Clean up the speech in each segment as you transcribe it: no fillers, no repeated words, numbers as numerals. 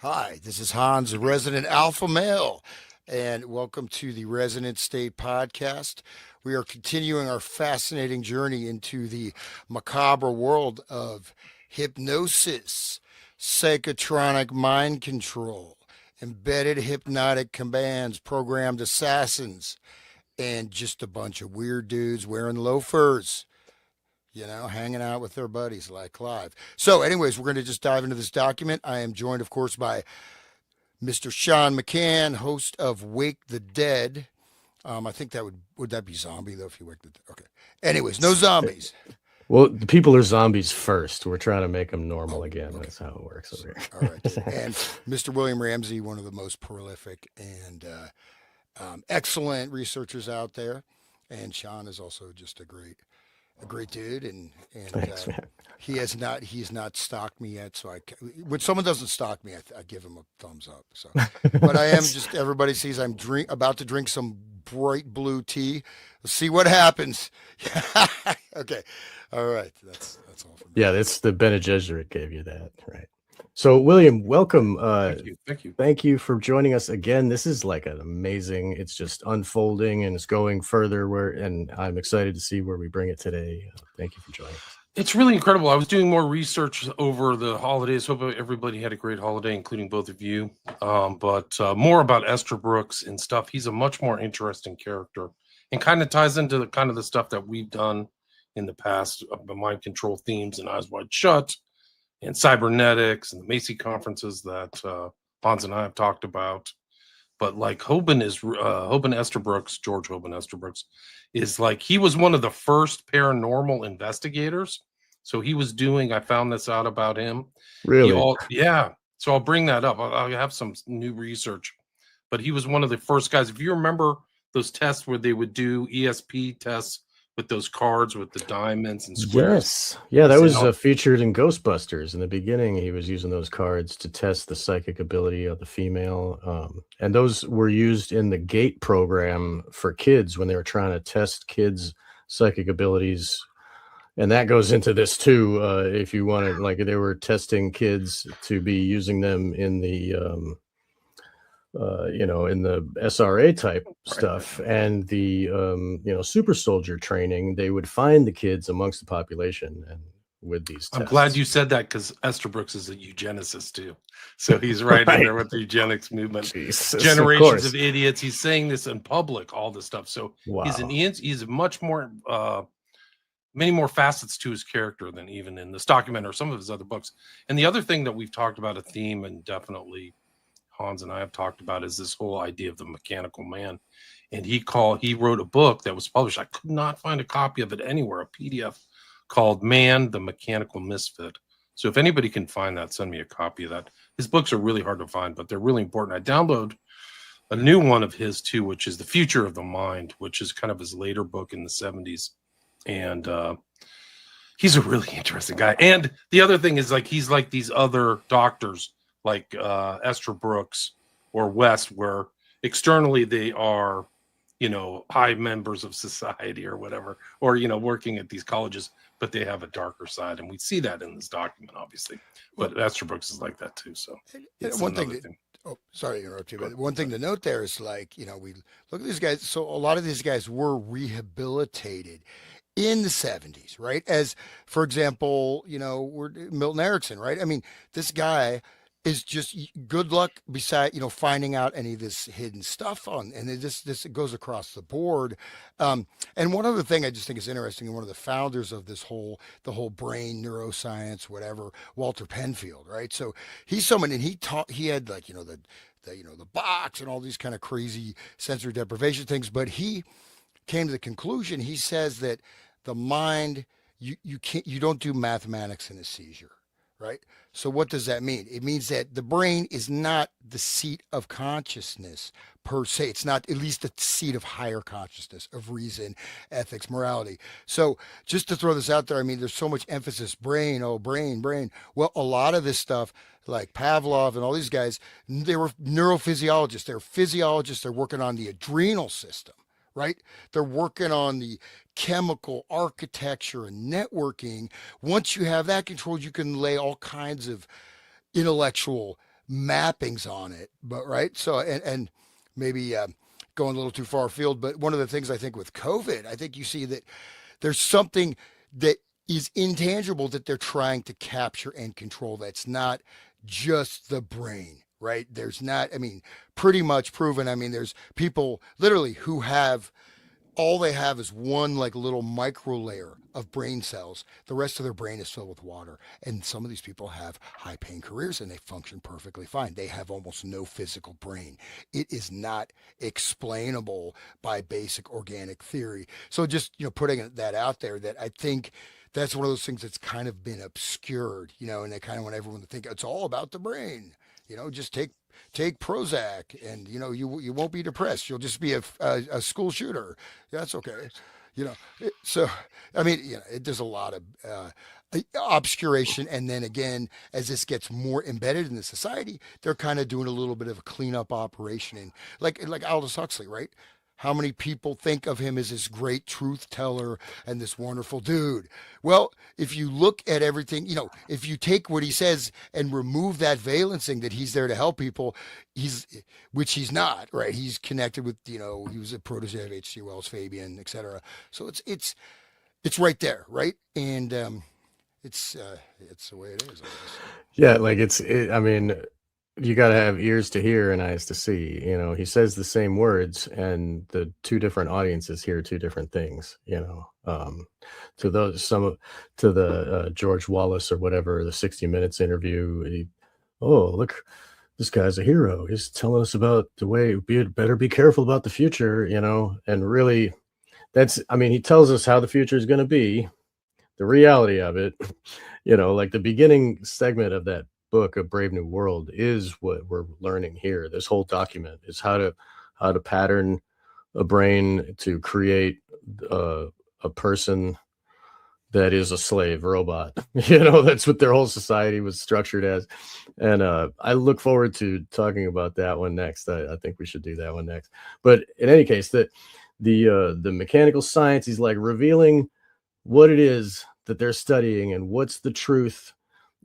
Hi, this is Hans, the resident alpha male, and welcome to the Resonant State podcast. We are continuing our fascinating journey into the macabre world of hypnosis, psychotronic mind control, embedded hypnotic commands, programmed assassins, and just a bunch of weird dudes wearing loafers. Hanging out with their buddies like Clive. So, anyways, we're going to just dive into this document. I am joined, of course, by Mr. Sean McCann, host of Wake the Dead. I think that would that be zombie though if you wake the dead? Okay. Anyways, no zombies. Well, the people are zombies first. We're trying to make them normal Oh, again. okay. That's how it works over All right, dude. here. And Mr. William Ramsey, one of the most prolific and excellent researchers out there. And Sean is also just a great dude, and Thanks, man. he's not stalked me yet. So when someone doesn't stalk me, I give him a thumbs up. So, but I am just everybody sees I'm about to drink some bright blue tea. Let's see what happens. Okay, all right. That's all for me. Yeah, it's the Bene Gesserit gave you that, right? So, William, welcome. Thank you. Thank you. Thank you for joining us again. This is like an amazing. It's just unfolding and it's going further. And I'm excited to see where we bring it today. Thank you for joining us. It's really incredible. I was doing more research over the holidays. Hope everybody had a great holiday, including both of you. But more about Esther Brooks and stuff. He's a much more interesting character and kind of ties into the kind of the stuff that we've done in the past, the mind control themes and Eyes Wide Shut and cybernetics and the Macy conferences that Hans and I have talked about. But like Hoban Estabrooks, George Hoban Estabrooks, is like he was one of the first paranormal investigators. So he was doing. I found this out about him. Really? Yeah. So I'll bring that up. I'll have some new research. But he was one of the first guys. If you remember those tests where they would do ESP tests with those cards with the diamonds and squares. Yes. Yeah, that was featured in Ghostbusters. In the beginning, he was using those cards to test the psychic ability of the female. And those were used in the GATE program for kids when they were trying to test kids' psychic abilities. And that goes into this too. If you want to, like, they were testing kids to be using them in the in the SRA type stuff and the, super soldier training, they would find the kids amongst the population and with these tests. I'm glad you said that because Esther Brooks is a eugenicist too. So he's right in there with the eugenics movement. Jesus, generations of idiots. He's saying this in public, all this stuff. So wow. he's much more, many more facets to his character than even in this document or some of his other books. And the other thing that we've talked about, a theme, and definitely Hans and I have talked about, is this whole idea of the mechanical man. And he wrote a book that was published. I could not find a copy of it anywhere, a PDF called Man, the Mechanical Misfit. So if anybody can find that, send me a copy of that. His books are really hard to find, but they're really important. I downloaded a new one of his too, which is The Future of the Mind, which is kind of his later book in the 70s. And he's a really interesting guy. And the other thing is, like, he's like these other doctors like Esther Brooks or West, where externally they are, high members of society or whatever, or, working at these colleges, but they have a darker side. And we see that in this document, obviously. But Esther Brooks is like that too. So one thing. Oh, sorry to interrupt you, but one thing to note there is, like, we look at these guys. So a lot of these guys were rehabilitated in the 70s, right? As, for example, we're Milton Erickson, right? I mean, this guy is just good luck beside, finding out any of this hidden stuff and this goes across the board. And one other thing I just think is interesting, and one of the founders of the whole brain neuroscience, whatever, Walter Penfield, right? So he's someone, and he had, like, the box and all these kind of crazy sensory deprivation things, but he came to the conclusion, he says that the mind, you don't do mathematics in a seizure, right? So what does that mean? It means that the brain is not the seat of consciousness per se. It's not, at least, the seat of higher consciousness, of reason, ethics, morality. So just to throw this out there, I mean, there's so much emphasis, brain, oh, brain, brain. Well, a lot of this stuff, like Pavlov and all these guys, they were neurophysiologists. They're physiologists. They're working on the adrenal system, right? They're working on the chemical architecture and networking. Once you have that controlled, you can lay all kinds of intellectual mappings on it, but right. So and maybe going a little too far afield, but one of the things I think with COVID, I think you see that there's something that is intangible that they're trying to capture and control. That's not just the brain, right? There's not, I mean, pretty much proven. I mean, there's people literally who have all they have is one like little micro layer of brain cells. The rest of their brain is filled with water. And some of these people have high paying careers and they function perfectly fine. They have almost no physical brain. It is not explainable by basic organic theory. So just, putting that out there, that I think that's one of those things that's kind of been obscured, and they kind of want everyone to think it's all about the brain. Just take Prozac, and you won't be depressed. You'll just be a school shooter. Yeah, that's okay. So I mean, there's a lot of obscuration, and then again, as this gets more embedded in the society, they're kind of doing a little bit of a cleanup operation. And like Aldous Huxley, right? How many people think of him as this great truth teller and this wonderful dude? Well, if you look at everything, if you take what he says and remove that valencing that he's there to help people, which he's not, right? He's connected with, he was a protege of H.G. Wells, Fabian, etc. So it's right there, right? And it's the way it is, I guess. Yeah, like I mean, you got to have ears to hear and eyes to see. He says the same words, and the two different audiences hear two different things. To the George Wallace or whatever, the 60 Minutes interview. Oh, look, this guy's a hero. He's telling us about the way better be careful about the future. And really, he tells us how the future is going to be, the reality of it. Like the beginning segment of that book, A Brave New World, is what we're learning here. This whole document is how to pattern a brain to create a person that is a slave robot. That's what their whole society was structured as. And I look forward to talking about that one next. I think we should do that one next. But in any case, the mechanical science, he's like revealing what it is that they're studying and what's the truth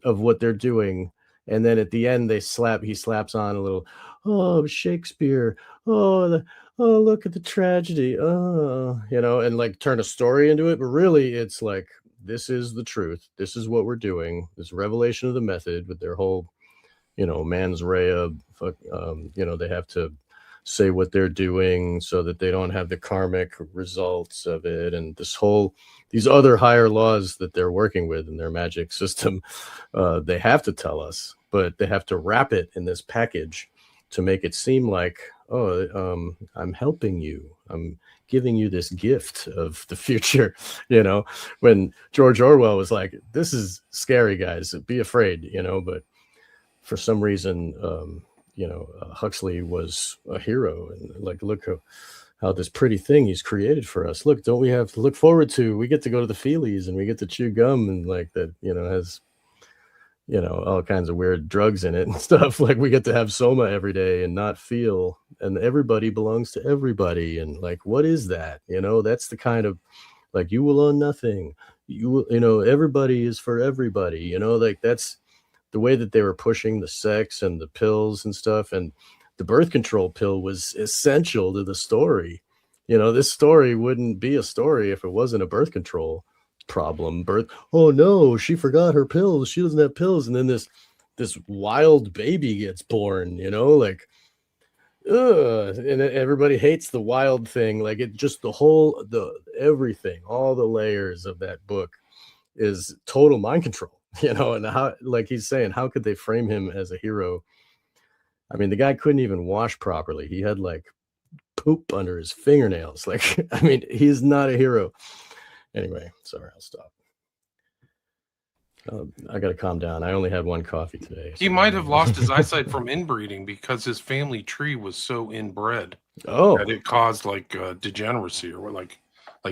of what they're doing. And then at the end, he slaps on a little, oh, Shakespeare. Oh, look at the tragedy. Oh, and like turn a story into it. But really, it's like, this is the truth. This is what we're doing. This revelation of the method with their whole, mens rea. They have to say what they're doing so that they don't have the karmic results of it. And these other higher laws that they're working with in their magic system, they have to tell us, but they have to wrap it in this package to make it seem like, I'm helping you. I'm giving you this gift of the future. When George Orwell was like, this is scary, guys, be afraid, but for some reason, Huxley was a hero, and like, look how this pretty thing he's created for us. Look, don't we have to look forward to? We get to go to the Feelies and we get to chew gum, and like that, has, all kinds of weird drugs in it and stuff. Like we get to have soma every day and not feel, and everybody belongs to everybody. And like, what is that? That's the kind of, like, you will own nothing. Everybody is for everybody. Like that's the way that they were pushing the sex and the pills and stuff. And the birth control pill was essential to the story. This story wouldn't be a story if it wasn't a birth control problem. Oh no, she forgot her pills. She doesn't have pills. And then this wild baby gets born, like, and everybody hates the wild thing. Like it just everything, all the layers of that book is total mind control. And how, like he's saying, how could they frame him as a hero? I mean, the guy couldn't even wash properly. He had like poop under his fingernails. Like, I mean, he's not a hero. Anyway, sorry, I'll stop. I got to calm down. I only had one coffee today. He might have lost his eyesight from inbreeding because his family tree was so inbred that it caused like degeneracy, or like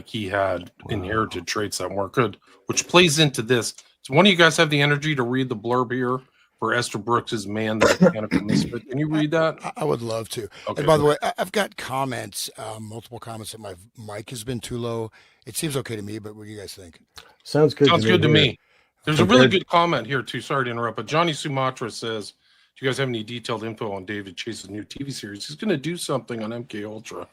he had inherited traits that weren't good, which plays into this. So one of you guys have the energy to read the blurb here for Esther Brooks's Man, the Mechanical Misfit? Can you read that? I would love to. Okay. And by the way, I've got comments, multiple comments that my mic has been too low. It seems okay to me, but what do you guys think? Sounds good. Sounds good to me. There's a really good comment here too. Sorry to interrupt, but Johnny Sumatra says, Do you guys have any detailed info on David Chase's new TV series? He's going to do something on MK Ultra.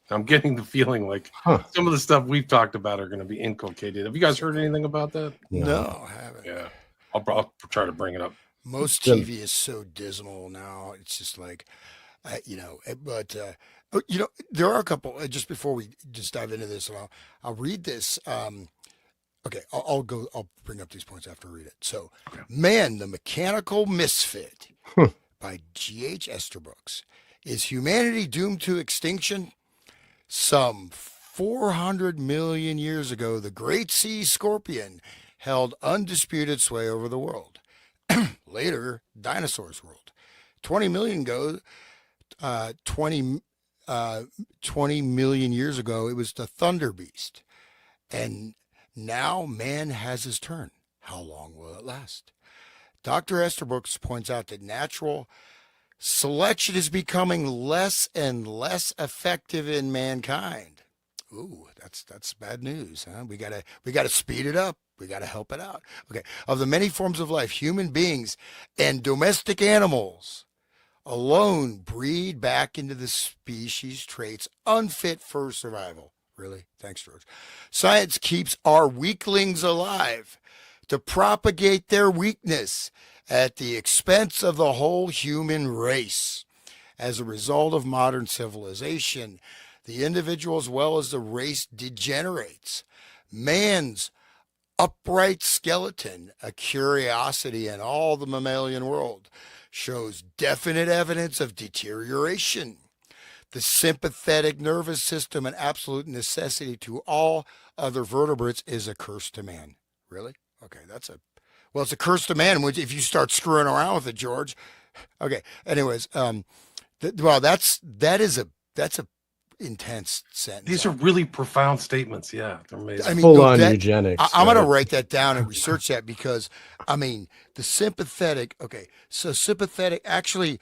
I'm getting the feeling like some of the stuff we've talked about are going to be inculcated. Have you guys heard anything about that? No, I haven't. Yeah, I'll try to bring it up. Most TV is so dismal now. It's just like, but there are a couple. Just before we just dive into this, and I'll read this. Okay, I'll bring up these points after I read it. So, Man, the Mechanical Misfit by G.H. Esterbrooks. Is humanity doomed to extinction? Some 400 million years ago, the great sea scorpion held undisputed sway over the world. Later, dinosaurs ruled. 20 million ago, 20 million years ago, it was the thunder beast. And now man has his turn. How long will it last? Dr. Esterbrooks points out that natural selection is becoming less and less effective in mankind. Ooh, that's bad news, huh? We gotta speed it up. We gotta help it out. Okay. Of the many forms of life, human beings and domestic animals alone breed back into the species traits unfit for survival. Really? Thanks, George. Science keeps our weaklings alive to propagate their weakness at the expense of the whole human race. As a result of modern civilization, the individual as well as the race degenerates. Man's upright skeleton, a curiosity in all the mammalian world, shows definite evidence of deterioration. The sympathetic nervous system, an absolute necessity to all other vertebrates, is a curse to man. Really? Okay, it's a curse to man if you start screwing around with it, George. Okay. Anyways, that's a intense sentence. These are really profound statements. Yeah, they're amazing. I mean, full on eugenics. I'm going to write that down and research that because, I mean, the sympathetic. Okay, so sympathetic actually.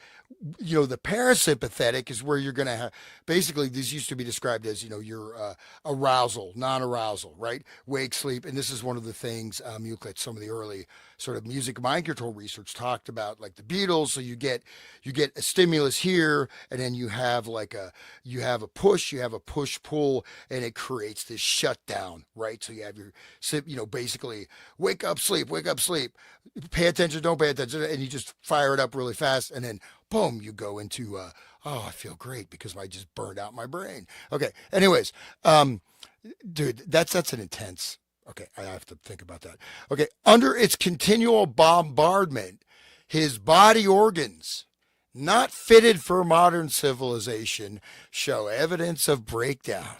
The parasympathetic is where you're going to have, basically, these used to be described as, your arousal, non-arousal, right? Wake, sleep. And this is one of the things you look at some of the early sort of music mind control research talked about, like the Beatles. So you get a stimulus here, and then you have a push pull, and it creates this shutdown, right? So you have your, basically wake up, sleep, pay attention, don't pay attention, and you just fire it up really fast, and then boom, you go into, I feel great because I just burned out my brain. Okay. Anyways, dude, that's an intense, okay. I have to think about that. Okay. Under its continual bombardment, his body organs, not fitted for modern civilization, show evidence of breakdown.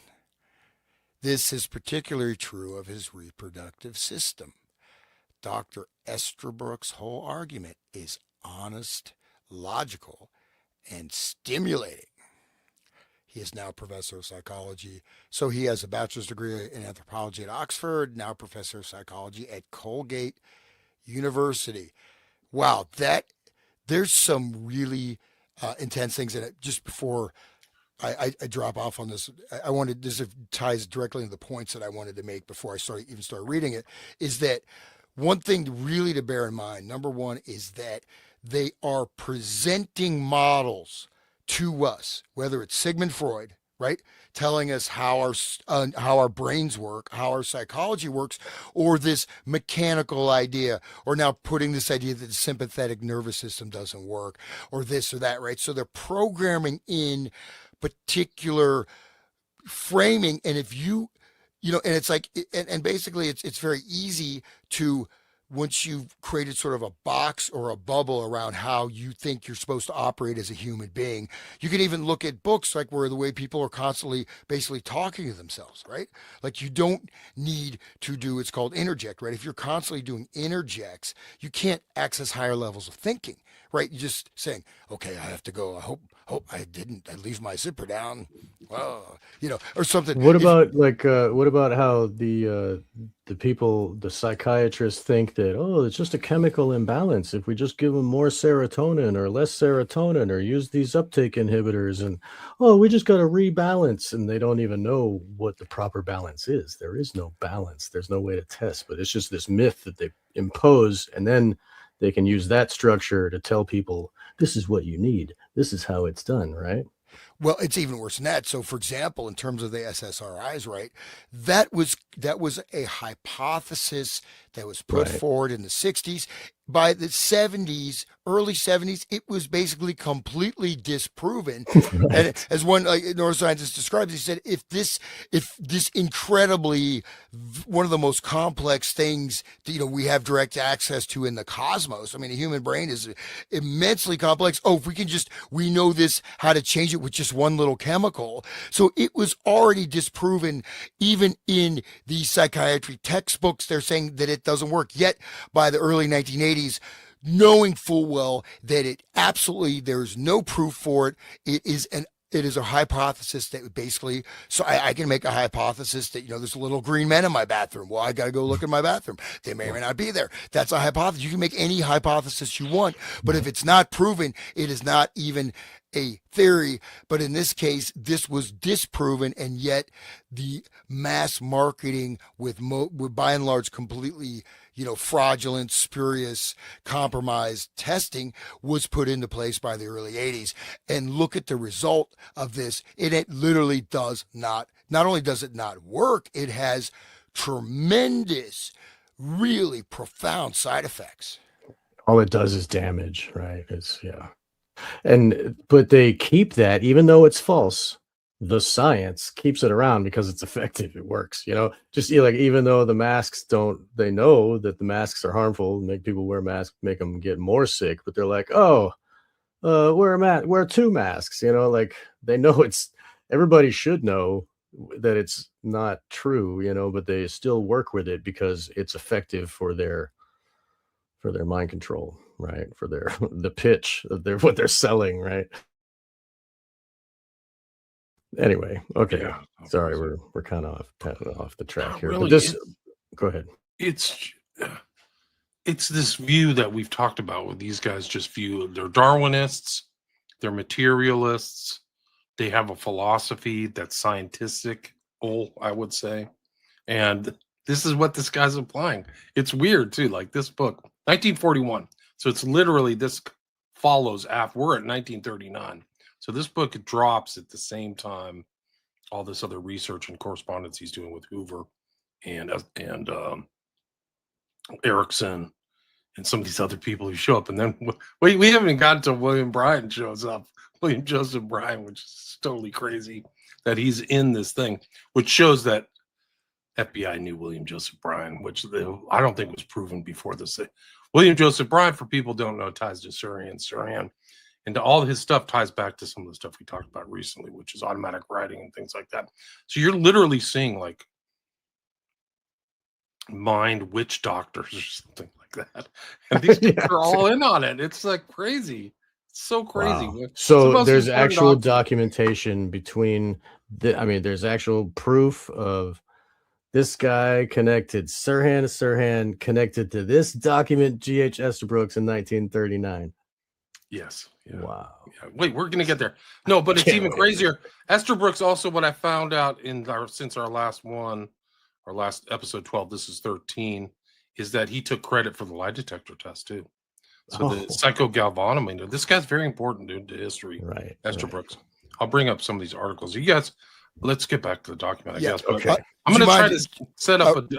This is particularly true of his reproductive system. Dr. Esterbrooks' whole argument is honest, logical, and stimulating. He is now professor of psychology. So he has a bachelor's degree in anthropology at Oxford, now professor of psychology at Colgate University. Wow, there's some really intense things in it. Just before I drop off on this, this ties directly into the points that I wanted to make before I start reading it, is that one thing really to bear in mind, number one, is that they are presenting models to us, whether it's Sigmund Freud, right, telling us how our brains work, how our psychology works, or this mechanical idea, or now putting this idea that the sympathetic nervous system doesn't work, or this or that, right? So they're programming in particular framing, and if you and it's like, and basically it's very easy to, once you've created sort of a box or a bubble around how you think you're supposed to operate as a human being, you can even look at books like where the way people are constantly basically talking to themselves, right? Like you don't need to do, it's called interject, right? If you're constantly doing interjects, you can't access higher levels of thinking, right? You're just saying, okay, I have to go. I hope I leave my zipper down. Well, or something. What about what about how the people, the psychiatrists think that, it's just a chemical imbalance. If we just give them more serotonin or less serotonin or use these uptake inhibitors and, we just got to rebalance, and they don't even know what the proper balance is. There is no balance. There's no way to test, but it's just this myth that they impose. And then they can use that structure to tell people this is what you need. This is how it's done, right? Well, it's even worse than that. So, for example, in terms of the SSRIs, right, that was a hypothesis that was put Right. forward in the '60s. By the '70s, early '70s, it was basically completely disproven. And Right. as one neuroscientist describes, he said, if this incredibly one of the most complex things that, we have direct access to in the cosmos. I mean, the human brain is immensely complex. Oh, if we know this, how to change it with just one little chemical. So it was already disproven, even in the psychiatry textbooks. They're saying that it doesn't work. Yet by the early 1980s, knowing full well that there's no proof for it. It is a hypothesis that basically, so I can make a hypothesis that, there's little green men in my bathroom. Well, I got to go look in my bathroom. They may or may not be there. That's a hypothesis. You can make any hypothesis you want, but if it's not proven, it is not even a theory. But in this case, this was disproven, and yet the mass marketing with by and large completely, fraudulent, spurious, compromised testing was put into place by the early 80s. And look at the result of this. It literally does not only does it not work, it has tremendous, really profound side effects. All it does is damage, right? It's but they keep that even though it's false. The science keeps it around because it's effective. It works, just like, even though the masks they know that the masks are harmful, make people wear masks, make them get more sick, but they're like, oh, wear 2 masks, like they know everybody should know that it's not true, but they still work with it because it's effective for their mind control, right? For their the pitch of what they're selling, right? Anyway, okay. Yeah. Sorry, we're kind of off the track Not here. really. But go ahead. It's this view that we've talked about with these guys. Just they're Darwinists, they're materialists. They have a philosophy that's scientific, I would say, and this is what this guy's applying. It's weird too. Like this book, 1941. So it's literally this follows after we're at 1939. So this book drops at the same time all this other research and correspondence he's doing with Hoover and Erickson and some of these other people who show up. And then we haven't gotten to William Bryan shows up, William Joseph Bryan, which is totally crazy that he's in this thing, which shows that FBI knew William Joseph Bryan, which I don't think was proven before this. William Joseph Bryan, for people who don't know, ties to Surian. And to all his stuff ties back to some of the stuff we talked about recently, which is automatic writing and things like that. So you're literally seeing like mind witch doctors or something like that. And these people are all in on it. It's like crazy. It's so crazy. Wow. So there's actual documentation between there's actual proof of this guy connected Sirhan to Sirhan, connected to this document, G.H. Estabrooks in 1939. Yes. Yeah. Wow. Yeah. Wait, we're gonna get there. No, but it's even crazier. Estabrooks also, what I found out since our last episode 12, this is 13, is that he took credit for the lie detector test too. So the psychogalvanometer. This guy's very important, dude, to history. Right. Estabrooks. Right. I'll bring up some of these articles. You guys, let's get back to the document. I guess. Okay. I'm gonna try to set up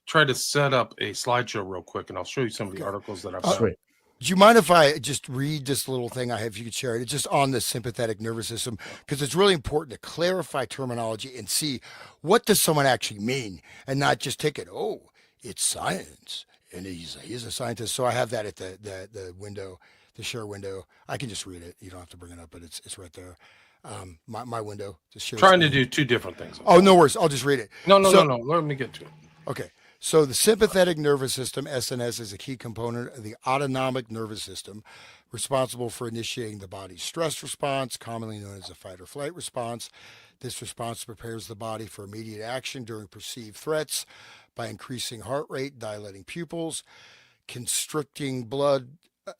try to set up a slideshow real quick, and I'll show you some of the articles that I've found. Sweet. Do you mind if I just read this little thing I have? If you could share it, it's just on the sympathetic nervous system, because it's really important to clarify terminology and see what does someone actually mean, and not just take it. Oh, it's science, and he's a scientist. So I have that at the window, the share window. I can just read it. You don't have to bring it up, but it's right there. My window. Just share. Trying to do two different things. Oh, no worries. I'll just read it. No. Let me get to it. Okay. So the sympathetic nervous system, SNS, is a key component of the autonomic nervous system, responsible for initiating the body's stress response, commonly known as a fight or flight response. This response prepares the body for immediate action during perceived threats by increasing heart rate, dilating pupils, constricting blood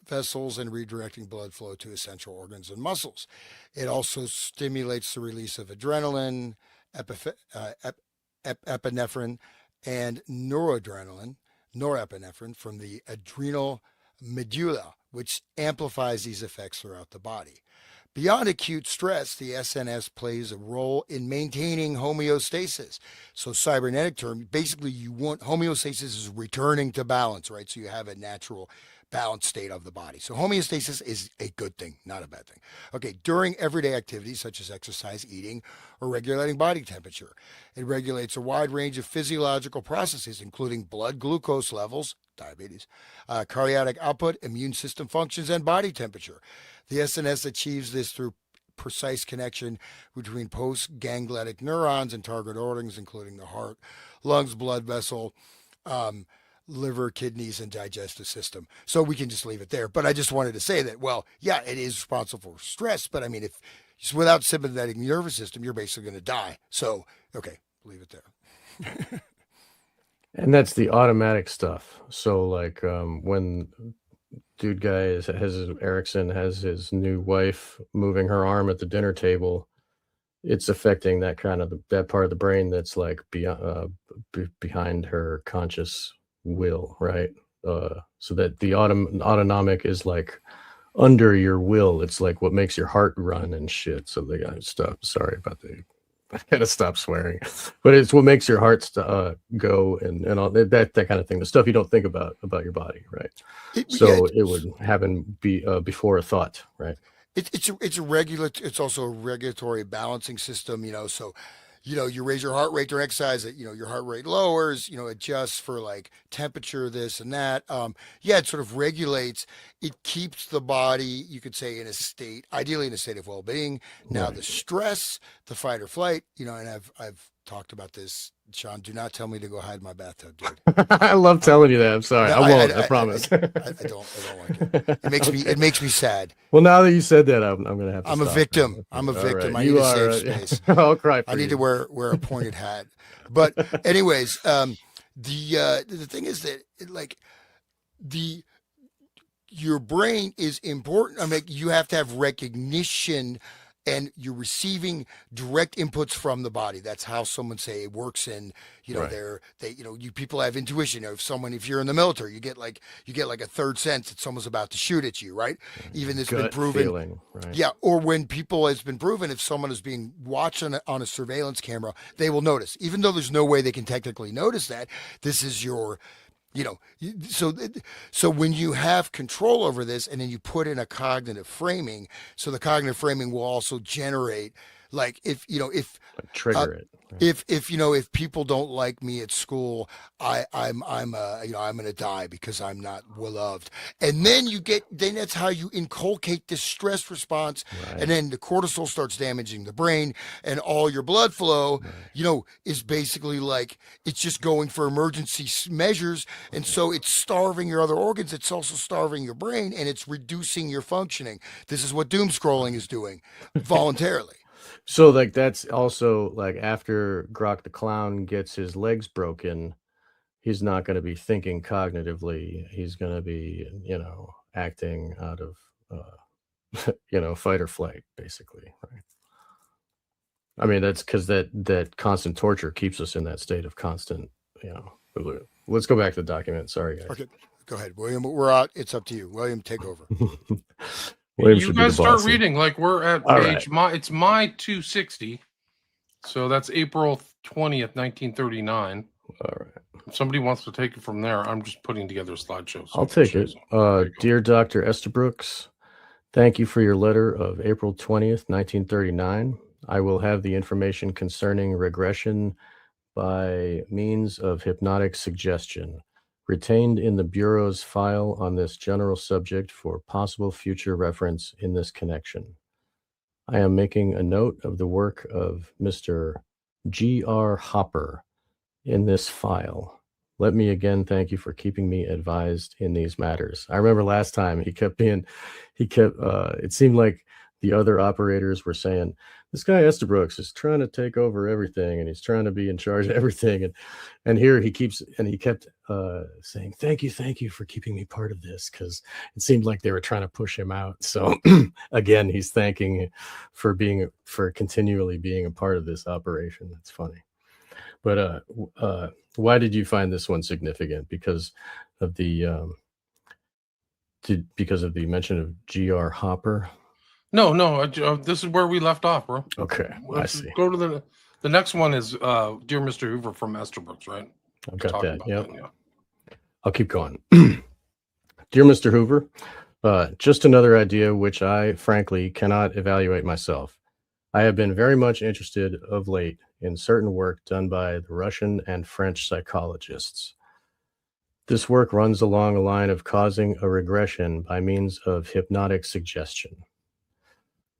vessels, and redirecting blood flow to essential organs and muscles. It also stimulates the release of adrenaline, epinephrine, and noradrenaline, norepinephrine from the adrenal medulla, which amplifies these effects throughout the body. Beyond acute stress, the SNS plays a role in maintaining homeostasis. So, cybernetic term, basically, you want homeostasis is returning to balance, right? So you have a natural balanced state of the body. So homeostasis is a good thing, not a bad thing. Okay, during everyday activities such as exercise, eating, or regulating body temperature, it regulates a wide range of physiological processes, including blood glucose levels, diabetes, cardiac output, immune system functions, and body temperature. The SNS achieves this through precise connection between postganglionic neurons and target organs, including the heart, lungs, blood vessel, um, liver, kidneys, and digestive system. So we can just leave it there. But I just wanted to say that, well, yeah, it is responsible for stress. But I mean, if without sympathetic nervous system, you're basically going to die. So, okay, leave it there. And that's the automatic stuff. So like when dude guy has his Erickson has his new wife moving her arm at the dinner table, it's affecting that kind of that part of the brain that's like behind her conscious will, right? So that the autonomic is like under your will. It's like what makes your heart run and shit. So they gotta stop. Sorry about the. I gotta stop swearing, but it's what makes your heart go and all that kind of thing. The stuff you don't think about your body, right? It would happen before a thought, right? It's also a regulatory balancing system, so you raise your heart rate during exercise, your heart rate lowers, adjusts for like temperature, this and that. It sort of regulates, it keeps the body, you could say, ideally in a state of well-being. Now the stress, the fight or flight, and I've talked about this. Sean, do not tell me to go hide in my bathtub, dude. I love telling you that. I'm sorry. No, I won't. I promise. I don't like it. It makes me sad. Well, now that you said that, I'm going to have to. I'm a victim. I'm a victim. Right. I need a safe space. I'll cry for I need to wear a pointed hat. But anyways, the thing is that your brain is important. I mean, you have to have recognition, and you're receiving direct inputs from the body. That's how someone say it works in, you people have intuition. If you're in the military, you get like a third sense that someone's about to shoot at you, right? Even it's been proven. Feeling, right? Yeah. Or when it's been proven, if someone is being watched on a surveillance camera, they will notice, even though there's no way they can technically notice that this is your, so when you have control over this and then you put in a cognitive framing, so the cognitive framing will also generate, like, trigger it. Right? If people don't like me at school, I'm going to die because I'm not loved. And then that's how you inculcate this stress response. Right. And then the cortisol starts damaging the brain, and all your blood flow, is basically like, it's just going for emergency measures. And so it's starving your other organs. It's also starving your brain, and it's reducing your functioning. This is what doom scrolling is doing voluntarily. So like that's also like after Grok the Clown gets his legs broken, he's not going to be thinking cognitively. He's going to be, acting out of, fight or flight, basically. Right. I mean, that's because that constant torture keeps us in that state of constant, Let's go back to the document. Sorry, guys. Okay, go ahead, William. We're out. It's up to you. William, take over. You guys start reading. Like, we're at page it's my 260, so that's April 20th, 1939. All right. If somebody wants to take it from there, I'm just putting together a slideshow. I'll take it. Dear Dr. Estabrooks, thank you for your letter of April 20th, 1939. I will have the information concerning regression by means of hypnotic suggestion retained in the Bureau's file on this general subject for possible future reference in this connection. I am making a note of the work of Mr. G.R. Hopper in this file. Let me again thank you for keeping me advised in these matters. I remember last time it seemed like the other operators were saying, this guy Estabrooks is trying to take over everything, and he's trying to be in charge of everything. And here he kept saying, thank you for keeping me part of this, because it seemed like they were trying to push him out. So again, he's thanking for continually being a part of this operation. That's funny. But why did you find this one significant? Because of the because of the mention of G.R. Hopper? No, this is where we left off, bro. Okay, I Let's see. go to the next one is Dear Mr. Hoover from Esterbrook's, right? I've got that. Yep. Yeah. I'll keep going. Dear Mr. Hoover, just another idea which I frankly cannot evaluate myself. I have been very much interested of late in certain work done by the Russian and French psychologists. This work runs along a line of causing a regression by means of hypnotic suggestion.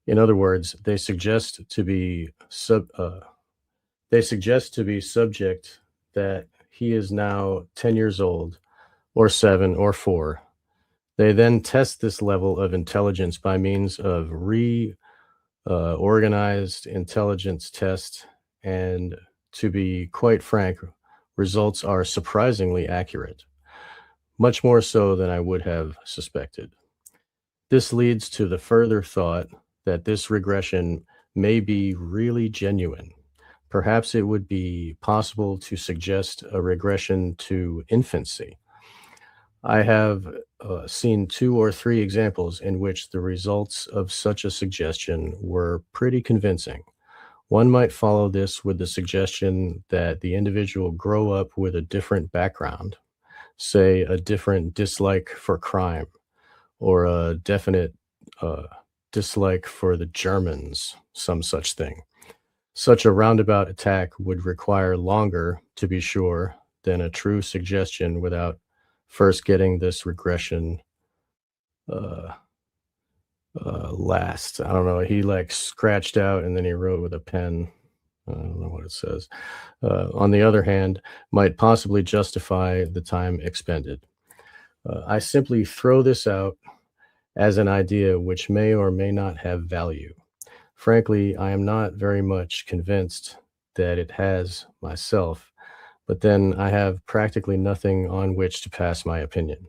In other words, they suggest to be subject that he is now 10 years old, or 7 or 4. They then test this level of intelligence by means of organized intelligence test, and to be quite frank, results are surprisingly accurate, much more so than I would have suspected. This leads to the further thought that this regression may be really genuine. Perhaps it would be possible to suggest a regression to infancy. I have seen 2 or 3 examples in which the results of such a suggestion were pretty convincing. One might follow this with the suggestion that the individual grow up with a different background, say a different dislike for crime, or a definite dislike for the Germans, some such thing. Such a roundabout attack would require longer, to be sure, than a true suggestion without first getting this regression last. I don't know. He like scratched out and then he wrote with a pen. I don't know what it says. On the other hand, might possibly justify the time expended. I simply throw this out as an idea which may or may not have value. Frankly, I am not very much convinced that it has myself, but then I have practically nothing on which to pass my opinion.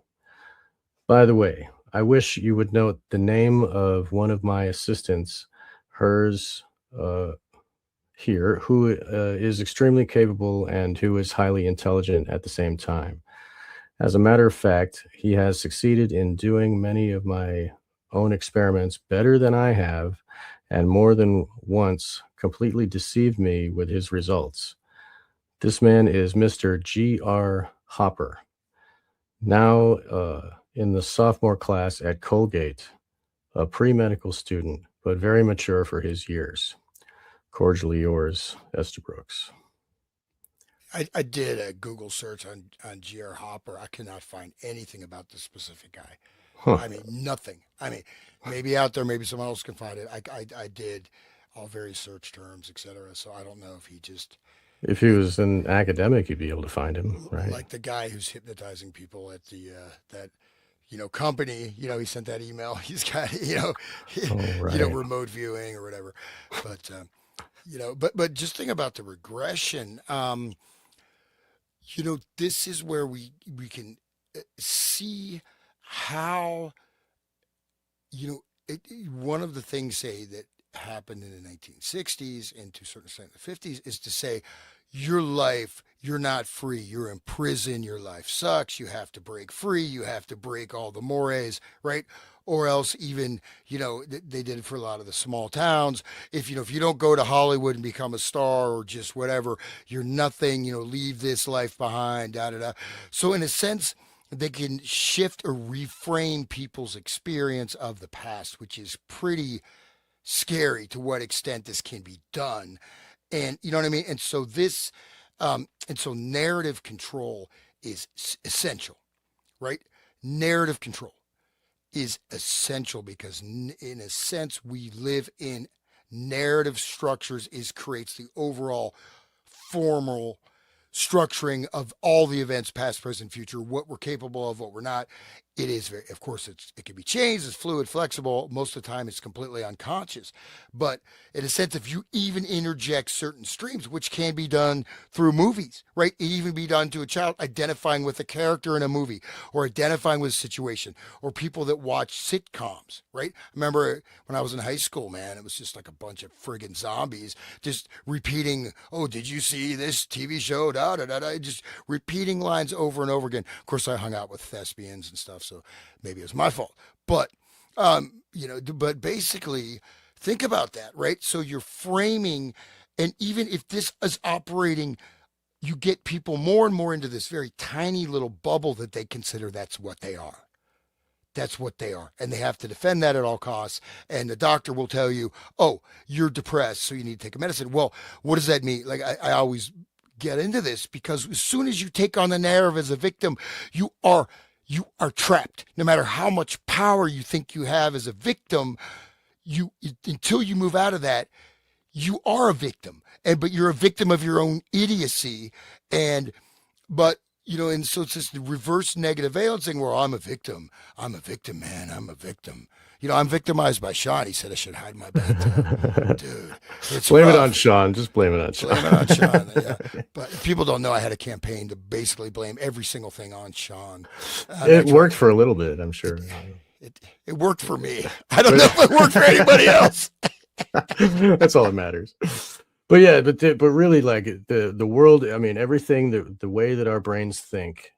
By the way, I wish you would note the name of one of my assistants, hers here, who is extremely capable and who is highly intelligent at the same time. As a matter of fact, he has succeeded in doing many of my own experiments better than I have, and more than once completely deceived me with his results. This man is Mr. G.R. Hopper, now in the sophomore class at Colgate, a pre-medical student, but very mature for his years. Cordially yours, Estabrooks. I did a Google search on G.R. Hopper. I could not find anything about this specific guy. Huh. I mean, nothing. I mean, maybe out there, maybe someone else can find it. I did all various search terms, etc. So I don't know if he just If he was an academic, you'd be able to find him, right? like the guy who's hypnotizing people at the that company. He sent that email. He's got Oh, right. remote viewing or whatever. But but just think about the regression. This is where we can see how one of the things say that happened in the 1960s and to a certain extent in the 50s is to say your life, you're not free, you're in prison, your life sucks, you have to break free, you have to break all the mores, right? Or else even they did it for a lot of the small towns. If you don't go to Hollywood and become a star or just whatever, you're nothing. Leave this life behind. Da da da. So in a sense, they can shift or reframe people's experience of the past, which is pretty scary to what extent this can be done. And you know what I mean? And so narrative control is essential, right? Narrative control is essential because in a sense we live in narrative structures is creates the overall formal structuring of all the events past present future, what we're capable of, what we're not. it is very, of course, it can be changed, it's fluid, flexible. Most of the time, it's completely unconscious. But in a sense, if you even interject certain streams, which can be done through movies, right? It even be done to a child identifying with a character in a movie or identifying with a situation, or people that watch sitcoms, right? I remember when I was in high school, man, it was just like a bunch of friggin' zombies just repeating, oh, did you see this TV show? Da da da da. Just repeating lines over and over again. Of course, I hung out with thespians and stuff, so maybe it was my fault. But but basically, think about that, right? So you're framing, and even if this is operating, you get people more and more into this very tiny little bubble that they consider that's what they are. That's what they are. And they have to defend that at all costs. And the doctor will tell you, oh, you're depressed, so you need to take a medicine. Well, what does that mean? Like, I always get into this because as soon as you take on the narrative as a victim, you are trapped. No matter how much power you think you have as a victim, until you move out of that, you are a victim. But you're a victim of your own idiocy. But and so it's this reverse negative valencing where I'm a victim, man, I'm a victim. I'm victimized by Sean. He said I should hide my bed. Dude, it's blame rough. it on Sean. Just blame it on Sean. Blame it on Sean. Yeah. But people don't know I had a campaign to basically blame every single thing on Sean. It worked for a little bit, I'm sure. It worked for me. I don't know if it worked for anybody else. That's all that matters. But yeah, but really, like the world. I mean, everything, the way that our brains think,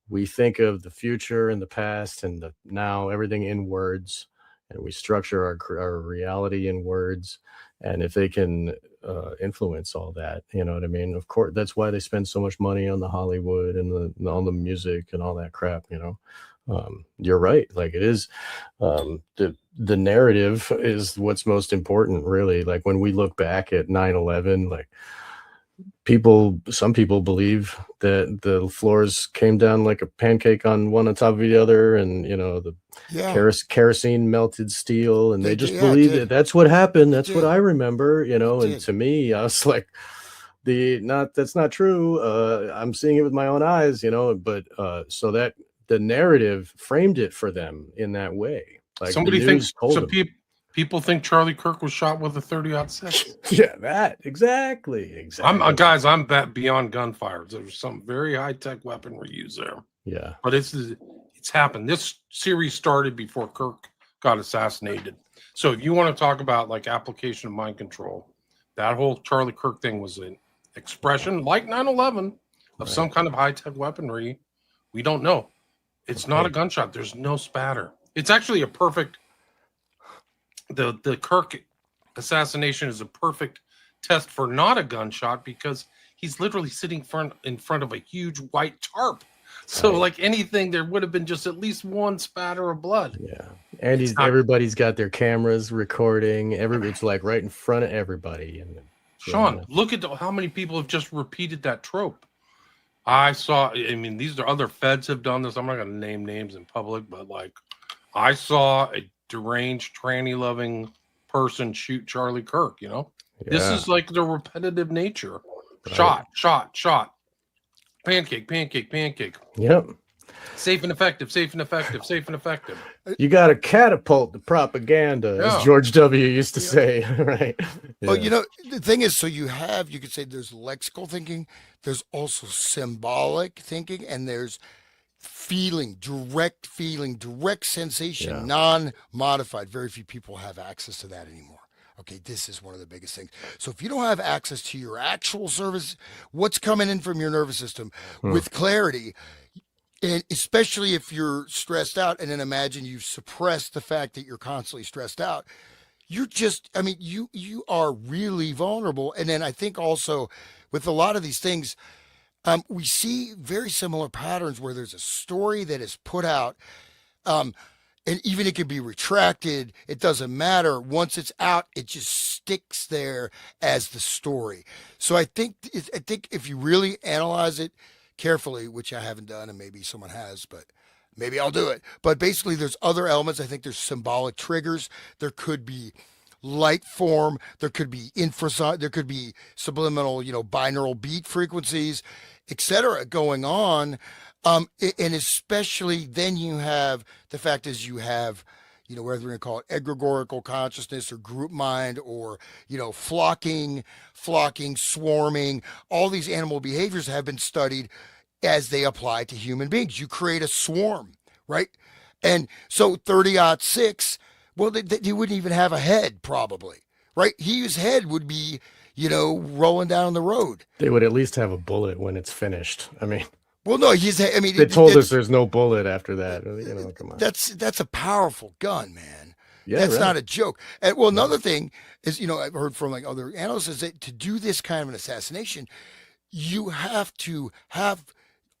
we think of the future and the past and the now, everything in words, and we structure our reality in words. And if they can influence all that, you know what I mean? Of course, that's why they spend so much money on the Hollywood and all the music and all that crap, You're right. Like it is, the narrative is what's most important, really. Like when we look back at 9/11, like some people believe that the floors came down like a pancake on one on top of the other, and the kerosene melted steel, and they just believed it. That's what happened. That's what I remember, and to me, I was like, that's not true. I'm seeing it with my own eyes, but so that the narrative framed it for them in that way. Like somebody thinks people think Charlie Kirk was shot with a 30-06. Yeah, that exactly. I'm beyond gunfire. There was some very high-tech weaponry used there. Yeah, but it's happened. This series started before Kirk got assassinated. So if you want to talk about like application of mind control, that whole Charlie Kirk thing was an expression like 9/11 of some kind of high-tech weaponry. We don't know. It's not a gunshot. There's no spatter. It's actually a perfect. The Kirk assassination is a perfect test for not a gunshot because he's literally sitting in front of a huge white tarp. So like anything, there would have been just at least one spatter of blood. Yeah, and everybody's got their cameras recording. It's like right in front of everybody. And Sean, look at how many people have just repeated that trope. These are other feds have done this. I'm not going to name names in public, but like I saw a deranged tranny loving person shoot Charlie Kirk, This is like the repetitive nature. Right. Shot. Pancake. Yep. Safe and effective. You got to catapult the propaganda, as George W. used to say, right? Well, the thing is, so you could say there's lexical thinking, there's also symbolic thinking, and there's direct sensation, non-modified. Very few people have access to that anymore. Okay, this is one of the biggest things. So if you don't have access to your actual service, what's coming in from your nervous system with clarity, and especially if you're stressed out, and then imagine you've suppressed the fact that you're constantly stressed out, you are really vulnerable. And then I think also with a lot of these things, we see very similar patterns where there's a story that is put out, and even it can be retracted. It doesn't matter. Once it's out, it just sticks there as the story. So I think if you really analyze it carefully, which I haven't done, and maybe someone has, but maybe I'll do it. But basically, there's other elements. I think there's symbolic triggers. There could be light form. There could be infrasound. There could be subliminal, binaural beat frequencies, etc. going on. And especially then you have the fact is you have, whether we're going to call it egregorical consciousness or group mind or, flocking, swarming, all these animal behaviors have been studied as they apply to human beings. You create a swarm, right? And so 30-06, well, he wouldn't even have a head probably, right? His head would be, rolling down the road. They would at least have a bullet when it's finished. I mean, Well, no, I mean, they told us there's no bullet after that. Come on. that's a powerful gun, man. Yeah, That's right. not a joke. And well, No. another thing is, I've heard from like other analysts is that to do this kind of an assassination, you have to have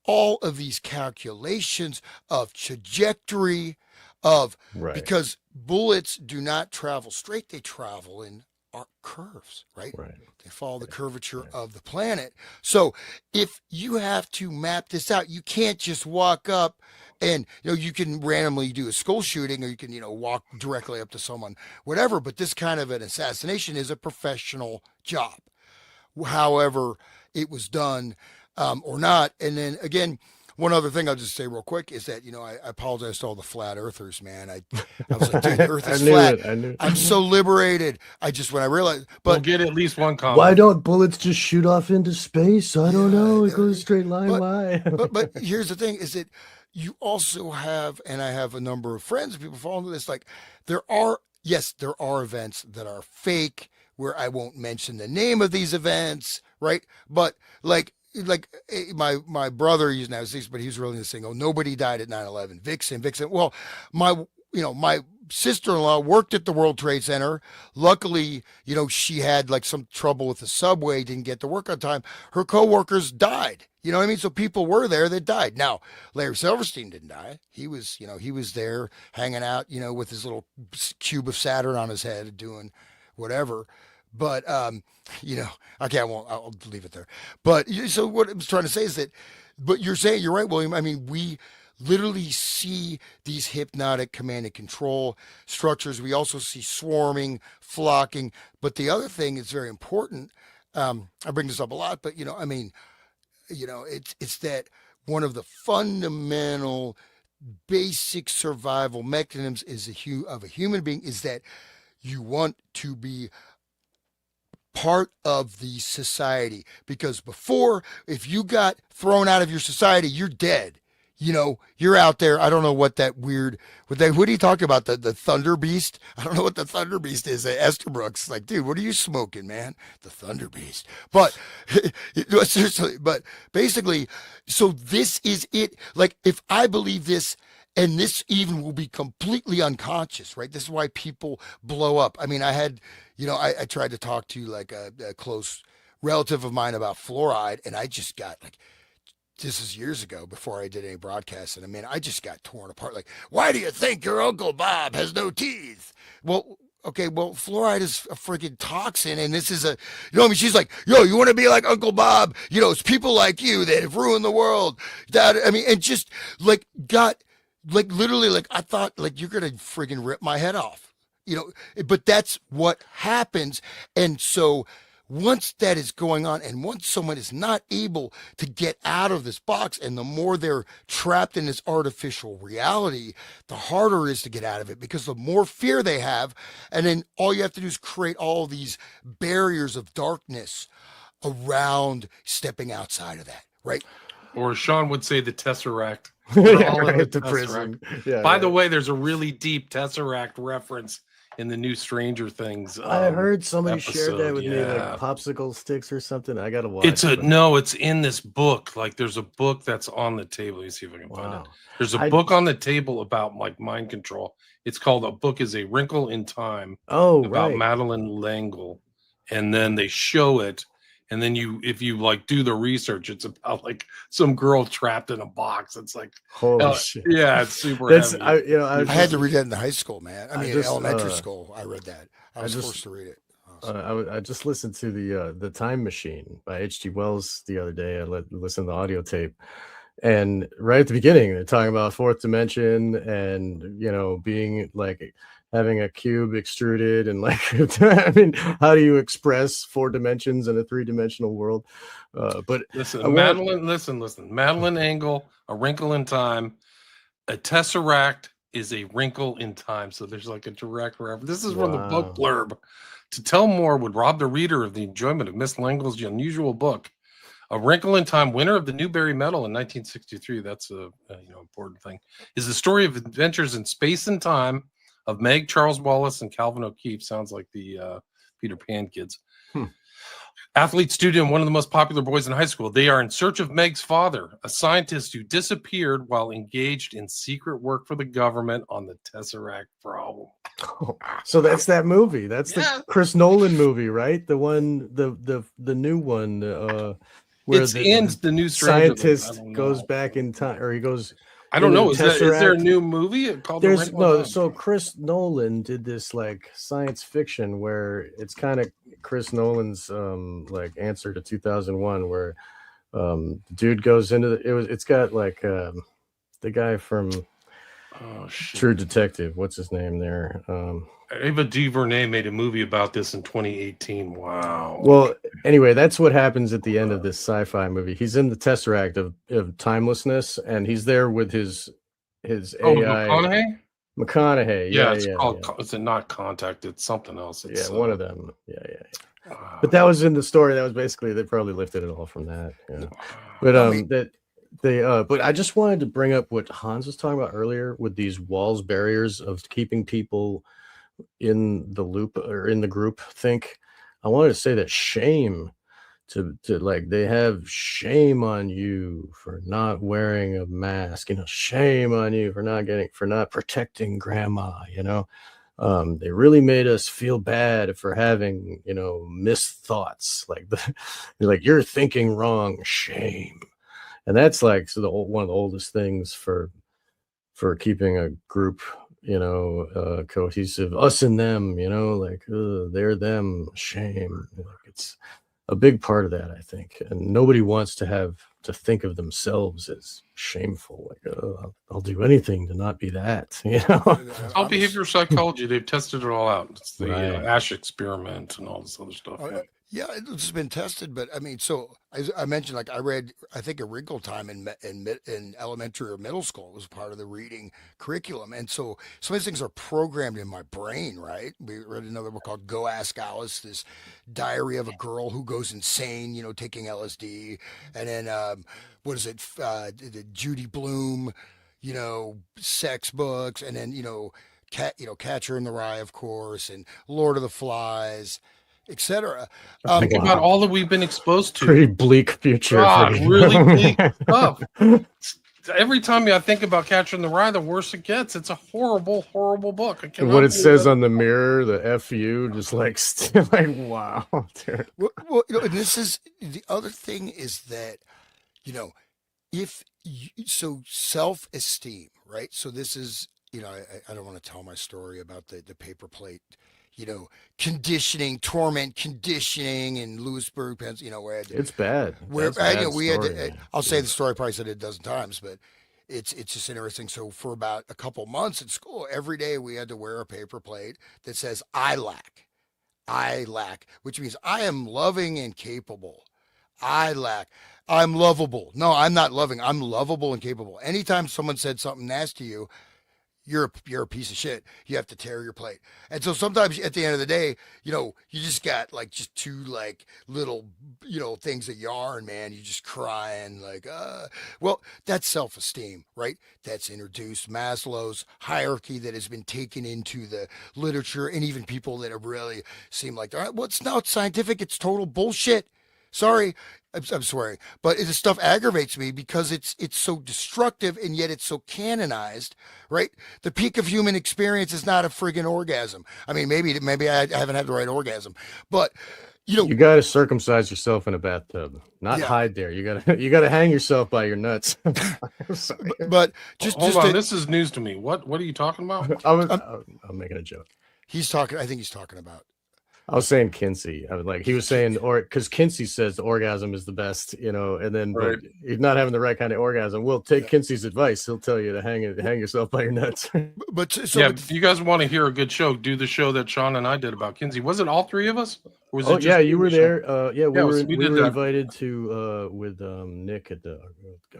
all of these calculations of trajectory of Right. because bullets do not travel straight, they travel in arc curves, right? Right. They follow the curvature Right. of the planet. So if you have to map this out, you can't just walk up and you can randomly do a school shooting or you can walk directly up to someone, whatever. But this kind of an assassination is a professional job. However, it was done or not. And then again, one other thing I'll just say real quick is that I apologize to all the flat earthers, man. I was like, dude, the Earth is flat. I knew it. I'm so liberated. I just when I realized, We'll but get at least one comment. Why don't bullets just shoot off into space? I don't Yeah, know. It goes a straight line. but- Why? but here's the thing: is that you also have, and I have a number of friends, people following this. Like there are events that are fake where I won't mention the name of these events, right? But my brother, he's now 6, but he's really the saying, oh, nobody died at 9/11. Vixen. Well, my sister-in-law worked at the World Trade Center. Luckily, she had like some trouble with the subway, didn't get to work on time. Her coworkers died. You know what I mean? So people were there that died. Now, Larry Silverstein didn't die. He was there hanging out, with his little cube of Saturn on his head doing whatever. But okay, I'll leave it there. But so what I was trying to say is that, but you're saying you're right, William. I mean, we literally see these hypnotic command and control structures. We also see swarming, flocking. But the other thing is very important. I bring this up a lot, but I mean, it's that one of the fundamental basic survival mechanisms of a human being is that you want to be part of the society because before if you got thrown out of your society you're dead. You're out there. I don't know what that weird what are you talking about, the thunder beast? I don't know what the thunder beast is. Esterbrooks like, dude, what are you smoking, man? The thunder beast. But seriously, but basically, so this is it. Like if I believe this, and this even will be completely unconscious, right? This is why people blow up. I mean, I had, I tried to talk to like a close relative of mine about fluoride, and I just got like, this is years ago before I did any broadcasting. I mean, I just got torn apart. Like, why do you think your Uncle Bob has no teeth? Well, okay, well, fluoride is a freaking toxin, and this is I mean, she's like, yo, you want to be like Uncle Bob? It's people like you that have ruined the world. I mean, and just like got, like literally, like I thought, like you're gonna friggin' rip my head off, but that's what happens. And so once that is going on and once someone is not able to get out of this box and the more they're trapped in this artificial reality, the harder it is to get out of it because the more fear they have. And then all you have to do is create all these barriers of darkness around stepping outside of that, right? Or Sean would say the Tesseract. Yeah, all in right, the to prison. Yeah, By yeah. the way, there's a really deep Tesseract reference in the new Stranger Things. I heard somebody shared that episode, with me, yeah. like popsicle sticks or something. I gotta watch. It's it's in this book. Like there's a book that's on the table. Let me see if I can find it. Wow. There's a book on the table about like mind control. It's called A Book is a Wrinkle in Time Oh, about right. Madeline L'Engle. And then they show it. And then if you like do the research, it's about like some girl trapped in a box. It's like, Holy shit. yeah, it's super That's heavy. I had to read that in the high school, man. I mean, just, elementary school. I read that. I was just- forced to read it. I just listened to the Time Machine by H.G. Wells the other day. I listened to the audio tape, And right at the beginning, they're talking about fourth dimension and, being like having a cube extruded and like, I mean, how do you express 4 dimensions in a 3-dimensional world? But listen, Madeline Angle, A Wrinkle in Time, a tesseract is a wrinkle in time. So there's like a direct reference. This is from the book blurb. To tell more would rob the reader of the enjoyment of Miss Langle's unusual book. A Wrinkle in Time, winner of the Newbery Medal in 1963. That's a important thing. Is the story of adventures in space and time of Meg, Charles Wallace, and Calvin O'Keefe. Sounds like the Peter Pan kids. Athlete, student, and one of the most popular boys in high school. They are in search of Meg's father, a scientist who disappeared while engaged in secret work for the government on the Tesseract problem. So that's that movie. That's the Chris Nolan movie, right? The one, the new one, where the new scientist goes back in time, or he goes. I don't know. Is there a new movie called? There's no. So Chris Nolan did this like science fiction where it's kind of Chris Nolan's like answer to 2001, where dude goes into it's got like the guy from True Detective. What's his name there? Ava DuVernay made a movie about this in 2018. Wow. Well, anyway, that's what happens at the end of this sci-fi movie. He's in the Tesseract of timelessness, and he's there with his AI. McConaughey. Yeah, it's called. Is it not Contact? It's something else. It's, one of them. Yeah. But that was in the story. That was basically, they probably lifted it all from that. Yeah. But but I just wanted to bring up what Hans was talking about earlier with these walls, barriers of keeping people in the loop or in the group think. I wanted to say that shame to like, they have shame on you for not wearing a mask, shame on you for not protecting grandma, they really made us feel bad for having, missed thoughts, like you're thinking wrong, shame. And that's like one of the oldest things for keeping a group cohesive, us and them, they're them, shame. It's a big part of that, I think. And nobody wants to think of themselves as shameful. Like, I'll do anything to not be that, All behavioral psychology, they've tested it all out. It's the Ash experiment and all this other stuff. Yeah, it's been tested, but I mean, so I mentioned, like, I read, I think, A Wrinkle Time in elementary or middle school. It was part of the reading curriculum, and so some of these things are programmed in my brain, right? We read another book called Go Ask Alice, this diary of a girl who goes insane, taking LSD, and then what is it, the Judy Blume, sex books, and then Catcher in the Rye, of course, and Lord of the Flies, etc. Think about all that we've been exposed to. Pretty bleak future. Really bleak stuff. Every time I think about Catcher in the Rye, the worse it gets. It's a horrible, horrible book. And what it says on the mirror, the FU, just like wow. Well, and this is the other thing, is that, if so self-esteem, right? So this is, I don't want to tell my story about the paper plate, conditioning, torment conditioning in Lewisburg, Pennsylvania, where it's bad. Where we had to, I'll say the story, probably said it a dozen times, but it's just interesting. So for about a couple months at school, every day we had to wear a paper plate that says I lack, which means I am loving and capable. I lack. I'm lovable. No, I'm not loving. I'm lovable and capable. Anytime someone said something nasty to you, you're a piece of shit. You have to tear your plate. And so sometimes at the end of the day, you just got like just two like little, things that you are, and man, you just crying like, well, that's self-esteem, right? That's introduced Maslow's hierarchy that has been taken into the literature, and even people that have really seemed like, all right, well, it's not scientific. It's total bullshit. Sorry, I'm swearing, but this stuff aggravates me because it's so destructive, and yet it's so canonized, right? The peak of human experience is not a friggin' orgasm. I mean, maybe I haven't had the right orgasm, but you got to circumcise yourself in a bathtub, not hide there. You got to hang yourself by your nuts. but hold on, this is news to me. What are you talking about? I'm making a joke. I think he's talking about. I was saying Kinsey. I was like, he was saying, or because Kinsey says the orgasm is the best, you know, and then Right. but you're not having the right kind of orgasm. Well, take Yeah. Kinsey's advice. He'll tell you to hang yourself by your nuts. But so Yeah, but if you guys want to hear a good show, do the show that Sean and I did about Kinsey. Was it all three of us? Or was Oh it just yeah, me you and were Sean? there. Yeah, we Yeah, were so we did that. invited to with Nick at the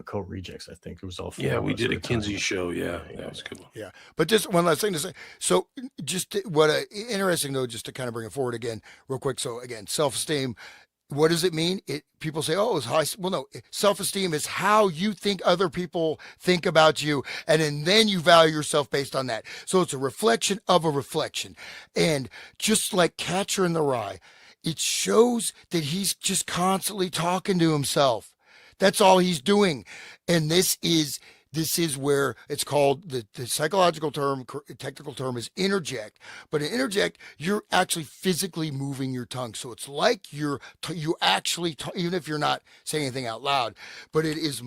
Cult Rejects. I think it was all four Yeah, of we us did at a the time. Kinsey show. Yeah, that was a good one. yeah. But just one last thing to say. So just what interesting though, just to kind of bring it forward again, real quick. So again, self-esteem. What does it mean? People say, "Oh, it's high." Well, no, self-esteem is how you think other people think about you, and then you value yourself based on that. So it's a reflection of a reflection, and just like Catcher in the Rye, it shows that he's just constantly talking to himself. That's all he's doing, and this is where it's called the psychological term, technical term is interject. But in interject, you're actually physically moving your tongue. So it's like you actually, even if you're not saying anything out loud, but it is a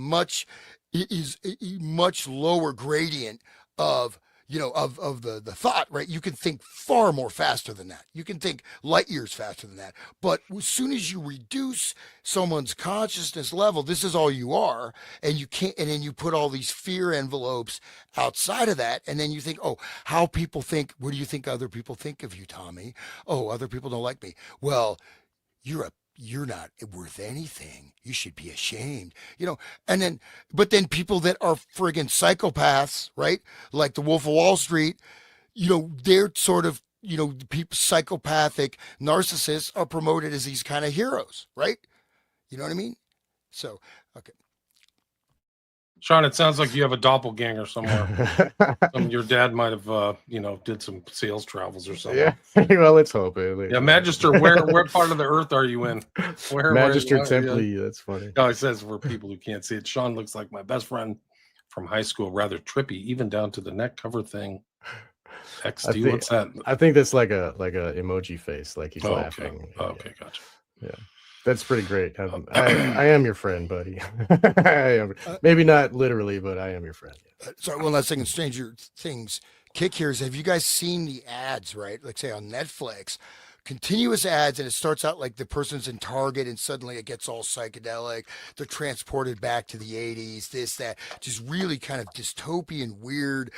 much lower gradient of, of the thought, right? You can think far more faster than that. You can think light years faster than that. But as soon as you reduce someone's consciousness level, this is all you are, and you can't, and then you put all these fear envelopes outside of that, and then you think, oh, how people think, what do you think other people think of you, Tommy? Oh, other people don't like me. Well, you're not worth anything. You should be ashamed, but then people that are friggin' psychopaths, right? Like the Wolf of Wall Street, they're sort of, people, psychopathic narcissists are promoted as these kind of heroes, right? You know what I mean? So, okay. Sean, it sounds like you have a doppelganger somewhere. Your dad might have, did some sales travels or something. Yeah, well, let's hope it. Yeah, Magister, where part of the earth are you in? Magister where- Templi, that's funny. No, it says for people who can't see it, Sean looks like my best friend from high school, rather trippy, even down to the neck cover thing. XD, what's that? I think that's like a emoji face, like he's Oh, laughing. okay. Okay, gotcha. Yeah. That's pretty great. I am your friend, buddy. I am. Maybe not literally, but I am your friend. Sorry, one last thing in Stranger Things kick here is, have you guys seen the ads, right? Like say on Netflix, continuous ads, and it starts out like the person's in Target and suddenly it gets all psychedelic. They're transported back to the 80s, this, that, just really kind of dystopian, weird.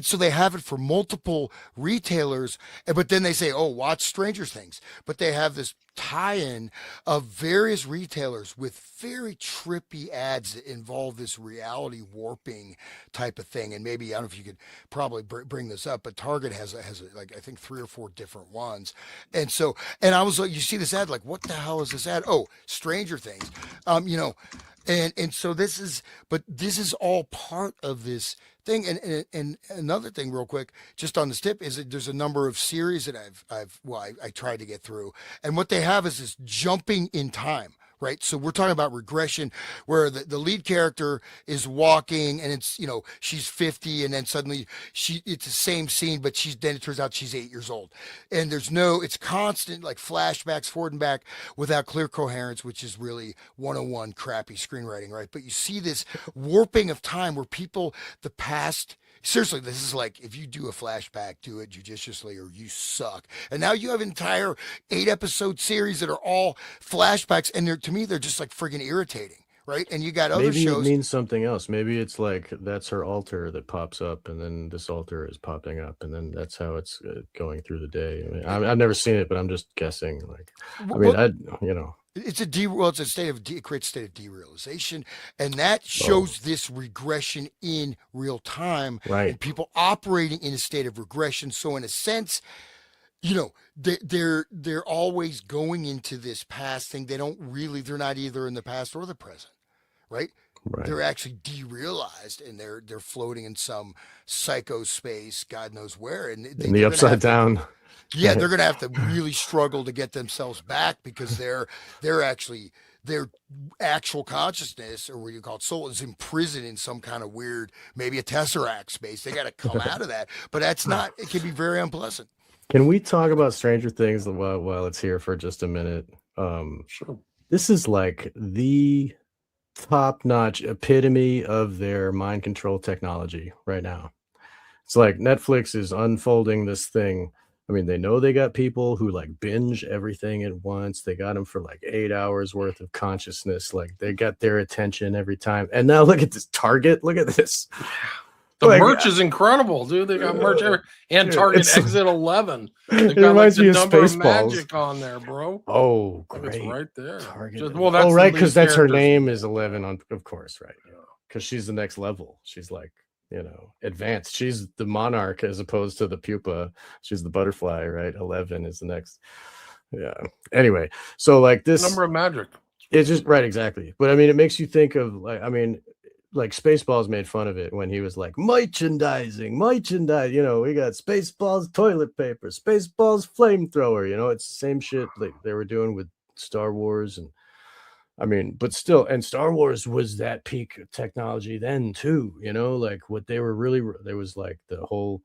So they have it for multiple retailers, but then they say, oh, watch Stranger Things. But they have this tie-in of various retailers with very trippy ads that involve this reality warping type of thing. And maybe, I don't know if you could probably bring this up, but Target has like, I think 3 or 4 different ones. And so, and I was like, you see this ad, like, what the hell is this ad? Oh, Stranger Things. And so this is all part of this thing. And another thing real quick, just on this tip, is that there's a number of series that I tried to get through. And what they have is this jumping in time. Right. So we're talking about regression where the lead character is walking and it's, she's 50 and then suddenly it's the same scene, but then it turns out she's 8 years old. And it's constant like flashbacks forward and back without clear coherence, which is really 101 crappy screenwriting. Right. But you see this warping of time where the past, seriously, this is like, if you do a flashback, do it judiciously or you suck. And now you have an entire 8-episode series that are all flashbacks, and to me, they're just like friggin' irritating, right? And you got other Maybe shows. it means something else. Maybe it's like that's her altar that pops up, and then this altar is popping up, and then that's how it's going through the day. I mean, I've never seen it, but I'm just guessing. Like, I mean, it's a state of it creates a state of derealization, and that shows this regression in real time, right? And people operating in a state of regression. So in a sense, they're always going into this past thing. They're not either in the past or the present, right? Right. They're actually derealized, and they're floating in some psycho space, God knows where, and in the upside down. Yeah, they're going to have to really struggle to get themselves back because their actual consciousness, or what you call it, soul, is imprisoned in some kind of weird, maybe a tesseract space. They got to come out of that, but it can be very unpleasant. Can we talk about Stranger Things while it's here for just a minute? Sure. This is like the top-notch epitome of their mind control technology right now. It's like Netflix is unfolding this thing I mean, they know they got people who like binge everything at once. They got them for like 8 hours worth of consciousness. Like they got their attention every time. And now look at this Target. Look at this. The Like, merch is incredible, dude. They got merch everywhere. And Target it's- Exit 11. They've It got like reminds the me of number of Spaceballs. magic on there, bro. Oh, Like, great. it's right there. Target. Well, that's oh, the right, lead because that's her character's name is name. 11 on, of course, right? Because she's the next level. She's like, you know, advanced. She's the monarch as opposed to the pupa. She's the butterfly, right? 11 is the next. Yeah. Anyway, so like this Number of magic. it's just right, exactly. But I mean, it makes you think of like, I mean, like Spaceballs made fun of it when he was like merchandising, you know, we got Spaceballs toilet paper, Spaceballs flamethrower, you know, it's the same shit like they were doing with Star Wars. And I mean, but still, and Star Wars was that peak of technology then too, you know, like what they were really, there was like the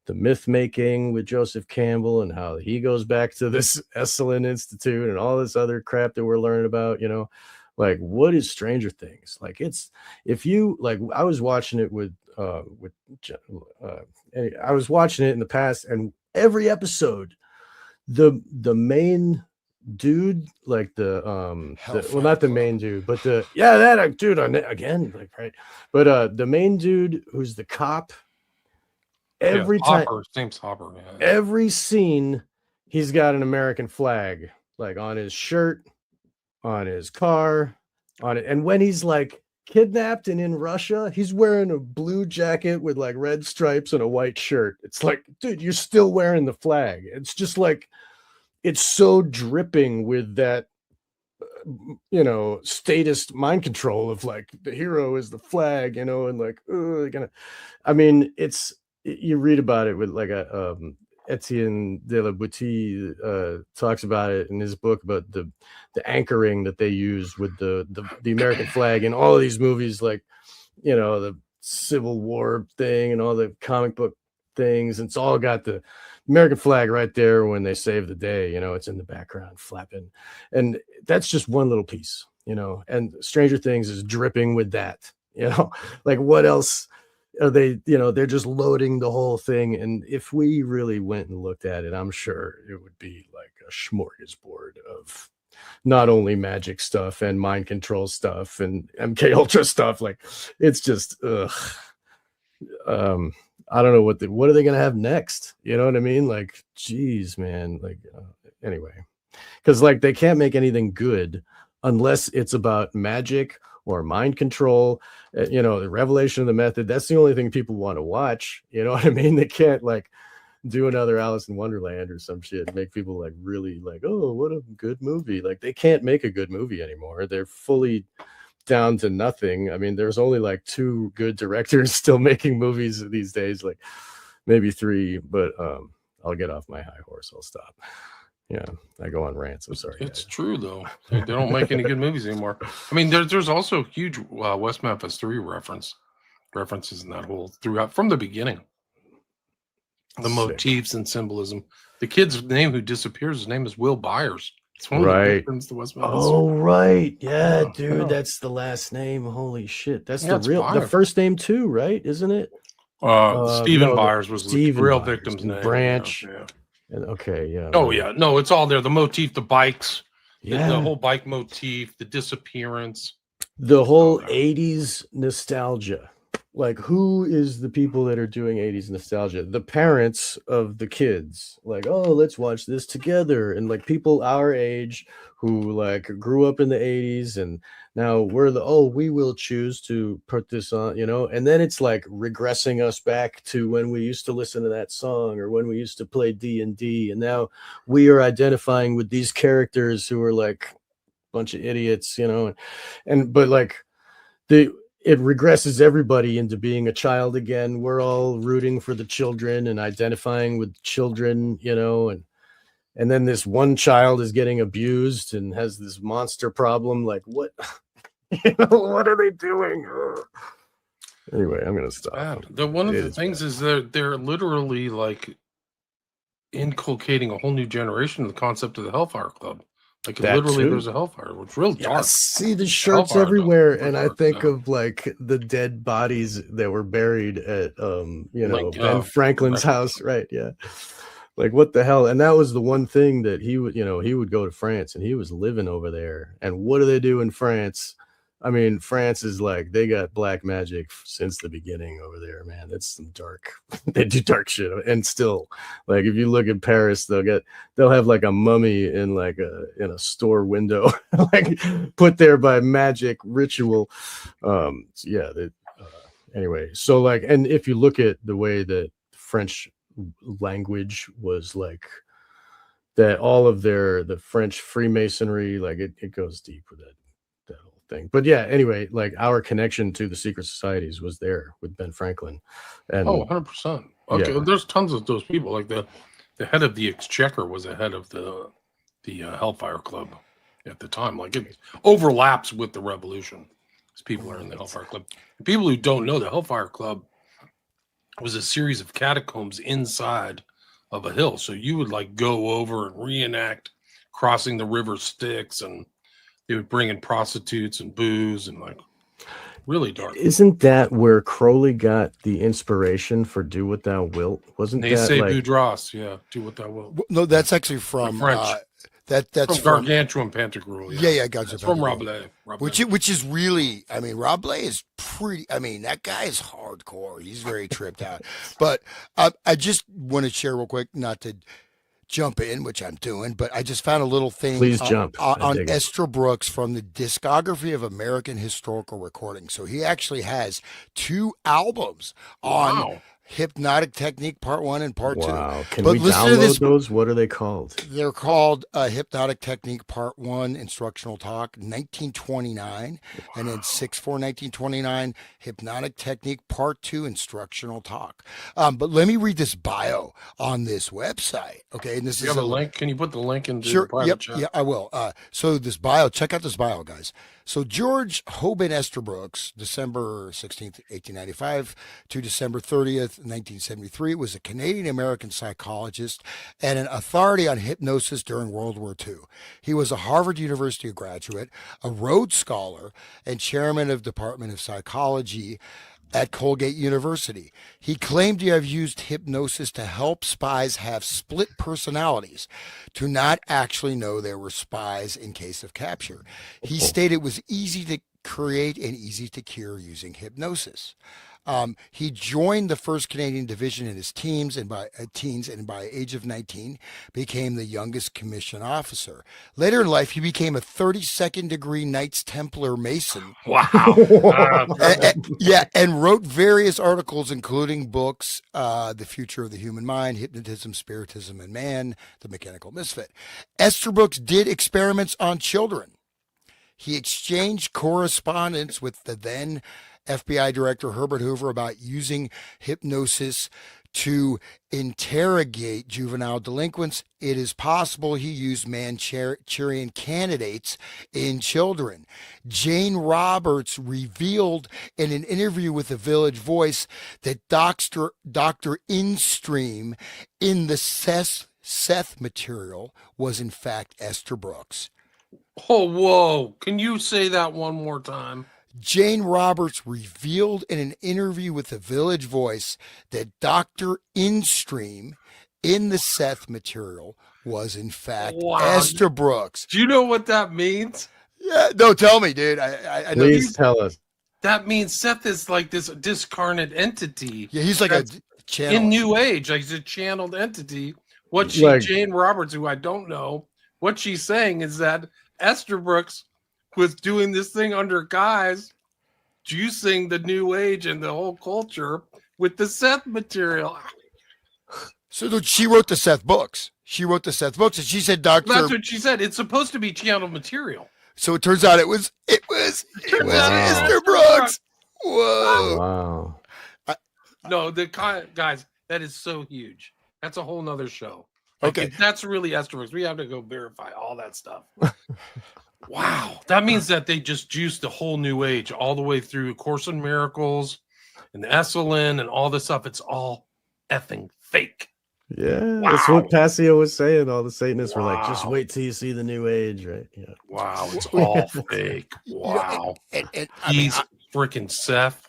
myth making with Joseph Campbell and how he goes back to this Esalen Institute and all this other crap that we're learning about, you know, like what is Stranger Things? Like it's, if you like, I was watching it I was watching it in the past, and every episode, the main dude, like well, not the main dude, but that dude on it again, like, right. But the main dude who's the cop, every time, Hopper, name's Hopper, man. every scene, he's got an American flag, like on his shirt, on his car, on it. And when he's like kidnapped and in Russia, he's wearing a blue jacket with like red stripes and a white shirt. It's like, dude, you're still wearing the flag. It's just like, it's so dripping with that, you know, statist mind control of like the hero is the flag, you know, and like, I mean, it's, you read about it with like a Etienne de la Boutie talks about it in his book about the anchoring that they use with the American flag in all of these movies, like, you know, the Civil War thing and all the comic book things. It's all got the American flag right there when they save the day, you know, it's in the background flapping. And that's just one little piece, you know, and Stranger Things is dripping with that, you know, like what else are they, you know, they're just loading the whole thing. And if we really went and looked at it, I'm sure it would be like a smorgasbord of not only magic stuff and mind control stuff and MK Ultra stuff. Like it's just, I don't know what are they going to have next? You know what I mean? Like, geez, man, like, anyway, because like they can't make anything good unless it's about magic or mind control, you know, the revelation of the method. That's the only thing people want to watch. You know what I mean? They can't like do another Alice in Wonderland or some shit, make people like really like, oh, what a good movie. Like they can't make a good movie anymore. They're fully down to nothing. I mean, there's only like 2 good directors still making movies these days, like maybe 3, but I'll get off my high horse. I'll stop. Yeah, I go on rants. I'm sorry. It's true though. They don't make any good movies anymore. I mean, there's also huge West Memphis 3 references in that whole throughout from the beginning. The Sick. motifs and symbolism. The kid's name who disappears, his name is Will Byers. It's one of the big friends to West Memphis. Oh, right. Yeah, dude, that's the last name. Holy shit. That's the first name too, right? Isn't it? Stephen Byers was the real victim's name. Branch. Yeah. Okay, yeah. Oh, yeah. No, it's all there. The motif, the bikes, yeah. the whole bike motif, the disappearance. The whole 80s nostalgia. Like, who is the people that are doing 80s nostalgia? The parents of the kids. Like, oh, let's watch this together. And like people our age who like grew up in the 80s and now we will choose to put this on, you know, and then it's like regressing us back to when we used to listen to that song or when we used to play D&D. And now we are identifying with these characters who are like a bunch of idiots, you know, but like it regresses everybody into being a child again. We're all rooting for the children and identifying with children, you know, and then this one child is getting abused and has this monster problem. Like what, you know, what are they doing? Ugh. Anyway, I'm gonna stop. One of the things is they're literally like inculcating a whole new generation of the concept of the Hellfire Club. Like literally, there's a hellfire, which is real dark. See the shirts everywhere, and I think of like the dead bodies that were buried at you know, Ben Franklin's house, right? Yeah. Like, what the hell? And that was the one thing that he would, he would go to France and he was living over there. And what do they do in France? I mean, France is like, they got black magic since the beginning over there, man. That's some dark, they do dark shit. And still, like, if you look at Paris, they'll have like a mummy in in a store window, like put there by magic ritual. Yeah. Anyway, so like, and if you look at the way that French language was like, that all of the French Freemasonry, like it goes deep with that whole thing. But yeah, anyway, like our connection to the secret societies was there with Ben Franklin. And 100%. Okay, yeah. there's tons of those people. Like the head of the Exchequer was the head of the Hellfire Club at the time. Like it overlaps with the Revolution. Because people are in the Hellfire Club. People who don't know, the Hellfire Club was a series of catacombs inside of a hill. So you would like go over and reenact crossing the river Styx, and they would bring in prostitutes and booze and like really dark. Isn't that where Crowley got the inspiration for "Do What Thou Wilt"? Wasn't They that say like... Boudras, yeah, do what thou wilt. No, that's actually from French. That's from Gargantuan Pantagruel. Yeah, gotcha. It's from Rabelais. Which is really, I mean, Rabelais is pretty. I mean, that guy is hardcore. He's very tripped out. But I just want to share real quick, not to jump in, which I'm doing, but I just found a little thing. Please jump. On Esther Brooks from the Discography of American Historical Recording. So he actually has 2 albums on Hypnotic Technique Part 1 and Part 2. Wow. Can we download those? What are they called? They're called Hypnotic Technique Part 1 Instructional Talk 1929, and then 6/4/1929 Hypnotic Technique Part 2 Instructional Talk. But let me read this bio on this website. Okay, and this is a link. Can you put the link in the private chat? Yeah, I will. So this bio, check out this bio, guys. So George Hoban Estabrooks, December 16th, 1895 to December 30th, 1973, was a Canadian-American psychologist and an authority on hypnosis during World War II. He was a Harvard University graduate, a Rhodes Scholar, and chairman of Department of Psychology at Colgate University. He claimed to have used hypnosis to help spies have split personalities, to not actually know they were spies in case of capture. He stated it was easy to create and easy to cure using hypnosis. He joined the 1st Canadian Division in his teens, and by age of 19 became the youngest commissioned officer. Later in life, he became a 32nd degree Knights Templar Mason. Wow. And wrote various articles, including books, The Future of the Human Mind, Hypnotism, Spiritism, and Man, The Mechanical Misfit. Estabrooks did experiments on children. He exchanged correspondence with the then FBI Director Herbert Hoover about using hypnosis to interrogate juvenile delinquents. It is possible he used Manchurian candidates in children. Jane Roberts revealed in an interview with the Village Voice that Dr. Instream in the Seth material was in fact Estabrooks. Oh, whoa. Can you say that one more time? Jane Roberts revealed in an interview with the Village Voice that Dr. Instream in the Seth material was in fact Estabrooks. Do you know what that means? Yeah, no, tell me, dude. I know. Please tell us. That means Seth is like this discarnate entity. Yeah, he's like a channel. In New Age, like he's a channeled entity. Jane Roberts, who I don't know, what she's saying is that Estabrooks was doing this thing under guise, juicing the New Age and the whole culture with the Seth material. So she wrote the Seth books. And she said, Doctor. That's what she said. It's supposed to be channeled material. So it turns out it was Estabrooks. Whoa. Wow. No, guys, that is so huge. That's a whole nother show. Like, okay. That's really Estabrooks. We have to go verify all that stuff. Wow. That means that they just juiced the whole New Age all the way through Course in Miracles and the Esalen and all this stuff. It's all effing fake. Yeah. Wow. That's what Passio was saying. All the Satanists were like, just wait till you see the New Age, right? Yeah. Wow. It's all fake. Wow. And he's freaking Seth.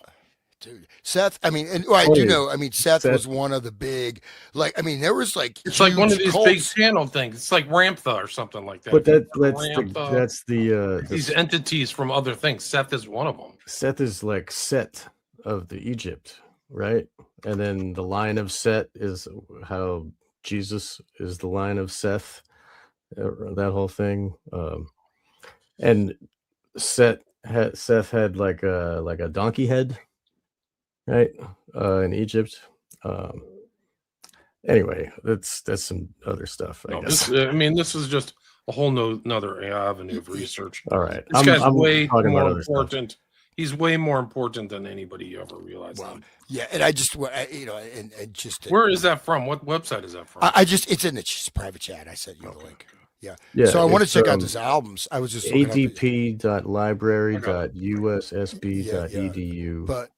dude, Seth. I mean, and I do Funny, know. I mean, Seth Seth. was one of the big, like. I mean, there was like It's like one of huge these big cults. channel things. It's like Ramtha or something like that. But If you that's remember Ramtha, that's the these entities from other things. Seth is one of them. Seth is like Set of the Egypt, right? And then the line of Set is how Jesus is the line of Seth. That whole thing, and Seth had like a donkey head, right? In Egypt. Anyway, that's some other stuff, I guess. This is just a whole another avenue of research. All right, This guy's way talking more about other stuff. important. He's way more important than anybody you ever realized. Well, yeah, and I just, and just where is that from? What website is that from? I just, it's in the private chat. I sent you the link. Yeah. Yeah. So I want to check out this albums. I was just adp.library.ussb.edu. But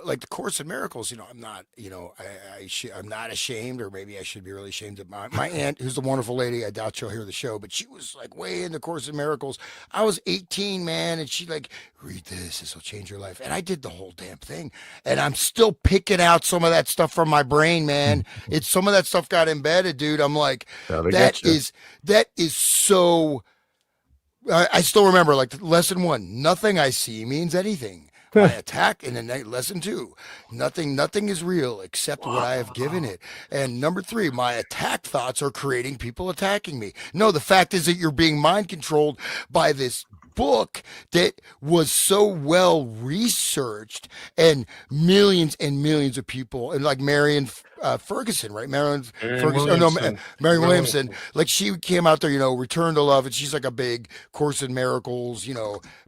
like the Course in Miracles, I'm not, I'm not ashamed, or maybe I should be really ashamed of my aunt, who's the wonderful lady. I doubt she'll hear the show, but she was like way into Course in Miracles. I was 18, man, and she like, read this will change your life. And I did the whole damn thing, and I'm still picking out some of that stuff from my brain, man. It's some of that stuff got embedded, dude. I'm like, that is so. I still remember, like, lesson 1, nothing I see means anything. I attack, and then lesson 2, nothing is real except what I have given it. And number 3, my attack thoughts are creating people attacking me. No, the fact is that you're being mind controlled by this book that was so well researched, and millions of people, and like Marion Ferguson, right? Marion Williamson. Like, she came out there, Return to Love, and she's like a big Course in Miracles,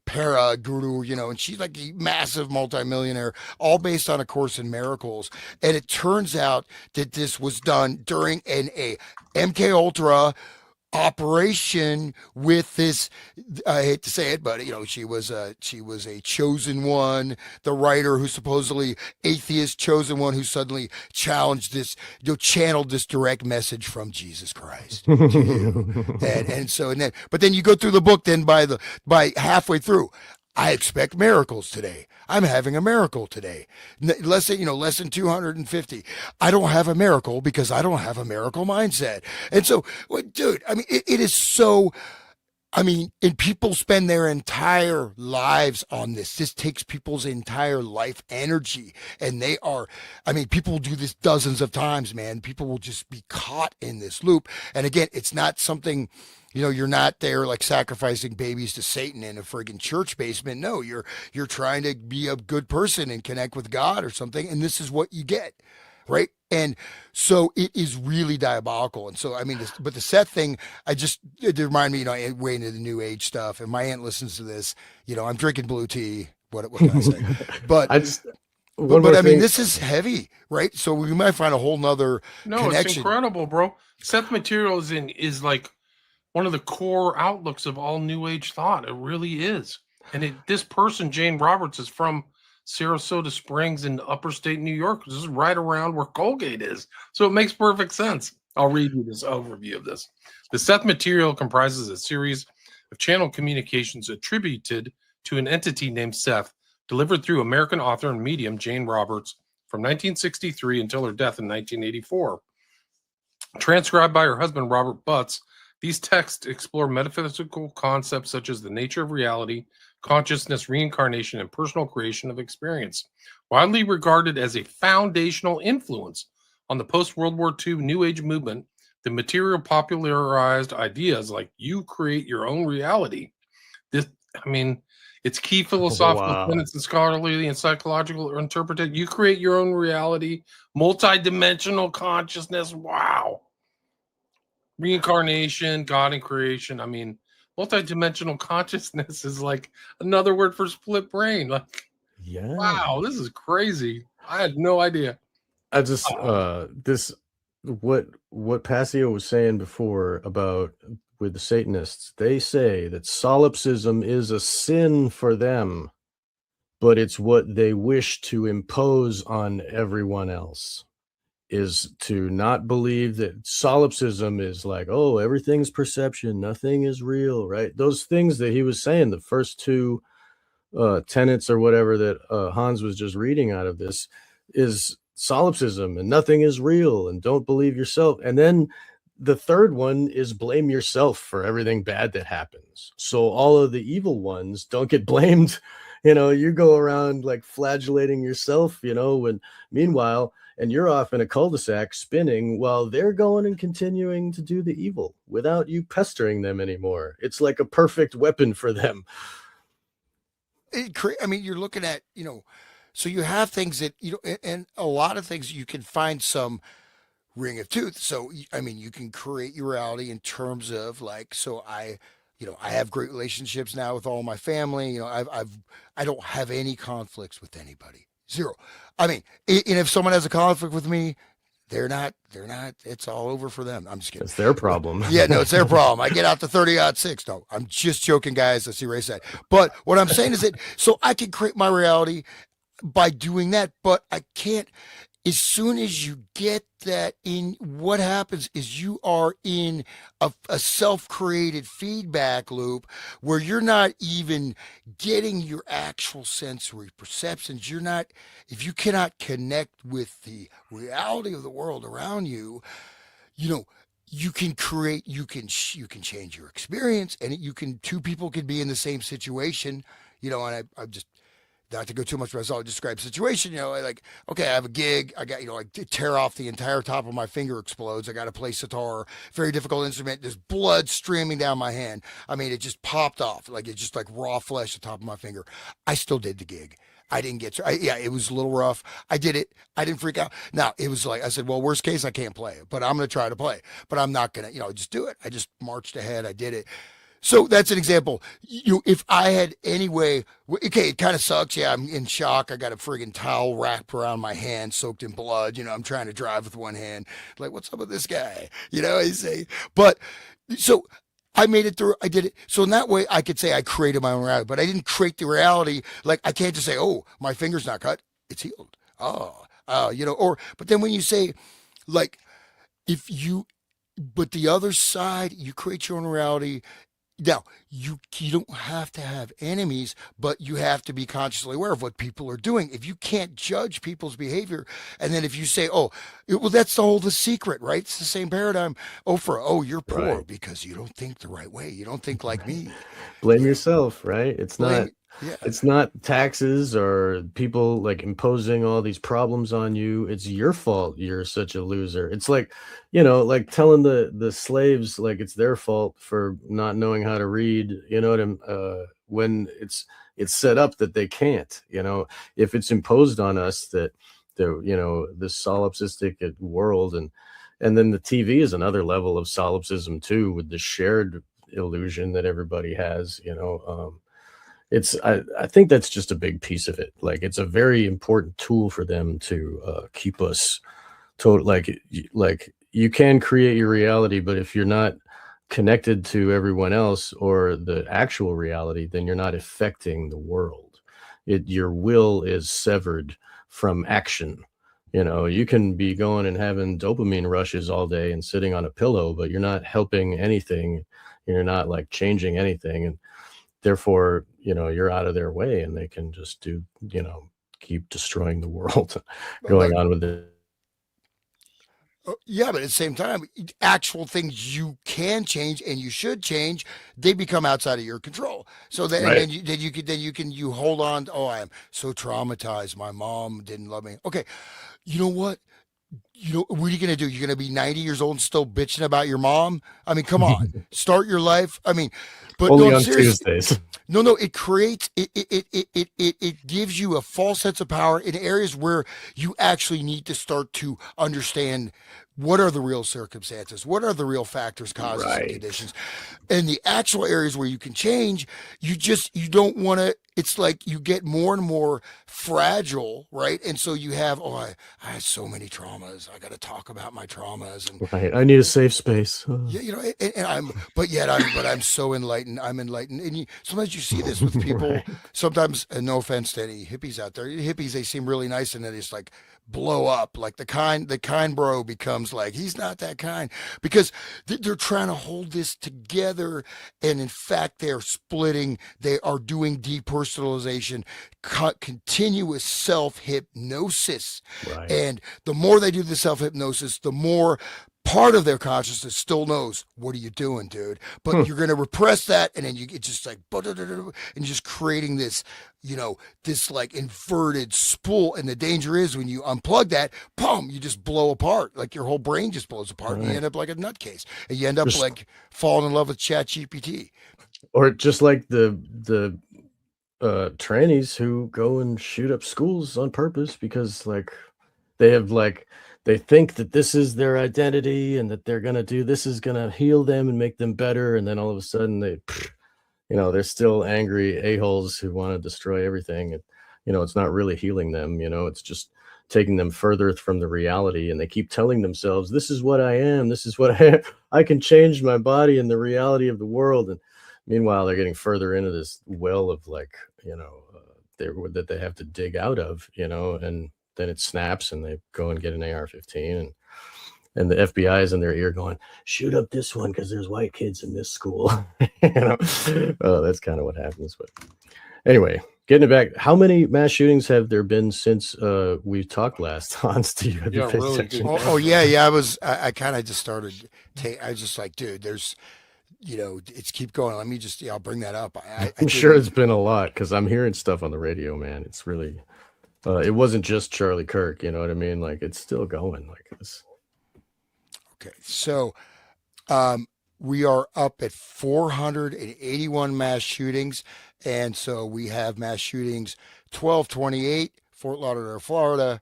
para guru, and she's like a massive multimillionaire, all based on A Course in Miracles. And it turns out that this was done during a MK Ultra operation with this, I hate to say it, but she was a chosen one, the writer who supposedly atheist chosen one, who suddenly challenged this, channeled this direct message from Jesus Christ to you. But then you go through the book, then by halfway through, I expect miracles today. I'm having a miracle today. Lesson 250. I don't have a miracle because I don't have a miracle mindset. And so, dude, I mean, it is so, and people spend their entire lives on this. This takes people's entire life energy. And people will do this dozens of times, man. People will just be caught in this loop. And again, it's not something, you're not there like sacrificing babies to Satan in a friggin' church basement. No, you're trying to be a good person and connect with God or something. And this is what you get. Right. And so it is really diabolical. And so, but the Seth thing, it reminded me, I way into the new age stuff, and my aunt listens to this, I'm drinking blue tea. What can I say? But this is heavy, right? So we might find a whole nother connection. It's incredible, bro. Seth material is like one of the core outlooks of all new age thought. It really is. And this person, Jane Roberts, is from Sarasota Springs in upper state New York. This is right around where Colgate is. So it makes perfect sense. I'll read you this overview of this. The Seth material comprises a series of channel communications attributed to an entity named Seth, delivered through American author and medium Jane Roberts from 1963 until her death in 1984. Transcribed by her husband, Robert Butts, these texts explore metaphysical concepts such as the nature of reality, consciousness, reincarnation, and personal creation of experience. Widely regarded as a foundational influence on the post-World War II New Age movement, the material popularized ideas like you create your own reality. It's key philosophical tenets and scholarly and psychological interpretation. You create your own reality, multidimensional consciousness. Wow. Reincarnation, God and creation. Multidimensional consciousness is like another word for split brain. Like, yeah. Wow, this is crazy. I had no idea. I just what Passio was saying before about with the Satanists, they say that solipsism is a sin for them, but it's what they wish to impose on everyone else. Is to not believe that solipsism is like, oh, everything's perception, nothing is real, right? Those things that he was saying, the first two tenets or whatever that Hans was just reading out of this is solipsism and nothing is real and don't believe yourself. And then the third one is blame yourself for everything bad that happens. So all of the evil ones don't get blamed. You go around like flagellating yourself, when meanwhile, and you're off in a cul-de-sac spinning while they're going and continuing to do the evil without you pestering them anymore. It's like a perfect weapon for them. I mean, you're looking at, so you have things that, and a lot of things you can find some ring of truth. So, I mean, you can create your reality in terms of like, so I have great relationships now with all my family. I don't have any conflicts with anybody. Zero. I mean, and if someone has a conflict with me, they're not, it's all over for them. I'm just kidding. It's their problem. Yeah, no, it's their problem. I get out to 30-6. No, I'm just joking, guys. I see Ray said. But what I'm saying is that, so I can create my reality by doing that, but I can't, as soon as you get that in, what happens is you are in a self-created feedback loop where you're not even getting your actual sensory perceptions. If you cannot connect with the reality of the world around you, you know, you can create, you can change your experience, and two people can be in the same situation, and I'm just, not to go too much, but I'll describe the situation. Like, okay, I have a gig. I got, like, tear off the entire top of my finger explodes. I got to play sitar, very difficult instrument. There's blood streaming down my hand. I mean, it just popped off. Like, it's just like raw flesh at the top of my finger. I still did the gig. I didn't get to, yeah, it was a little rough. I did it. I didn't freak out. Now, it was like, I said, well, worst case, I can't play it, but I'm going to try to play, but I'm not going to, just do it. I just marched ahead. I did it. So that's an example. If I had any way, okay, it kind of sucks. Yeah, I'm in shock. I got a friggin' towel wrapped around my hand, soaked in blood. I'm trying to drive with one hand. Like, what's up with this guy? I say, but so I made it through. I did it. So in that way, I could say I created my own reality, but I didn't create the reality. Like, I can't just say, oh, my finger's not cut. It's healed. But then when you say, like, but the other side, you create your own reality. Now, you don't have to have enemies, but you have to be consciously aware of what people are doing. If you can't judge people's behavior, and then if you say, well, that's the secret, right? It's the same paradigm. You're poor Right. because you don't think the right way. You don't think like me. Blame yourself, right? It's not Blame, yeah. it's not taxes or people like imposing all these problems on you. It's your fault you're such a loser. It's like, like telling the slaves like it's their fault for not knowing how to read, when it's set up that they can't, if it's imposed on us that this solipsistic world, and then the TV is another level of solipsism too, with the shared illusion that everybody has, I think that's just a big piece of it. Like, it's a very important tool for them to keep us total. Like you can create your reality, but if you're not connected to everyone else or the actual reality, then you're not affecting the world. Your will is severed from action. You can be going and having dopamine rushes all day and sitting on a pillow, but you're not helping anything. You're not like changing anything. And therefore, you're out of their way, and they can just keep destroying the world, going on with it. Yeah, but at the same time, actual things you can change and you should change, they become outside of your control. So then, Right. and you hold on. Oh, I am so traumatized. My mom didn't love me. Okay, you know what? What are you going to do? You're going to be 90 years old and still bitching about your mom? I mean, come on, start your life. I mean, but Only no, on seriously, Tuesdays. no, it creates it gives you a false sense of power in areas where you actually need to start to understand what are the real circumstances, what are the real factors, causes, and Right. conditions. And the actual areas where you can change, you don't want to. It's like you get more and more fragile, right? And so you have, I had so many traumas. I got to talk about my traumas, and Right. I need a safe space. yeah, but I'm so enlightened. I'm enlightened, and sometimes you see this with people. Right. Sometimes, and no offense to any hippies out there, hippies, they seem really nice, and then it's like blow up. Like the kind bro becomes like, he's not that kind because they're trying to hold this together. And in fact, they're splitting, they are doing depersonalization, continuous self hypnosis. Right. And the more they do the self hypnosis, the more part of their consciousness still knows, what are you doing, dude? But you're going to repress that. And then it's just like, and you're just creating this, this like inverted spool. And the danger is when you unplug that, boom, you just blow apart. Like your whole brain just blows apart, and you end up like a nutcase. And you end up Just- like falling in love with ChatGPT. Or just like the trannies who go and shoot up schools on purpose because like they have like they think that this is their identity and that they're gonna do this is gonna heal them and make them better, and then all of a sudden they're still angry a-holes who want to destroy everything. And it's not really healing them, it's just taking them further from the reality, and they keep telling themselves, this is what I am, this is what I am. I can change my body and the reality of the world. And meanwhile, they're getting further into this well of like, that they have to dig out of, and then it snaps and they go and get an AR-15, and the FBI is in their ear going, shoot up this one because there's white kids in this school. Oh, that's kind of what happens. But anyway, getting it back, how many mass shootings have there been since we talked last? Hans, do you have Yeah, your really section? good. Oh yeah. I kind of just started, I was just like, dude, there's, it's keep going. Let me just, I'll bring that up. I'm sure it's been a lot because I'm hearing stuff on the radio, man. It's really, it wasn't just Charlie Kirk, you know what I mean? Like it's still going like this. Okay. So, we are up at 481 mass shootings. And so we have mass shootings 1228, Fort Lauderdale, Florida,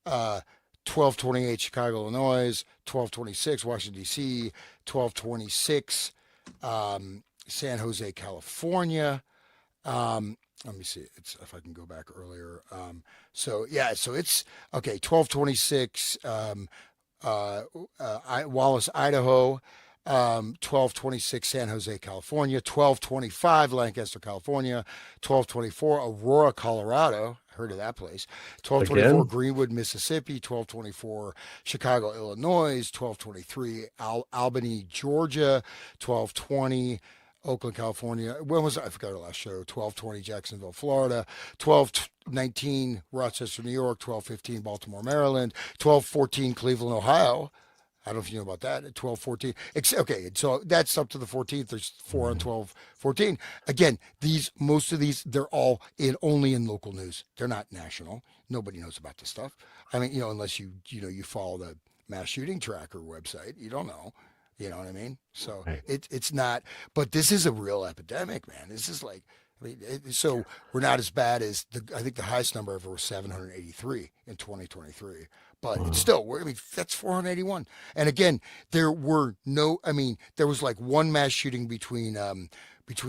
1228, Chicago, Illinois, 1226, Washington, D.C., 1226, San Jose, California. Let me see if I can go back earlier. So it's okay. 1226, Wallace, Idaho. 1226, San Jose, California. 1225, Lancaster, California. 1224, Aurora, Colorado. Heard of that place. 1224, Again? Greenwood, Mississippi. 1224, Chicago, Illinois. 1223, Albany, Georgia. 1220, Oakland, California. When was I forgot our last show? 1220, Jacksonville, Florida. 1219, Rochester, New York. 1215, Baltimore, Maryland. 1214, Cleveland, Ohio. I don't know if you know about that. At 1214. Okay, so that's up to the 14th. There's 4 on 1214. Again, most of these, they're all only in local news. They're not national. Nobody knows about this stuff. I mean, unless you follow the mass shooting tracker website, you don't know. You know what I mean? So Right. it's not, but this is a real epidemic, man. This is like, so we're not as bad as I think the highest number ever was 783 in 2023, but it's still, that's 481. And again, there was like one mass shooting between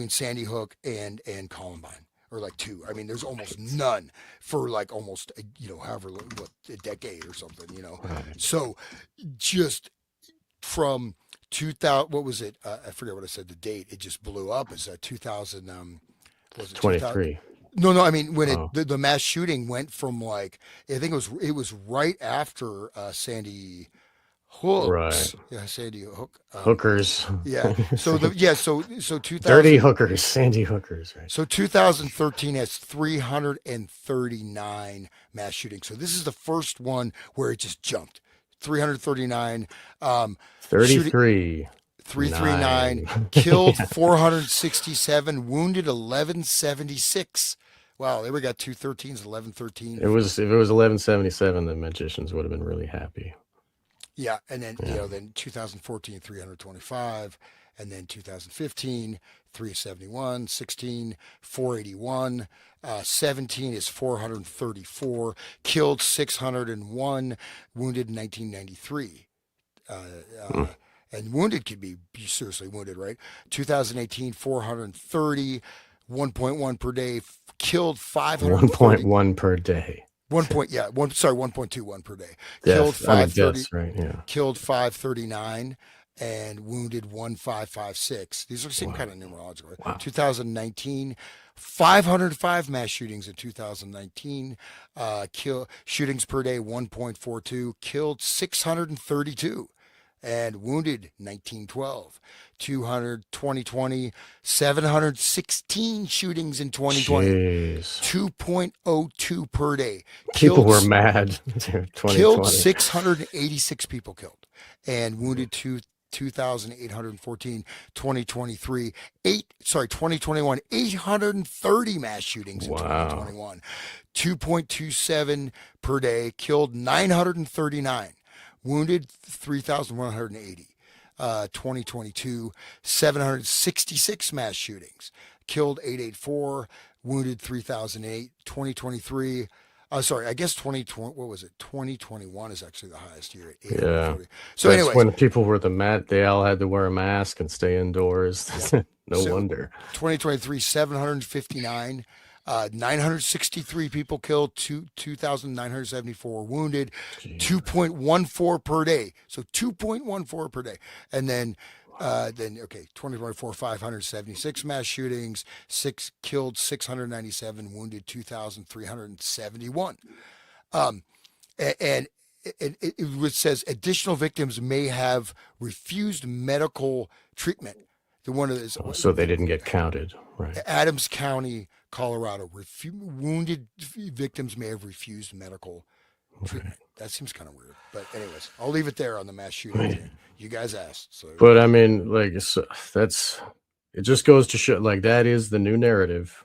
Sandy Hook and Columbine, or like two. I mean, there's almost none for like almost, however, a decade or something, Right. So just from 2000, what was it? I forget what I said. The date, it just blew up. Is that 2000? Was it 23. No. I mean, when Oh. the mass shooting went from like, I think it was right after Sandy Hook. Right. Yeah, Sandy Hook. Hookers. Yeah. So so 2000. Dirty hookers, Sandy hookers, right? So 2013 has 339 mass shootings. So this is the first one where it just jumped. 339. 33. 339, 9. killed 467, wounded 1176. Wow, there we got 213s, 1113. If it was 1177, the magicians would have been really happy. Yeah, and then then 2014 325, and then 2015 371, 16 481, 17 is 434, killed 601, wounded 1993. And wounded could be seriously wounded, right? 2018, 430, 1.1 per day, killed 530. 1.1 per day. 1.21 per day. Killed Death. I mean, 530, deaths, right? Yeah. killed 539, and wounded 1556. These are the same kind of numerological. Right? Wow. 2019, 505 mass shootings in 2019. Shootings per day 1.42. Killed 632 and wounded 1912. 2020, 716 shootings in 2020. Jeez. 2.02 per day. People Killed were mad. 2020. Killed 686 people killed and wounded 2,814. 2023, 2021, 830 mass shootings in Wow. 2021. 2.27 per day. Killed 939. Wounded 3,180. 2022, 766 mass shootings. Killed 884. Wounded 3,008. 2023, I guess 2020, what was it? 2021 is actually the highest year at 840. Yeah. So That's anyways, when people were they all had to wear a mask and stay indoors. No So- wonder. 2023, 759. 963 people killed, 2,974 wounded, Jeez. 2.14 per day. So 2.14 per day. And then 2024, 576 mass shootings, killed 697, wounded 2,371. And it says additional victims may have refused medical treatment. So they didn't get counted, right? Adams County, Colorado, wounded victims may have refused medical treatment. That seems kind of weird, but anyways, I'll leave it there on the mass shooting thing. You guys asked, so. But I mean, like, it just goes to show, like, that is the new narrative.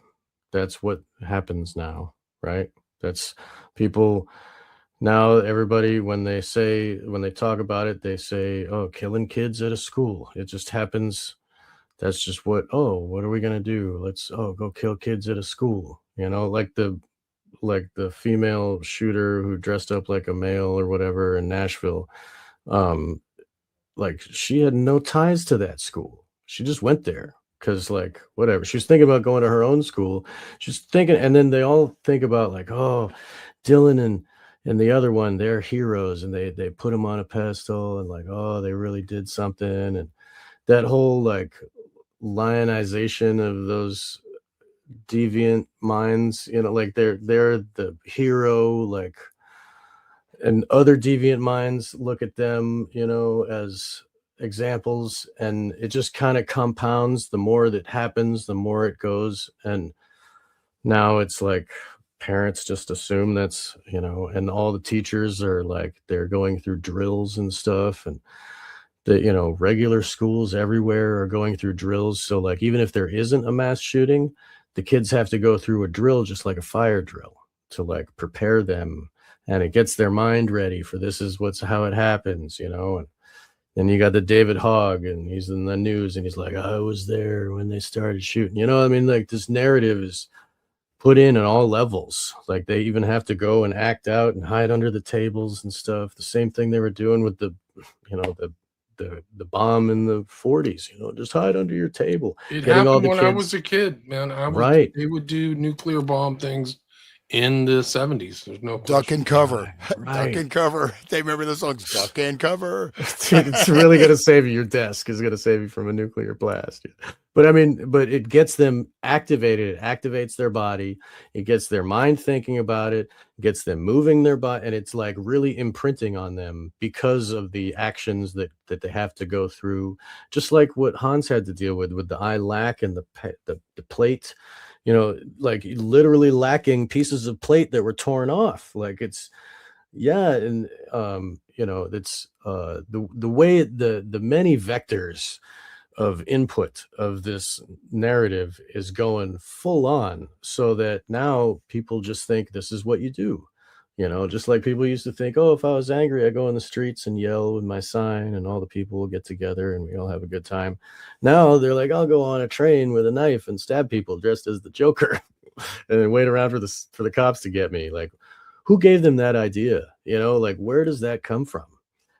That's what happens now, right? That's people now. Everybody, when they talk about it, they say, "Oh, killing kids at a school." It just happens. That's just what are we gonna do? Let's go kill kids at a school. Like the female shooter who dressed up like a male or whatever in Nashville. Like, she had no ties to that school. She just went there because, like, whatever. She was thinking about going to her own school. She's thinking, and then they all think about, like, oh, Dylan and the other one, they're heroes, and they put them on a pedestal, and, like, oh, they really did something, and that whole, like, lionization of those deviant minds, like they're the hero, like, and other deviant minds look at them, as examples, and it just kind of compounds. The more that happens, the more it goes, and now it's like parents just assume that's, and all the teachers are like, they're going through drills and stuff, and the regular schools everywhere are going through drills. So, like, even if there isn't a mass shooting, the kids have to go through a drill, just like a fire drill, to, like, prepare them, and it gets their mind ready for this is how it happens, and then you got the David Hogg, and he's in the news, and he's like, I was there when they started shooting. I mean, like, this narrative is put in at all levels. Like, they even have to go and act out and hide under the tables and stuff. The same thing they were doing with the bomb in the 40s, just hide under your table. It Getting all happened the when I kids- was a kid, man. Right. They would do nuclear bomb things in the 70s. There's no Duck question. and cover. Right. Duck and cover. They remember the songs Duck and Cover. It's really going to save you. Your desk is going to save you from a nuclear blast. But I mean, it gets them activated. It activates their body. It gets their mind thinking about it, gets them moving their body. And it's like really imprinting on them because of the actions that they have to go through. Just like what Hans had to deal with the eye lac and the plate, like literally lacking pieces of plate that were torn off. Like, it's, yeah. And, it's the way the many vectors of input of this narrative is going full on, so that now people just think this is what you do. Just like people used to think, oh, if I was angry, I go in the streets and yell with my sign, and all the people will get together and we all have a good time. Now they're like, I'll go on a train with a knife and stab people dressed as the Joker, and then wait around for the cops to get me. Like, who gave them that idea? Like, where does that come from?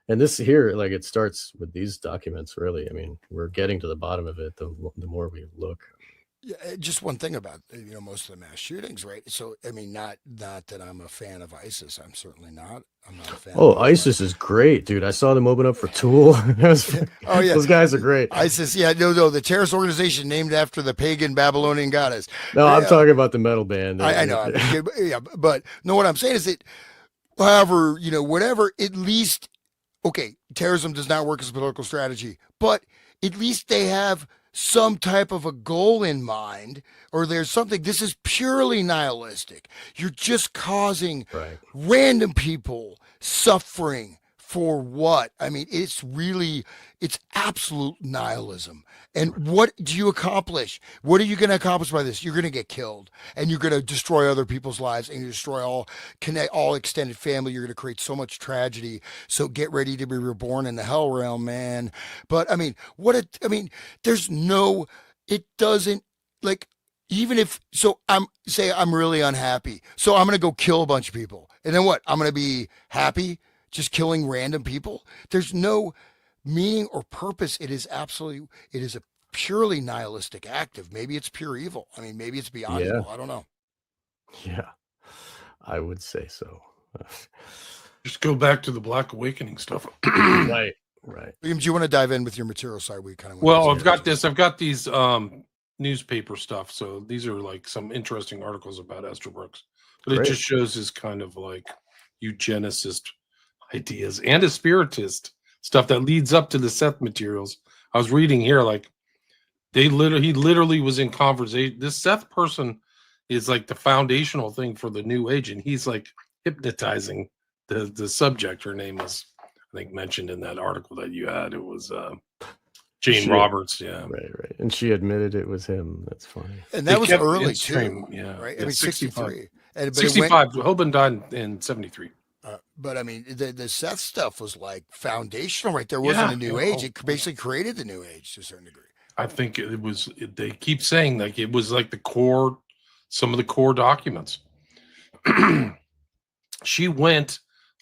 And this here, like, it starts with these documents, really. I mean, we're getting to the bottom of it the more we look. Yeah, just one thing about most of the mass shootings, right? So I mean, not that I'm a fan of ISIS. I'm certainly not. I'm not a fan of Oh, them, but ISIS is great, dude. I saw them open up for Tool. oh yeah, Those guys are great. ISIS. Yeah, no, the terrorist organization named after the pagan Babylonian goddess. No, I'm Yeah, talking about the metal band. I know. Yeah, but no, what I'm saying is that, however, whatever, at least okay, terrorism does not work as a political strategy, but at least they have some type of a goal in mind, or there's something. This is purely nihilistic. You're just causing Right. random people suffering for what? I mean, it's absolute nihilism. And what do you accomplish? What are you going to accomplish by this? You're going to get killed, and you're going to destroy other people's lives, and you destroy all extended family. You're going to create so much tragedy. So get ready to be reborn in the hell realm, man. But I mean, there's no, it doesn't, like, even if, so I'm really unhappy. So I'm going to go kill a bunch of people. And then what? I'm going to be happy just killing random people. There's no meaning or purpose. It is a purely nihilistic active. Maybe it's pure evil. I mean, maybe it's beyond Yeah. evil. I don't know. Yeah. I would say so. Just go back to the Black Awakening stuff. Right. Right. William, do you want to dive in with your material side? We kind of Well, I've got these newspaper stuff. So these are like some interesting articles about Estabrooks, but it Great. just shows his kind of like eugenicist ideas and a spiritist stuff that leads up to the Seth materials. I was reading here, like he literally was in conversation. This Seth person is like the foundational thing for the New Age, and he's like hypnotizing the subject. Her name was, I think, mentioned in that article that you had. It was Jane Roberts. Yeah, right. And she admitted it was him. That's funny. And that was early too, yeah. right? Yeah, I mean, 63. But 65. Hoban died in 73. But I mean, the Seth stuff was like foundational, right? There wasn't a new age. It basically created the new age to a certain degree. I think it was. They keep saying like it was like the core, some of the core documents. The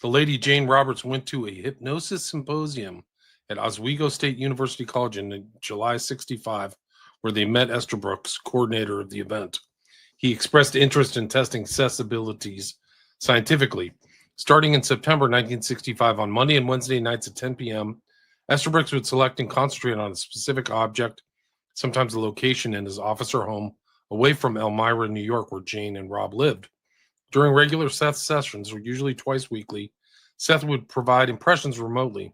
lady Jane Roberts went to a hypnosis symposium at Oswego State University College in July 65, where they met Estabrooks, coordinator of the event. He expressed interest in testing Seth's abilities scientifically. Starting in September 1965, on Monday and Wednesday nights at 10 p.m., Estabrooks would select and concentrate on a specific object, sometimes a location in his office or home, away from Elmira, New York, where Jane and Rob lived. During regular Seth sessions, or usually twice weekly, Seth would provide impressions remotely.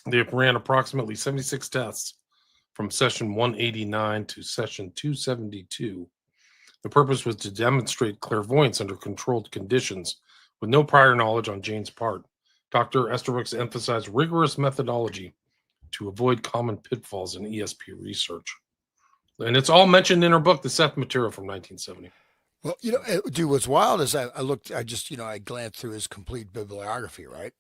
They ran approximately 76 tests from session 189 to session 272. The purpose was to demonstrate clairvoyance under controlled conditions with no prior knowledge on Jane's part. Dr. Estabrooks emphasized rigorous methodology to avoid common pitfalls in ESP research. And it's all mentioned in her book, The Seth Material from 1970. Well, dude, what's wild is I glanced through his complete bibliography, right?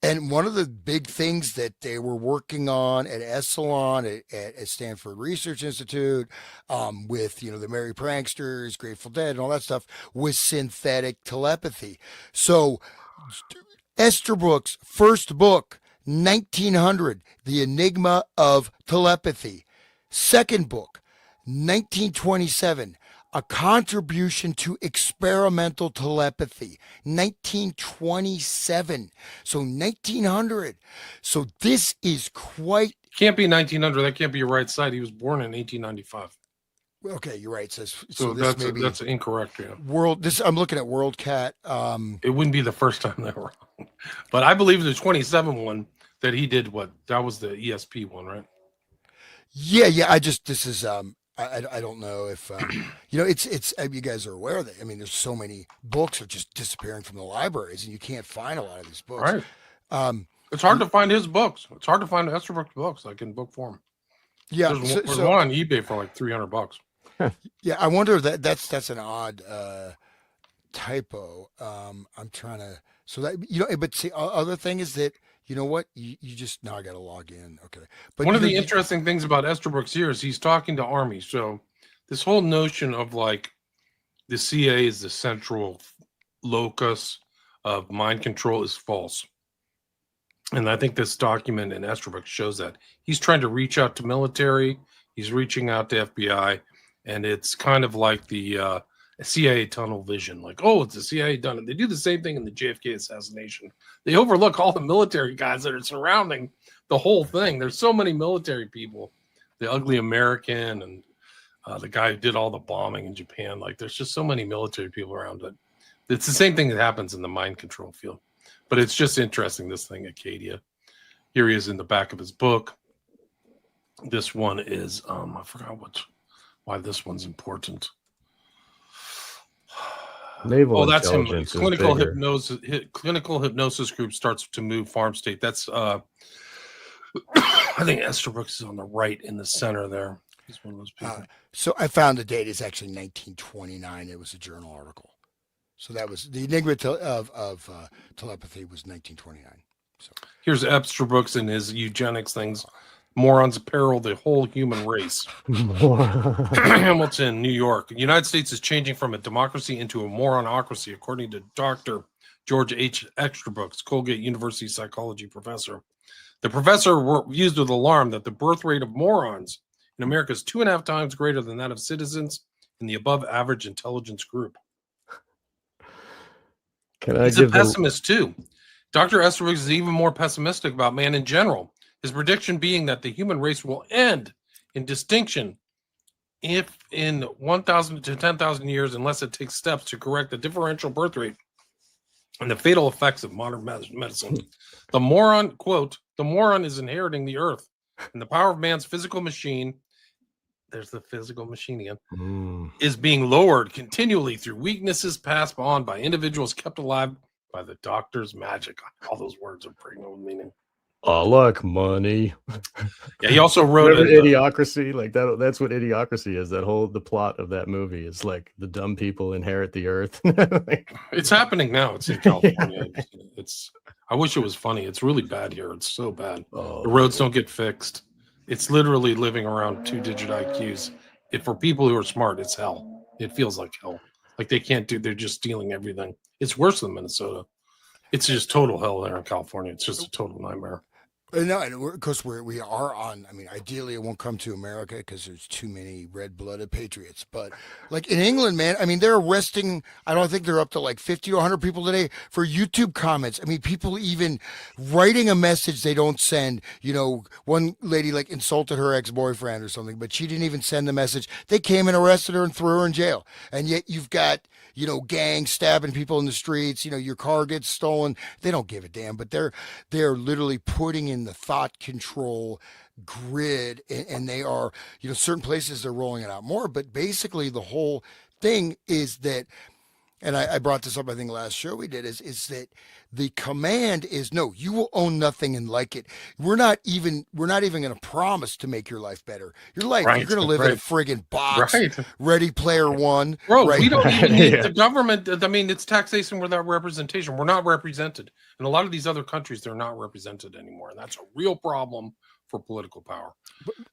And one of the big things that they were working on at Esalen, at Stanford Research Institute, with, the Merry Pranksters, Grateful Dead, and all that stuff, was synthetic telepathy. So Estabrooks' first book, 1900, The Enigma of Telepathy. Second book, 1927, A Contribution to Experimental Telepathy, 1927. So 1900. So this is quite. Can't be 1900. That can't be your right side. He was born in 1895. Okay, you're right. So that's incorrect. Yeah. I'm looking at WorldCat. It wouldn't be the first time they were wrong, but I believe the 27 one that he did. That was the ESP one, right? Yeah. This is I don't know if it's you guys are aware of that. I mean, there's so many books are just disappearing from the libraries, and you can't find a lot of these books. Right. It's hard to find his books. It's hard to find Estabrooks books like in book form. Yeah, there's one on eBay for like $300. Yeah, I wonder if that's an odd typo. I'm trying to but see, other thing is that. You know what? You just now I got to log in. Okay. But one of the interesting things about Estabrooks here is he's talking to armies. So this whole notion of like the CIA is the central locus of mind control is false. And I think this document in Estabrook shows that he's trying to reach out to military, he's reaching out to FBI, and it's kind of like the CIA tunnel vision. Like, oh, it's the CIA done it. They do the same thing in the JFK assassination. They overlook all the military guys that are surrounding the whole thing. There's so many military people. The ugly American and the guy who did all the bombing in Japan. Like, there's just so many military people around it. It's the same thing that happens in the mind control field. But it's just interesting, this thing, Acadia. Here he is in the back of his book. This one is, I forgot why this one's important. Naval that's him. intelligence is Clinical bigger. hypnosis group starts to move farm state. That's I think Estabrook is on the right in the center there. He's one of those people. So I found the date is actually 1929. It was a journal article. So that was the enigma of telepathy was 1929. So Here's Estabrook and his eugenics things. Morons apparel the whole human race. Hamilton, New York. The United States is changing from a democracy into a moronocracy, according to Dr. George H. Estabrook, Colgate University psychology professor. The professor used with alarm that the birth rate of morons in America is 2.5 times greater than that of citizens in the above average intelligence group. He's a pessimist too. Dr. Estabrook is even more pessimistic about man in general. His prediction being that the human race will end in distinction if in 1,000 to 10,000 years, unless it takes steps to correct the differential birth rate and the fatal effects of modern medicine. The moron, quote, the moron is inheriting the earth and the power of man's physical machine. There's the physical machine again, is being lowered continually through weaknesses passed on by individuals kept alive by the doctor's magic. All those words are pregnant with meaning. I like money. Yeah, he also wrote Idiocracy. Like that's what Idiocracy is. The plot of that movie is like the dumb people inherit the earth. It's happening now. It's in California. Yeah. I wish it was funny. It's really bad here. It's so bad. The roads don't get fixed. It's literally living around 2-digit IQs. For people who are smart, it's hell. It feels like hell. Like they're just stealing everything. It's worse than Minnesota. It's just total hell there in California. It's just a total nightmare. No, and of course we are on. I mean, ideally it won't come to America because there's too many red-blooded patriots. But like in England, man, I mean, they're arresting. I don't think they're up to like 50 to 100 people today for YouTube comments. I mean, people even writing a message they don't send. You know, one lady like insulted her ex-boyfriend or something, but she didn't even send the message. They came and arrested her and threw her in jail. And yet you've got, you know, gangs stabbing people in the streets. You know, your car gets stolen. They don't give a damn. But they're literally putting in the thought control grid, and they are, you know, certain places they're rolling it out more. But basically, the whole thing is that, and I brought this up, I think last show we did, is that the command is no, you will own nothing and like it. We're not even going to promise to make your life better. Your life, Right, you're going to live in a friggin' box. Right. Ready Player One. Bro, right? we don't even need the government. I mean, it's taxation without representation. We're not represented. In a lot of these other countries, they're not represented anymore. And that's a real problem for political power.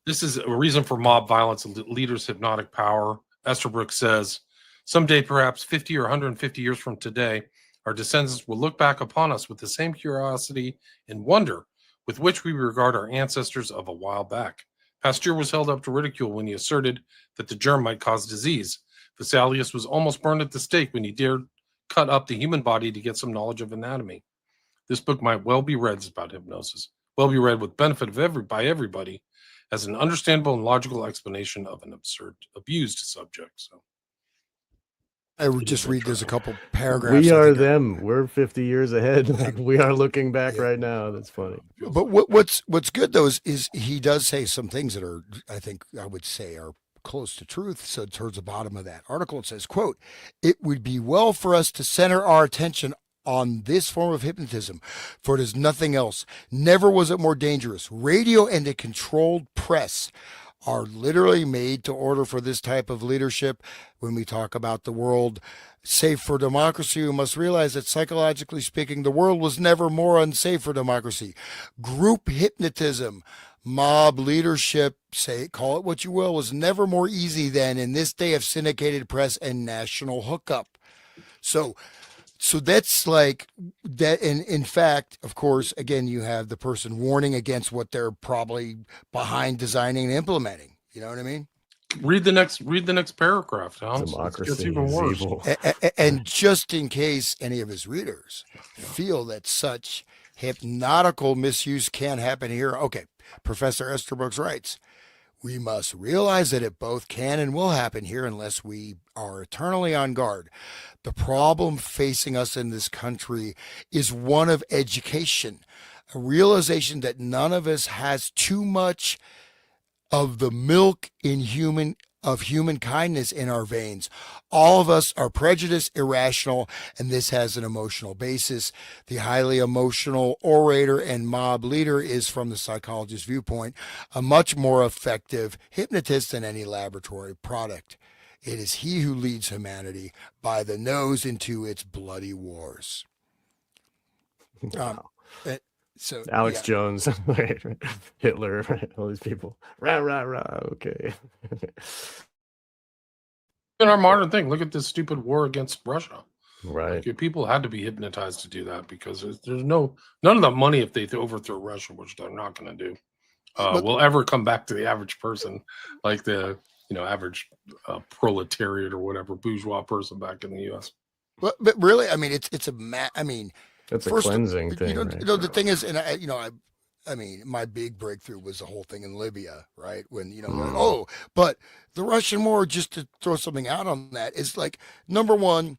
This is a reason for mob violence and leaders' hypnotic power. Estabrook says, someday, perhaps 50 or 150 years from today, our descendants will look back upon us with the same curiosity and wonder with which we regard our ancestors of a while back. Pasteur was held up to ridicule when he asserted that the germ might cause disease. Vesalius was almost burned at the stake when he dared cut up the human body to get some knowledge of anatomy. This book might well be read about hypnosis, well be read with benefit by everybody as an understandable and logical explanation of an abused subject. So I would just read. There's a couple paragraphs. We are them. We're 50 years ahead. Like we are looking back right now. That's funny. But what's good though is he does say some things that are, I think I would say, are close to truth. So towards the bottom of that article, it says, quote, "It would be well for us to center our attention on this form of hypnotism, for it is nothing else. Never was it more dangerous. Radio and a controlled press are literally made to order for this type of leadership. When we talk about the world safe for democracy, we must realize that psychologically speaking, the world was never more unsafe for democracy. Group hypnotism, mob leadership, say, call it what you will, was never more easy than in this day of syndicated press and national hookup." So So that's like that. And in fact, of course, again, you have the person warning against what they're probably behind designing and implementing. You know what I mean? Read the next paragraph, Hans. It gets Democracy even is worse. evil. And just in case any of his readers feel that such hypnotical misuse can happen here, okay, Professor Esterbrook's writes, we must realize that it both can and will happen here unless we are eternally on guard. The problem facing us in this country is one of education, a realization that none of us has too much of the milk in human kindness in our veins. All of us are prejudiced, irrational, and this has an emotional basis. The highly emotional orator and mob leader is, from the psychologist's viewpoint, a much more effective hypnotist than any laboratory product. It is he who leads humanity by the nose into its bloody wars. Wow. Um, so Alex yeah. Jones, right, Hitler, right, all these people. Rah, rah, rah. Okay. In our modern thing, look at this stupid war against Russia. Right. Like, people had to be hypnotized to do that because there's none of the money, if they overthrow Russia, which they're not going to do, will ever come back to the average person, like the average proletariat or whatever bourgeois person back in the U.S. But really, I mean, it's I mean, That's a first, cleansing thing, right? the thing is, and I mean, my big breakthrough was the whole thing in Libya, right? When they're like, oh, but the Russian war, just to throw something out on that, is like, number one,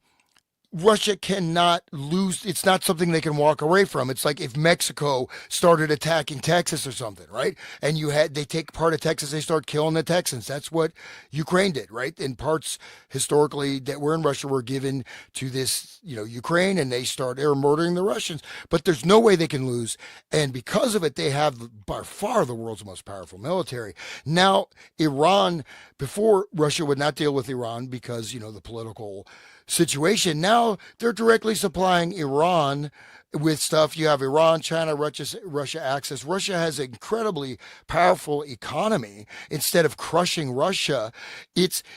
Russia cannot lose. It's not something they can walk away from. It's like if Mexico started attacking Texas or something, right? And they take part of Texas, they start killing the Texans. That's what Ukraine did, right? And parts historically that were in Russia were given to this, Ukraine, and they were murdering the Russians. But there's no way they can lose. And because of it, they have by far the world's most powerful military. Now, Iran, before Russia would not deal with Iran because, the political situation. Now they're directly supplying Iran with stuff. You have Iran, China, Russia access. Russia has an incredibly powerful economy. Instead of crushing Russia,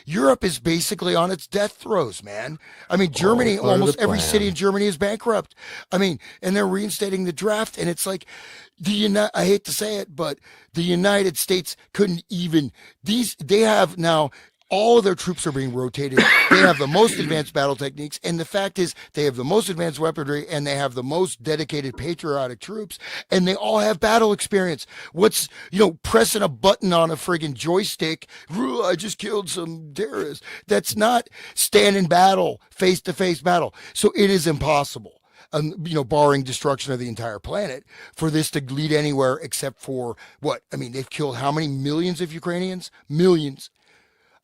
Europe is basically on its death throes, man. I mean, Germany, almost every city in Germany is bankrupt. I mean, and they're reinstating the draft, and it's like I hate to say it, but the United States couldn't even they have now all of their troops are being rotated. They have the most advanced battle techniques. And the fact is, they have the most advanced weaponry and they have the most dedicated patriotic troops. And they all have battle experience. What's, pressing a button on a friggin' joystick? I just killed some terrorists. That's not stand in battle, face to face battle. So it is impossible. Barring destruction of the entire planet, for this to lead anywhere except for what? I mean, they've killed how many millions of Ukrainians? Millions.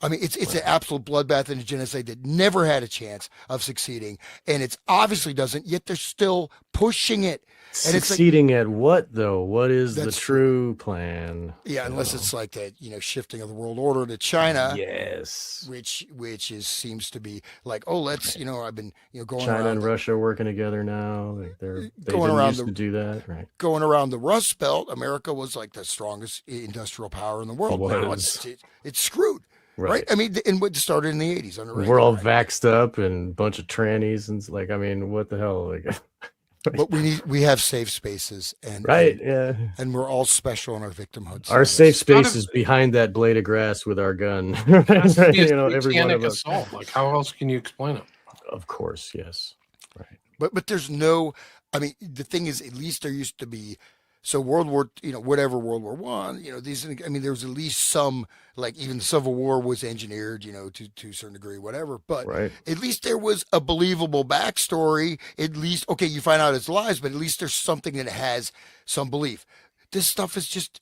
I mean, it's an absolute bloodbath and a genocide that never had a chance of succeeding, and it obviously doesn't. Yet they're still pushing it. And succeeding at what though? What is the true plan? Yeah, unless it's like that, shifting of the world order to China. Yes, which seems to be like, oh, let's I've been going China around and Russia working together now. Like they going around to do that, right? Going around the Rust Belt, America was like the strongest industrial power in the world. Now it's screwed. Right. I mean, and what started in the 80s. We're all vaxxed up and a bunch of trannies. And like, I mean, what the hell? Like, but we have safe spaces. And And we're all special in our victimhood. Our safe space is behind that blade of grass with our gun. Every one of us. Assault. Like, how else can you explain it? Of course, yes. Right. But there's no, I mean, the thing is, at least there used to be, so World War, whatever World War One, there was at least some, like even the Civil War was engineered, to a certain degree, whatever. But at least there was a believable backstory. At least, okay, you find out it's lies, but at least there's something that has some belief. This stuff is just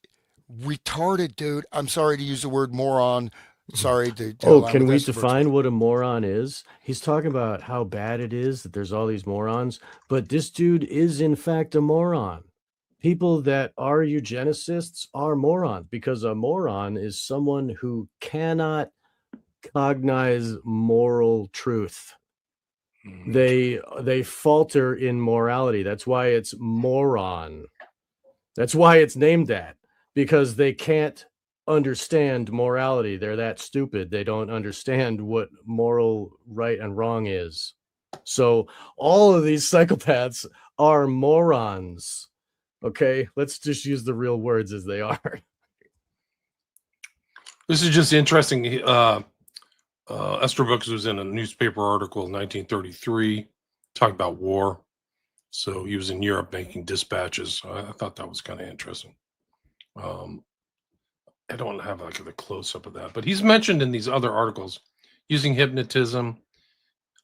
retarded, dude. I'm sorry to use the word moron. Sorry to can we define what a moron is? He's talking about how bad it is that there's all these morons, but this dude is in fact a moron. People that are eugenicists are morons, because a moron is someone who cannot cognize moral truth. They falter in morality. That's why it's moron. That's why it's named that, because they can't understand morality. They're that stupid. They don't understand what moral right and wrong is. So all of these psychopaths are morons. Okay, let's just use the real words as they are. This is just interesting. Esterbrook was in a newspaper article in 1933 talking about war. So he was in Europe making dispatches. I thought that was kind of interesting. I don't have like the close up of that, but he's mentioned in these other articles using hypnotism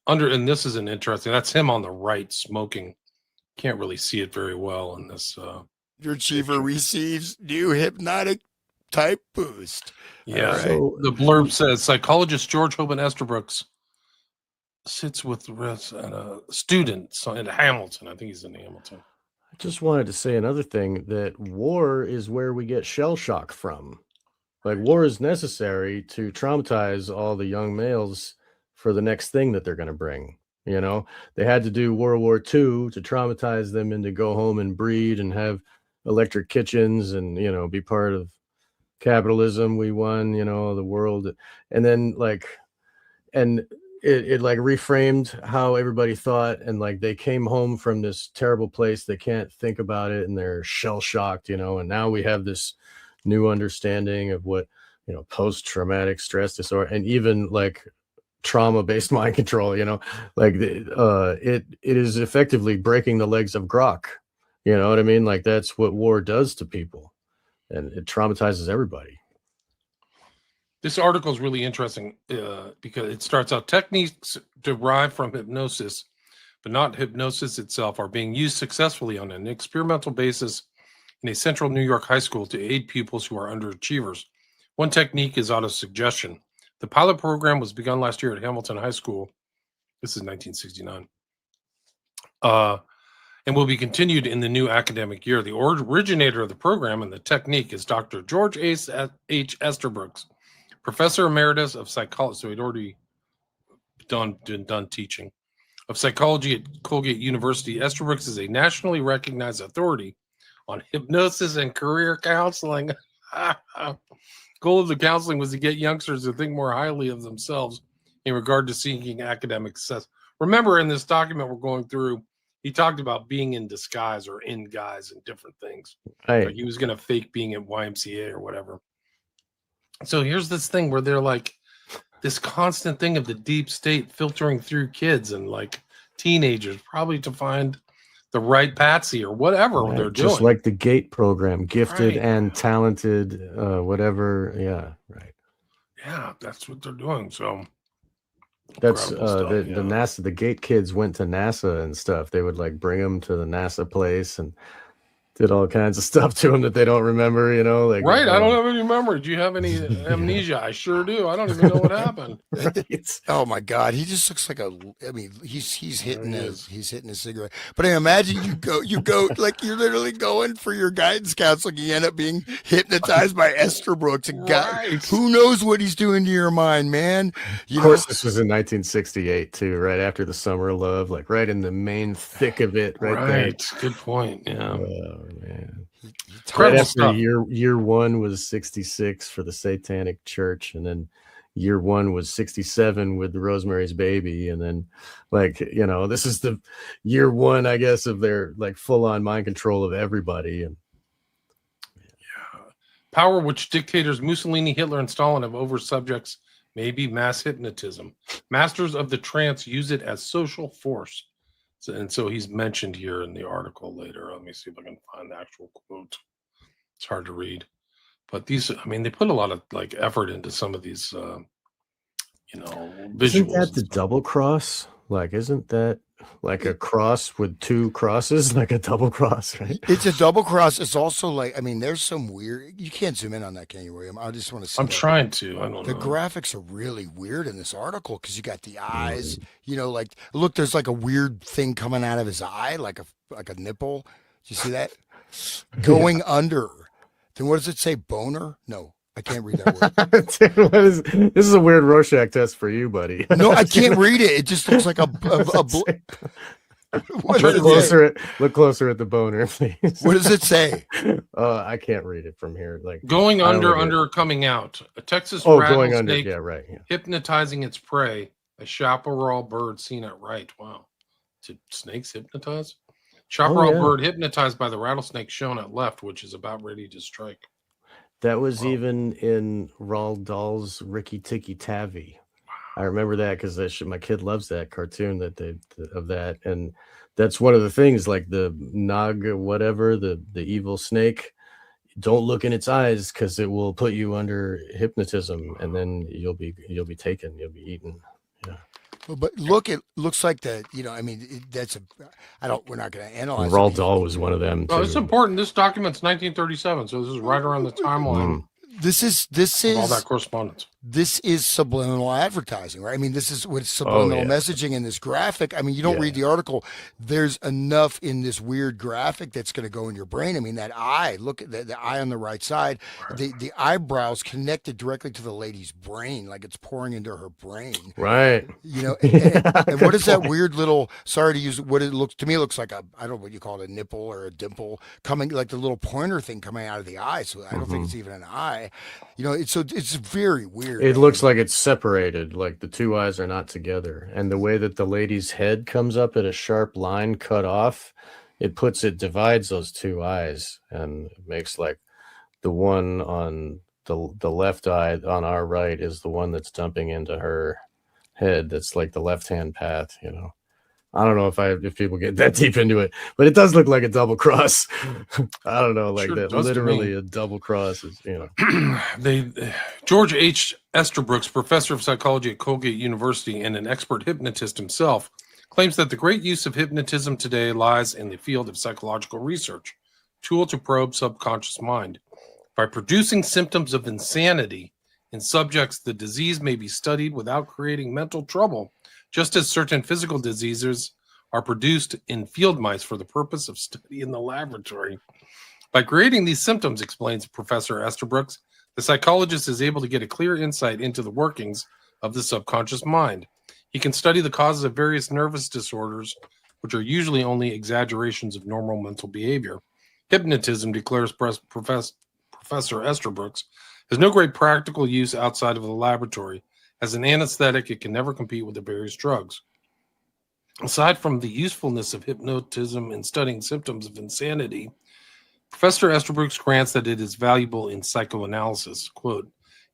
and this is an interesting, that's him on the right smoking. Can't really see it very well in this. Your achiever receives new hypnotic type boost. Yeah. Right. So the blurb says psychologist George Hoban Esterbrook sits with the rest and a student in Hamilton. I think he's in Hamilton. I just wanted to say another thing, that war is where we get shell shock from. Like, war is necessary to traumatize all the young males for the next thing that they're going to bring. You know, they had to do World War II to traumatize them into go home and breed and have electric kitchens and, you know, be part of capitalism. We won, you know, the world. And then it like reframed how everybody thought, and like they came home from this terrible place, they can't think about it and they're shell shocked, you know. And now we have this new understanding of what, you know, post-traumatic stress disorder and even like trauma-based mind control, you know, like it is effectively breaking the legs of Grok, you know what I mean? Like, that's what war does to people, and it traumatizes everybody. This article is really interesting because it starts out, techniques derived from hypnosis, but not hypnosis itself, are being used successfully on an experimental basis in a central New York high school to aid pupils who are underachievers. One technique is autosuggestion. The pilot program was begun last year at Hamilton High School. This is 1969. And will be continued in the new academic year. The originator of the program and the technique is Dr. George H. Esterbrook, Professor Emeritus of Psychology. So he'd already done teaching of psychology at Colgate University. Esterbrook is a nationally recognized authority on hypnosis and career counseling. Goal of the counseling was to get youngsters to think more highly of themselves in regard to seeking academic success. Remember, in this document we're going through, he talked about being in disguise or in guise and different things. Right. Like he was going to fake being at YMCA or whatever. So here's this thing where they're like this constant thing of the deep state filtering through kids and like teenagers, probably to find the right patsy or whatever Right. they're doing. Just like the GATE program, gifted Right. and talented, whatever. Yeah, right. Yeah, that's what they're doing. So That's incredible stuff, the yeah. NASA, the GATE kids went to NASA and stuff. They would like bring them to the NASA place and did all kinds of stuff to them that they don't remember, you know, like, Right. I don't have any memory. Do you have any amnesia? I sure do. I don't even know what happened. It's, Oh my God, he just looks like I mean, he's hitting There he he's hitting a cigarette. But I imagine you go like you're literally going for your guidance counseling. You end up being hypnotized by Esterbrook. And God, Right. who knows what he's doing to your mind, man? You of know, course, this was in 1968 too, right after the Summer of Love, like right in the main thick of it, right there. Right. Good point. Yeah. Oh man! Right Incredible after stuff. year one was 66 for the Satanic Church, and then year one was 67 with the Rosemary's Baby, and then like, you know, this is the year one, I guess, of their like full-on mind control of everybody. And Power which dictators Mussolini, Hitler, and Stalin have over subjects may be mass hypnotism. Masters of the trance use it as social force. And so he's mentioned here in the article later. Let me see if I can find the actual quote. It's hard to read. But these, I mean, they put a lot of like effort into some of these, you know, visuals. isn't that and the stuff. double cross? Like, isn't that like a cross with two crosses, like a double cross, right? it's a double cross. It's also like, I mean, there's some weird. You can't zoom in on that, can you, William? I just want to see. I'm that. trying to. I don't The know. graphics are really weird in this article because you got the eyes, you know, like look, there's like a weird thing coming out of his eye, like a nipple. Do you see that? Going under. Then what does it say? Boner? No, I can't read that word. Dude, this is a weird Rorschach test for you, buddy. No, I can't read it. It just looks like what Look does it say? closer at the boner, please. What does it say? I can't read it from here. Like Going I don't under, look at under, coming out. A Texas going under. rattlesnake Yeah, right. Yeah. hypnotizing its prey. A chaparral bird seen at right. Wow. Did snakes hypnotize? Chaparral yeah. bird hypnotized by the rattlesnake shown at left, which is about ready to strike. That was Wow. even in Roald Dahl's Ricky Tikki Tavi. I remember that because my kid loves that cartoon of that, and that's one of the things, like the Nag whatever, the evil snake. Don't look in its eyes because it will put you under hypnotism, and then you'll be taken, you'll be eaten. Yeah. Well, but look, it looks like the, I mean, that's a, I don't, we're not going to And analyze it. Roald Dahl was one of them Oh, it's too. important. This document's 1937, so this is right around the timeline This is of all that correspondence. This is subliminal advertising, right? I mean, this is what subliminal messaging in this graphic. I mean, you don't read the article. There's enough in this weird graphic that's going to go in your brain. I mean, that eye, look at the eye on the right side, the eyebrows connected directly to the lady's brain, like it's pouring into her brain. Right. And what is that weird little, sorry to use what it looks, to me, it looks like a, I don't know what you call it, a nipple or a dimple coming, like the little pointer thing coming out of the eye. So I don't think it's even an eye. It's very weird. It looks like it's separated, like the two eyes are not together. And the way that the lady's head comes up at a sharp line cut off, it divides those two eyes, and it makes like the one on the left eye on our right is the one that's dumping into her head. That's like the left-hand path, I don't know if people get that deep into it, but it does look like a double cross. I don't know, like Sure that. Literally a double cross is, George H. Esterbrooks, professor of psychology at Colgate University and an expert hypnotist himself, claims that the great use of hypnotism today lies in the field of psychological research, tool to probe subconscious mind. By producing symptoms of insanity in subjects, the disease may be studied without creating mental trouble, just as certain physical diseases are produced in field mice for the purpose of study in the laboratory. By creating these symptoms, explains Professor Esterbrooks, the psychologist is able to get a clear insight into the workings of the subconscious mind. He can study the causes of various nervous disorders, which are usually only exaggerations of normal mental behavior. Hypnotism, declares Professor Esterbrooks, has no great practical use outside of the laboratory. As an anesthetic, it can never compete with the various drugs. Aside from the usefulness of hypnotism in studying symptoms of insanity, Professor Esterbrooks grants that it is valuable in psychoanalysis. Quote,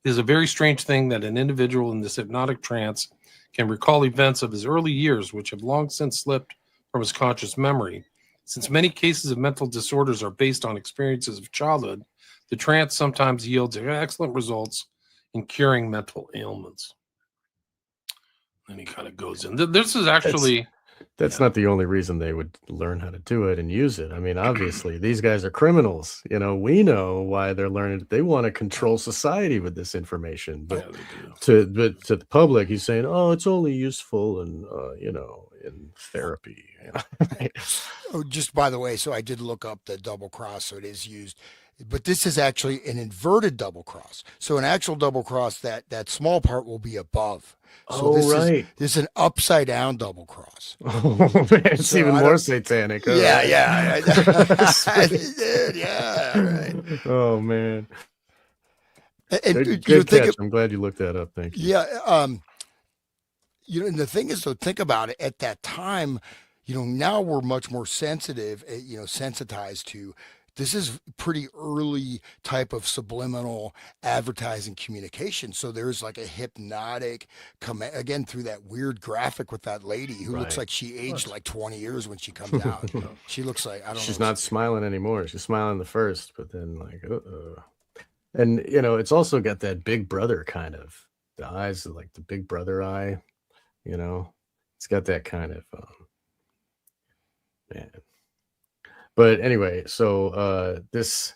"It is a very strange thing that an individual in this hypnotic trance can recall events of his early years which have long since slipped from his conscious memory. Since many cases of mental disorders are based on experiences of childhood, the trance sometimes yields excellent results in curing mental ailments." And he kind of goes in. This is actually... That's not the only reason they would learn how to do it and use it. I mean, obviously, these guys are criminals. We know why they're learning. They want to control society with this information. But to the public, he's saying, "Oh, it's only useful in in therapy." Oh, just by the way, so I did look up the double cross, so it is used. But this is actually an inverted double cross. So an actual double cross, that small part will be above. So this is an upside down double cross. Oh man, it's even more satanic. Huh? Yeah. Right. Oh man. And good catch. I'm glad you looked that up. Thank you. Yeah. And the thing is, though, think about it. At that time, now we're much more sensitive, sensitized to. This is pretty early type of subliminal advertising communication. So there's like a hypnotic again through that weird graphic with that lady who looks like she aged like 20 years when she comes out. She looks like, I don't know. She's not smiling anymore. She's smiling the first, but then like, and it's also got that Big Brother kind of, the eyes are like the Big Brother eye, it's got that kind of, man. But anyway, so the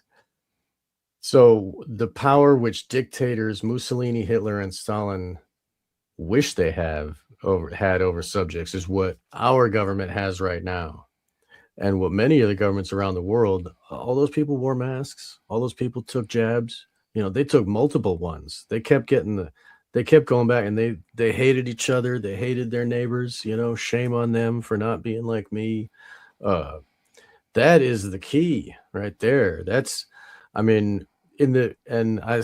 power which dictators Mussolini, Hitler, and Stalin wish they had over subjects is what our government has right now. And what many of the governments around the world, all those people wore masks, all those people took jabs, they took multiple ones. They kept going back, and they hated each other, they hated their neighbors, shame on them for not being like me. That is the key right there. And I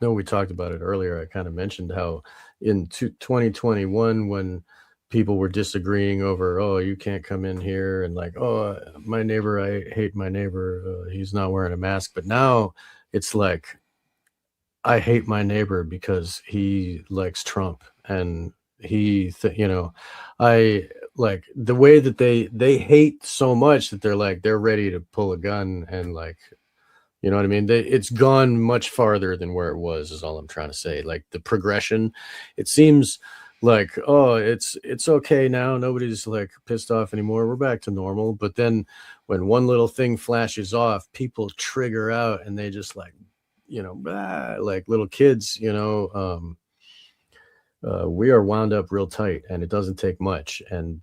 know we talked about it earlier. I kind of mentioned how, in 2021 when people were disagreeing over, oh, you can't come in here, and like, oh, my neighbor, I hate my neighbor, he's not wearing a mask. But now it's like, I hate my neighbor because he likes Trump, and I like the way that they hate so much that they're ready to pull a gun, and like, you know what I mean? It's gone much farther than where it was, is all I'm trying to say. Like the progression, it seems like, oh, it's okay now. Nobody's like pissed off anymore. We're back to normal. But then when one little thing flashes off, people trigger out, and they just like, like little kids, we are wound up real tight, and it doesn't take much. And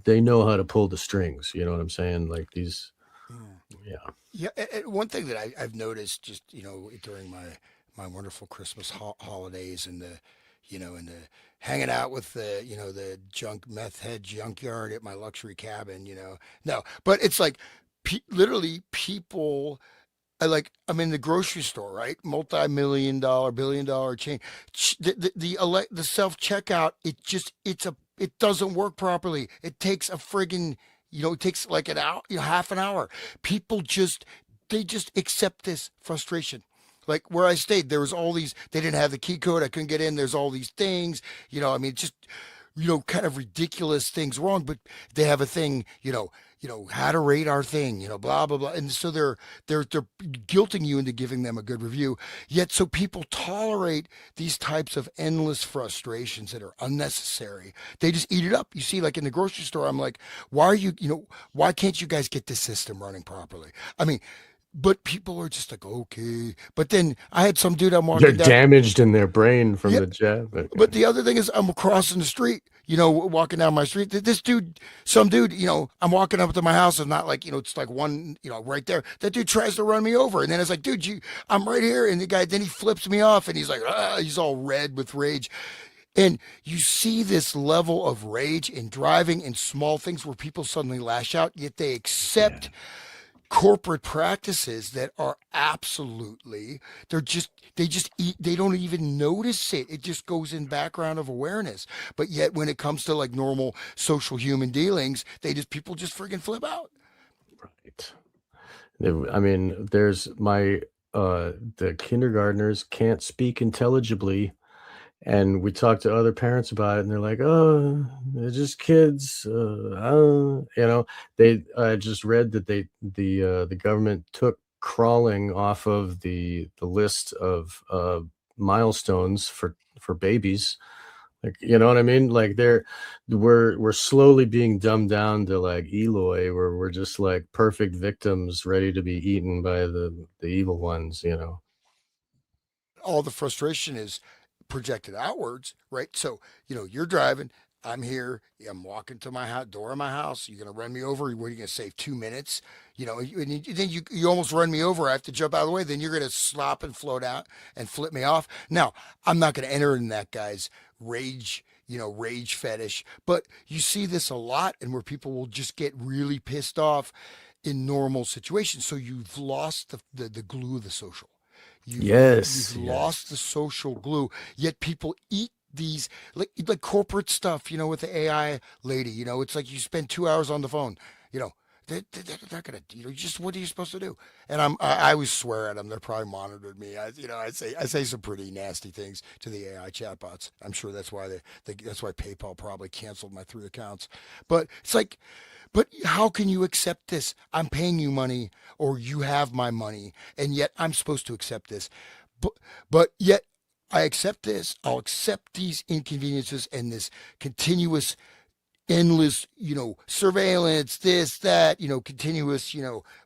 they know how to pull the strings. You know what I'm saying? Like these, Mm. yeah. Yeah, and one thing that I've noticed just, during my wonderful Christmas holidays and the hanging out with the junk meth head junkyard at my luxury cabin, no, but it's like literally people. I'm in the grocery store, right? Multi-million dollar, billion dollar chain. The self checkout, it doesn't work properly. It takes a friggin', it takes like an hour, half an hour. People they just accept this frustration. Like where I stayed, there was all these. They didn't have the key code. I couldn't get in. There's all these things. I mean, just kind of ridiculous things wrong, but they have a thing, how to rate our thing, blah blah blah, and so they're guilting you into giving them a good review. Yet, so people tolerate these types of endless frustrations that are unnecessary. They just eat it up. You see, like in the grocery store, I'm like, why are you, why can't you guys get this system running properly? I mean, but people are just like, okay. But then I had some dude I'm They're walking down. damaged in their brain from Yeah, the jab. but Okay. the other thing is, I'm crossing the street, walking down my street. This dude, some dude, I'm walking up to my house, and not like, it's like one, right there. That dude tries to run me over, and then it's like, dude, I'm right here, and the guy, then he flips me off, and he's like, he's all red with rage, and you see this level of rage in driving in small things where people suddenly lash out, yet they Yeah. accept corporate practices that are absolutely, they don't even notice it. It just goes in background of awareness. But yet when it comes to like normal social human dealings, people just freaking flip out. Right. I mean, there's the kindergartners can't speak intelligibly, and we talk to other parents about it, and they're like, "Oh, they're just kids." I just read that the government took crawling off of the list of milestones for babies. Like, you know what I mean? Like we're slowly being dumbed down to like Eloy, where we're just like perfect victims ready to be eaten by the evil ones. All the frustration is projected outwards, right? So, you're driving, I'm here, I'm walking to my house, door of my house. You're going to run me over. What are you going to save 2 minutes? Then you almost run me over. I have to jump out of the way. Then you're going to slop and float out and flip me off. Now, I'm not going to enter in that guy's rage fetish, but you see this a lot, and where people will just get really pissed off in normal situations. So you've lost the glue of the social. You've Yes, yes. lost the social glue. Yet people eat these like corporate stuff. With the AI lady. It's like you spend 2 hours on the phone. You know. They're not gonna, just what are you supposed to do? And I always swear at them. They're probably monitored me. I say some pretty nasty things to the AI chatbots. I'm sure that's why that's why PayPal probably canceled my 3 accounts. But it's like, but how can you accept this? I'm paying you money, or you have my money, and yet I'm supposed to accept this. But yet I accept this. I'll accept these inconveniences and this continuous, endless, surveillance, this, that, continuous,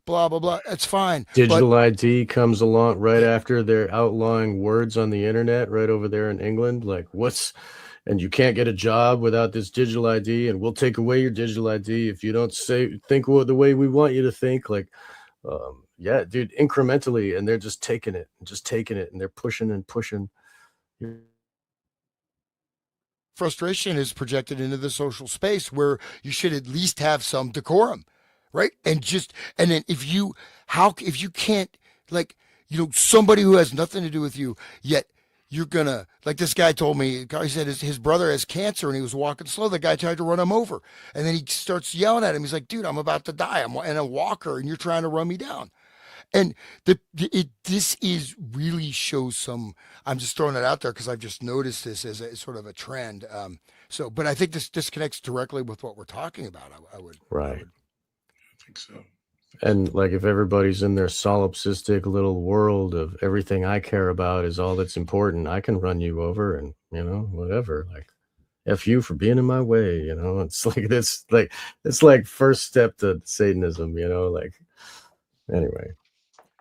blah blah blah. That's fine. But Digital ID comes along right yeah, after they're outlawing words on the internet right over there in England. Like, and you can't get a job without this digital ID, and we'll take away your digital ID if you don't think the way we want you to think. Like, yeah, dude, incrementally, and they're just taking it, and they're pushing and pushing. frustration is projected into the social space where you should at least have some decorum, right? And then if you can't, like, somebody who has nothing to do with you, yet you're gonna, like this guy told me, he said his brother has cancer and he was walking slow. The guy tried to run him over. And then he starts yelling at him. He's like, dude, I'm about to die. I'm in a walker and you're trying to run me down. And this is really shows some, I'm just throwing it out there because I've just noticed this as a sort of a trend. But I think this connects directly with what we're talking about. I would, Right. I think so. And like if everybody's in their solipsistic little world of everything I care about is all that's important, I can run you over and, you know, whatever. Like F you for being in my way, you know. It's like this, like it's like first step to Satanism, you know, like anyway.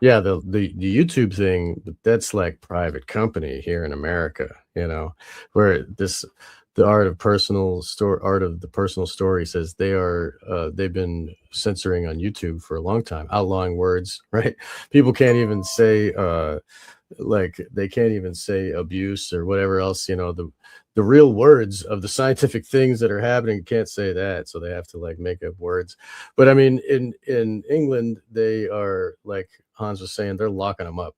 Yeah, the YouTube thing, that's like private company here in America, you know, where the art of the personal story says they've been censoring on YouTube for a long time, outlawing words, right? People can't even say like they can't even say abuse or whatever else, you know, the real words of the scientific things that are happening, can't say that, so they have to like make up words. But I mean, in England, they are, like Hans was saying, they're locking them up,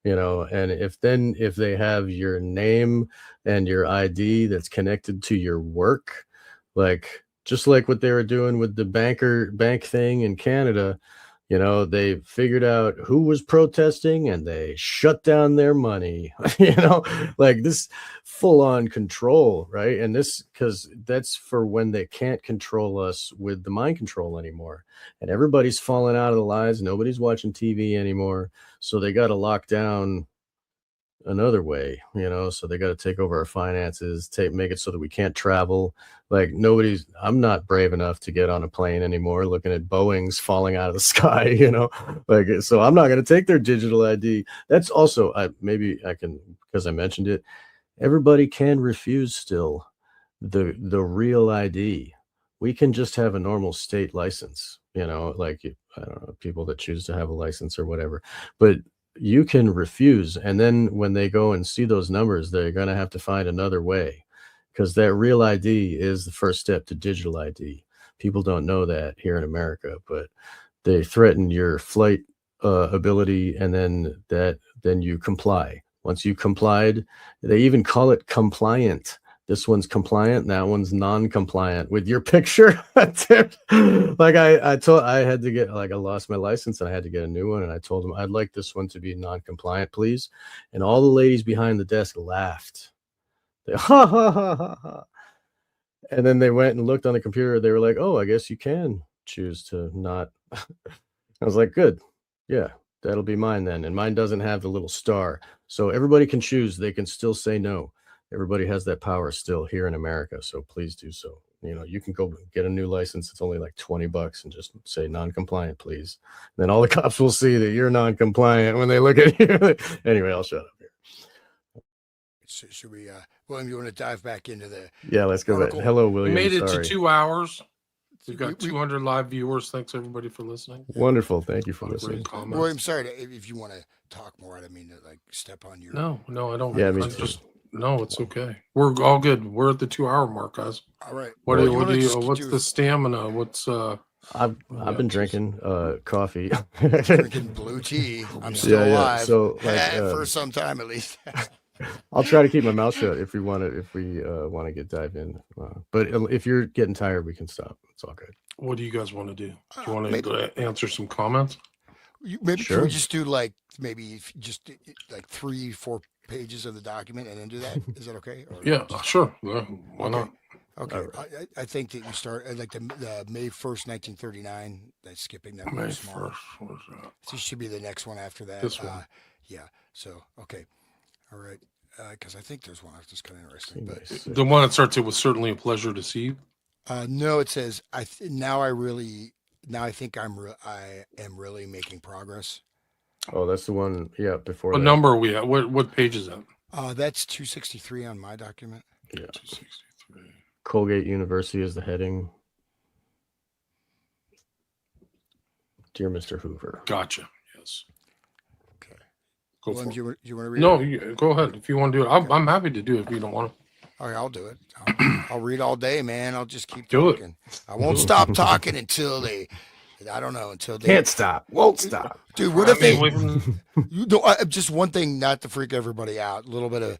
you know. And if they have your name and your ID that's connected to your work, like just like what they were doing with the bank thing in Canada, you know, they figured out who was protesting and they shut down their money, you know, like this full on control, right? And this, because that's for when they can't control us with the mind control anymore. And everybody's falling out of the lies. Nobody's watching TV anymore. So they got to lock down another way, you know, so they got to take over our finances, make it so that we can't travel. Like I'm not brave enough to get on a plane anymore looking at Boeings falling out of the sky, you know, like, so I'm not going to take their digital ID. That's also, maybe I can, because I mentioned it, everybody can refuse still the real ID. We can just have a normal state license, you know, like, I don't know, people that choose to have a license or whatever, but you can refuse. And then when they go and see those numbers, they're going to have to find another way, because that real ID is the first step to digital ID. People don't know that here in America, but they threaten your flight ability, and then you comply. Once you complied, they even call it compliant. This one's compliant, that one's non-compliant with your picture. Like I had to get, like, I lost my license and I had to get a new one, and I told them I'd like this one to be non-compliant, please. And all the ladies behind the desk laughed. They ha ha ha ha ha. And then they went and looked on the computer. They were like, "Oh, I guess you can choose to not." I was like, "Good, yeah, that'll be mine then." And mine doesn't have the little star, so everybody can choose. They can still say no. Everybody has that power still here in America, so please do so. You know, you can go get a new license. It's only like $20 and just say non-compliant, please. And then all the cops will see that you're non-compliant when they look at you. Anyway, I'll shut up here. Should we, William, you want to dive back into the Yeah, let's go back. Hello, William. We made it Sorry. to 2 hours. We've got 200 live viewers. Thanks everybody for listening. Wonderful. Thank you for listening. William, sorry if you want to talk more. I don't mean to like step on your. No, I don't. Yeah, me I'm too. no, it's okay. We're all good. We're at the 2 hour mark, guys. All right. What's do the stamina? What's I've been drinking coffee. drinking blue tea. I'm still alive. So for some time at least. I'll try to keep my mouth shut if we want to dive in. But if you're getting tired, we can stop. It's all good. What do you guys want to do? Do you want to answer some comments? Maybe Sure. Can we just do like just like 3-4 pages of the document and then do that? Is that okay? Or Yeah, sure. Yeah, why not? Okay. Right. I think that you start at like the May 1st, 1939. That's skipping that May one small. 1st. What is that? This should be the next one after that. This one. Yeah. So okay. All right. Because I think there's one that's kind of interesting. But The one that starts, "It was certainly a pleasure to see you." no, it says I think I am really making progress. Oh, that's the one. Yeah, before What that. number are we at? What page is that? That's 263 on my document. Yeah. 263. Colgate University is the heading. Dear Mr. Hoover. Gotcha. Yes. Okay. Go William, for do it. you want to read No, it? go ahead if you want to do it. I'm happy to do it if you don't want to. All right, I'll do it. I'll read all day, man. I'll just keep Do it. talking. I won't stop talking until they I don't know until they Can't stop, won't stop. dude. What I if mean, they? away from You know, just one thing, not to freak everybody out. A little bit of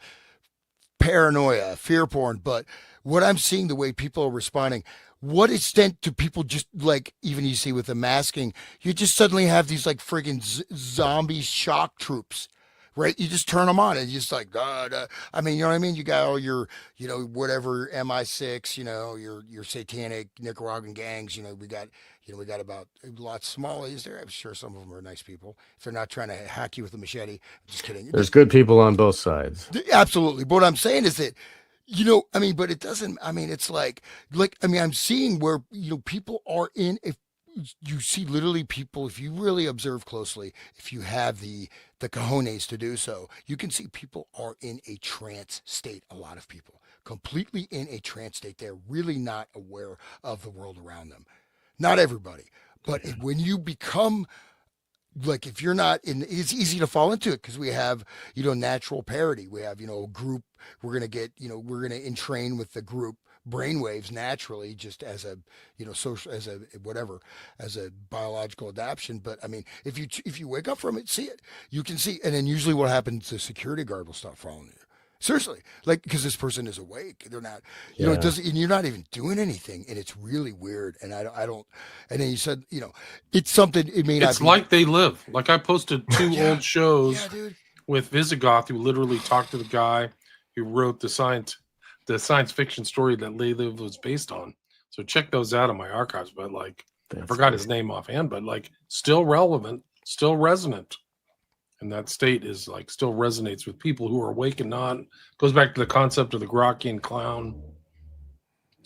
paranoia, fear porn, but what I'm seeing, the way people are responding, what extent do people just like, even you see with the masking, you just suddenly have these like friggin' zombie shock troops, right? You just turn them on and you just like, I mean, you know what I mean? You got all your, whatever MI6, your satanic Nicaraguan gangs, we got about lots of Somalis there. I'm sure some of them are nice people. If they're not trying to hack you with a machete, just kidding. There's good people on both sides. Absolutely. But what I'm saying is that, I mean, but it doesn't, I mean, it's like, I mean, I'm seeing where, people are in, if you see literally people, if you really observe closely, if you have the cojones to do so, you can see people are in a trance state. A lot of people completely in a trance state. They're really not aware of the world around them. Not everybody, but when you become like if you're not in, it's easy to fall into it because we have natural parity. We have a group. We're gonna get we're gonna entrain with the group brainwaves naturally, just as a social, as a whatever, as a biological adaptation. But I mean, if you wake up from it, see it, you can see, and then usually what happens, the security guard will stop following you. Seriously, like because this person is awake, they're not, it Yeah. doesn't, and you're not even doing anything, and it's really weird. And I don't, and then you said, it's something. It may not it's be. like they live. Like I posted two Yeah, old shows yeah, dude. with Visigoth, who literally talked to the guy who wrote the science fiction story that They Live was based on. So check those out in my archives. But like, I That's forgot good. his name offhand, but like, still relevant, still resonant. And that state is like still resonates with people who are awake and not. Goes back to the concept of the Grockian clown.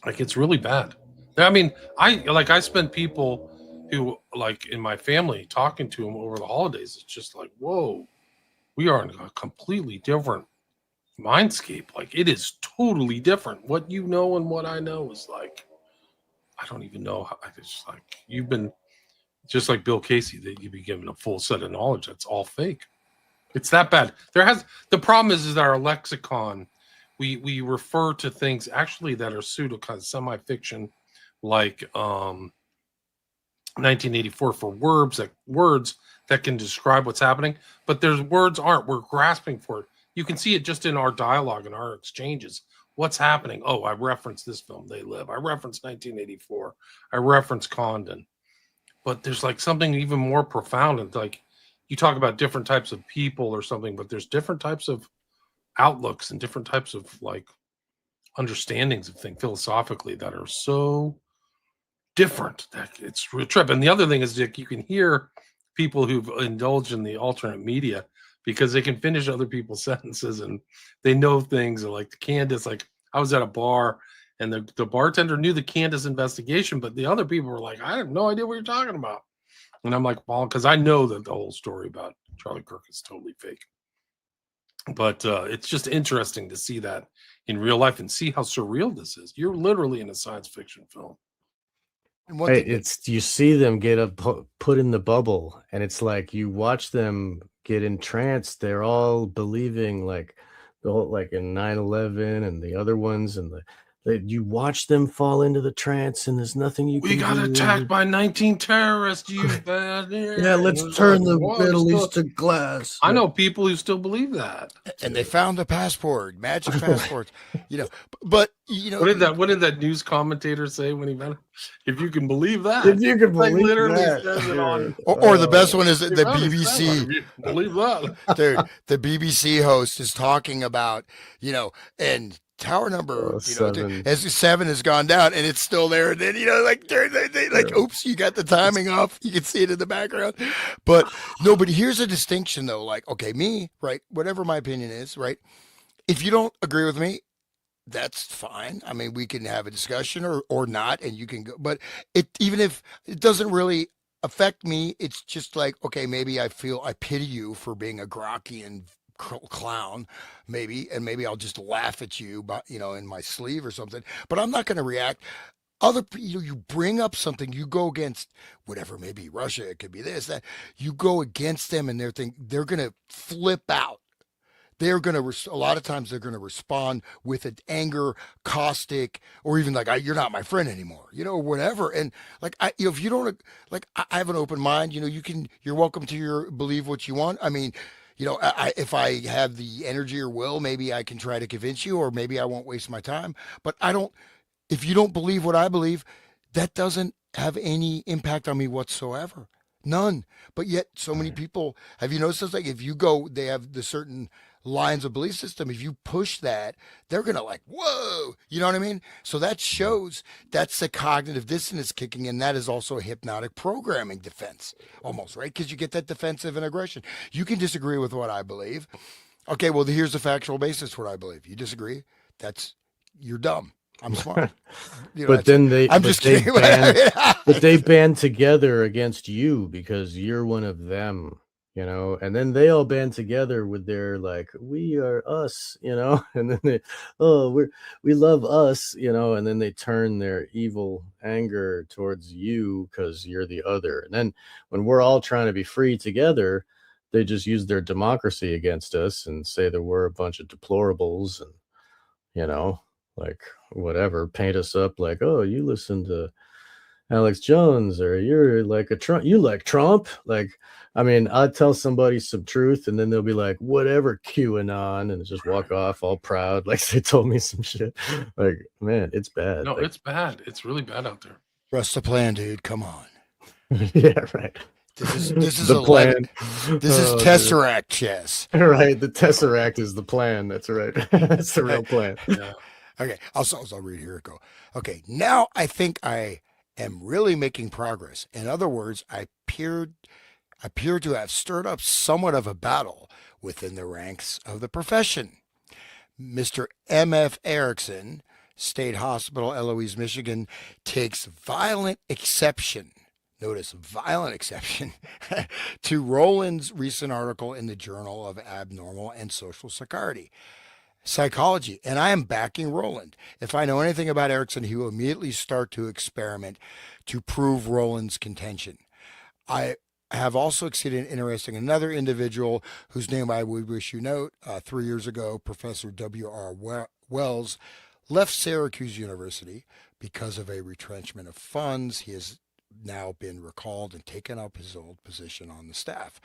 Like it's really bad. I mean, I spent people who like in my family talking to them over the holidays. It's just like, whoa, we are in a completely different mindscape. Like it is totally different. What you know and what I know is like, I don't even know how. It's just like you've been just like Bill Casey, that you've been given a full set of knowledge that's all fake. It's that bad. The problem is that our lexicon, we refer to things actually that are pseudo kind of semi-fiction, like 1984 for words that can describe what's happening, but there's words aren't. We're grasping for it. You can see it just in our dialogue and our exchanges. What's happening? Oh, I reference this film, They Live. I reference 1984. I reference Condon. But there's like something even more profound, and like you talk about different types of people or something, but there's different types of outlooks and different types of like understandings of things philosophically that are so different that it's real trip. And the other thing is that you can hear people who've indulged in the alternate media because they can finish other people's sentences and they know things. Like the Candace, like I was at a bar and the bartender knew the Candace investigation, but the other people were like, I have no idea what you're talking about. And I'm like, well, because I know that the whole story about Charlie Kirk is totally fake. But it's just interesting to see that in real life and see how surreal this is. You're literally in a science fiction film. And one Hey, thing, it's you see them get put in the bubble, and it's like you watch them get entranced. They're all believing like the whole like in 9/11 and the other ones, and you watch them fall into the trance, and there's nothing you We can got do. attacked by 19 terrorists, you bad. Yeah, let's turn the Middle East to glass. I know people who still believe that. and they found the passport, magic passports, but What did that news commentator say when he met him? If you can believe that. If you can Like, believe literally that, says it on. dude. or the best one is They the found his BBC. passport, if you can believe that. Dude, the BBC host is talking about, and tower number, 7. as 7 has gone down and it's still there. And then, like, they like, oops, you got the timing off. You can see it in the background. But no, but here's a distinction though. Like, okay, me, right? Whatever my opinion is, right? If you don't agree with me, that's fine. I mean, we can have a discussion or not, and you can go, but even if it doesn't really affect me, it's just like, okay, maybe I pity you for being a Grockian clown, maybe, and maybe I'll just laugh at you, but in my sleeve or something. But I'm not going to react. You bring up something, you go against whatever, maybe Russia, it could be this, that you go against them, and they're going to flip out. they're going to, a lot of times they're going to respond with an anger, caustic, or even like, you're not my friend anymore, or whatever. And like, if you don't, like, I have an open mind, you're welcome to believe what you want. I mean, if I have the energy or will, maybe I can try to convince you, or maybe I won't waste my time. But if you don't believe what I believe, that doesn't have any impact on me whatsoever. None. But yet, so many Right. people, have you noticed this? Like, if you go, they have the certain lines of belief system. If you push that, they're going to like, whoa, you know what I mean? So that Mhm. shows that's the cognitive dissonance kicking in. That is also a hypnotic programming defense, almost, right? Because you get that defensive and aggression. You can disagree with what I believe. Okay, well, here's the factual basis for what I believe. You disagree? That's, you're dumb. I'm smart. But That's it. then I'm just they kidding. but they band together against you because you're one of them, and then they all band together with their like, we are us, and then oh, we love us, and then they turn their evil anger towards you because you're the other. And then when we're all trying to be free together, they just use their democracy against us and say that we're a bunch of deplorables and you know, like whatever, paint us up like, oh, you listen to Alex Jones or you're like a Trump, you like Trump. Like, I mean, I'd tell somebody some truth and then they'll be like, whatever, QAnon, and just walk off all proud, like they told me some shit. Like, man, it's bad. No, Like, it's bad. It's really bad out there. Trust the plan, dude. Come on. yeah, right. This is The 11. plan. This is Oh, dude. Tesseract chess. Right. The Tesseract is the plan. That's right. That's the real plan. Yeah. Okay, I'll read here it go. Okay, now I think I am really making progress. In other words, I appear to have stirred up somewhat of a battle within the ranks of the profession. Mr. M.F. Erickson, State Hospital, Eloise, Michigan, takes violent exception. Notice violent exception to Roland's recent article in the Journal of Abnormal and Social Psychology. And I am backing Roland. If I know anything about Erickson, he will immediately start to experiment to prove Roland's contention. I have also succeeded in interesting another individual whose name I would wish you note. 3 years ago, Professor W.R. Wells left Syracuse University because of a retrenchment of funds. He has now been recalled and taken up his old position on the staff.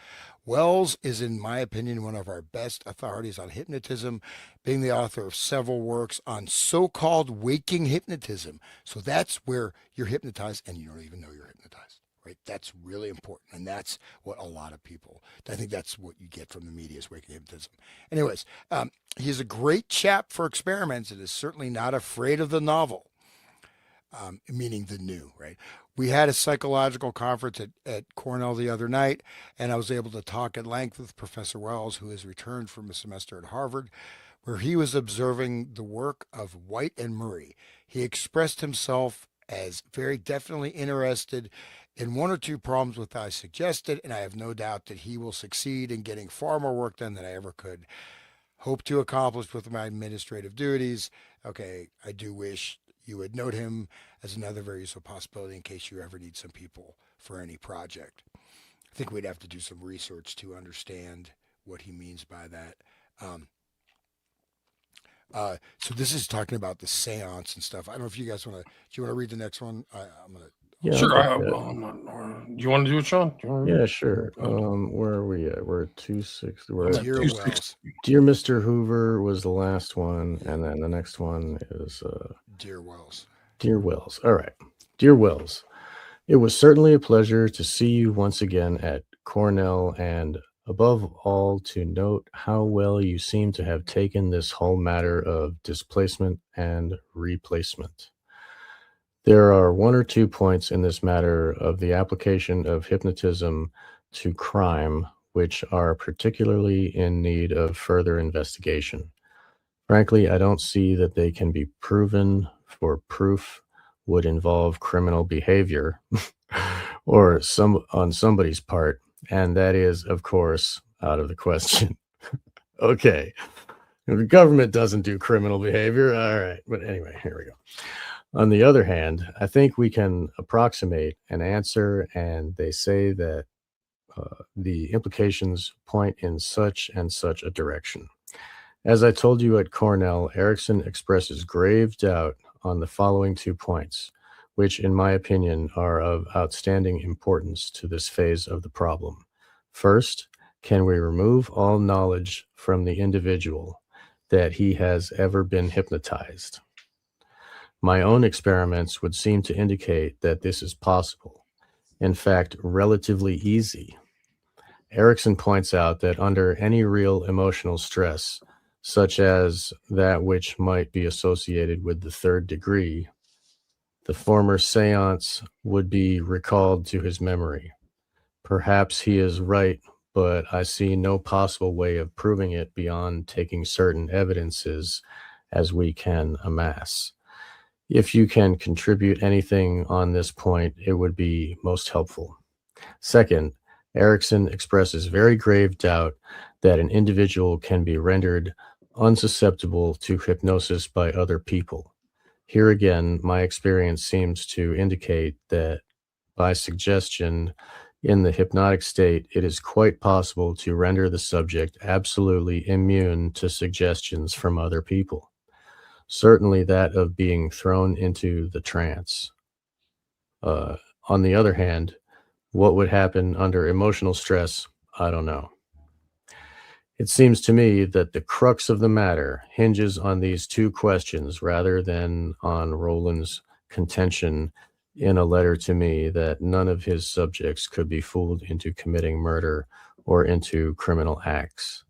Wells is, in my opinion, one of our best authorities on hypnotism, being the author of several works on so called waking hypnotism. So that's where you're hypnotized and you don't even know you're hypnotized. Right, that's really important, and that's what a lot of people. I think that's what you get from the media is waking hypnotism. Anyways, he's a great chap for experiments, and is certainly not afraid of the novel, meaning the new, right? We had a psychological conference at Cornell the other night, and I was able to talk at length with Professor Wells, who has returned from a semester at Harvard, where he was observing the work of White and Murray. He expressed himself as very definitely interested in one or two problems which I suggested, and I have no doubt that he will succeed in getting far more work done than I ever could hope to accomplish with my administrative duties. Okay, I do wish you would note him as another very useful possibility in case you ever need some people for any project. I think we'd have to do some research to understand what he means by that. Um, so this is talking about the seance and stuff. I don't know if you guys want to. Do you want to read the next one? I'm gonna. Yeah, I'll Sure. take that. You want to do it, Sean? Do you want to Yeah, read it? sure. Go ahead. Where are we at? We're at 260. We're I'm at at Dear 260. Wells. Dear Mr. Hoover was the last one, and then the next one is Dear Wells. Dear Wells. All right. Dear Wells, it was certainly a pleasure to see you once again at Cornell, and above all, to note how well you seem to have taken this whole matter of displacement and replacement. There are one or two points in this matter of the application of hypnotism to crime which are particularly in need of further investigation. Frankly, I don't see that they can be proven, for proof would involve criminal behavior or some on somebody's part, and that is, of course, out of the question. Okay. The government doesn't do criminal behavior. All right. But anyway, here we go. On the other hand, I think we can approximate an answer, and they say that the implications point in such and such a direction. As I told you at Cornell, Erickson expresses grave doubt on the following 2 points, which, in my opinion, are of outstanding importance to this phase of the problem. First, can we remove all knowledge from the individual that he has ever been hypnotized? My own experiments would seem to indicate that this is possible. In fact, relatively easy. Erickson points out that under any real emotional stress, such as that which might be associated with the third degree, the former seance would be recalled to his memory. Perhaps he is right, but I see no possible way of proving it beyond taking certain evidences as we can amass. If you can contribute anything on this point, it would be most helpful. Second, Erickson expresses very grave doubt that an individual can be rendered unsusceptible to hypnosis by other people. Here again, my experience seems to indicate that by suggestion in the hypnotic state, it is quite possible to render the subject absolutely immune to suggestions from other people. Certainly that of being thrown into the trance. On the other hand, what would happen under emotional stress, I don't know. It seems to me that the crux of the matter hinges on these 2 questions rather than on Roland's contention in a letter to me that none of his subjects could be fooled into committing murder or into criminal acts.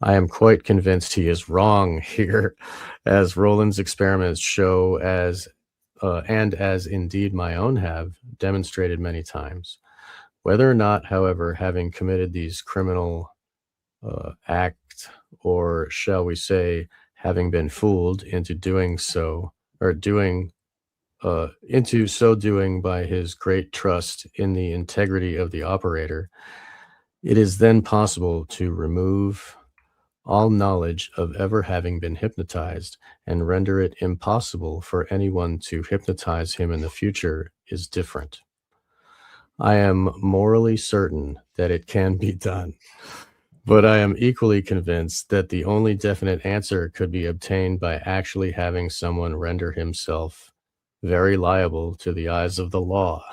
I am quite convinced he is wrong here, as Roland's experiments show, and as indeed my own have demonstrated many times. Whether or not, however, having committed these criminal acts, or shall we say, having been fooled into doing so, or into so doing by his great trust in the integrity of the operator, it is then possible to remove all knowledge of ever having been hypnotized and render it impossible for anyone to hypnotize him in the future is different. I am morally certain that it can be done, but I am equally convinced that the only definite answer could be obtained by actually having someone render himself very liable to the eyes of the law.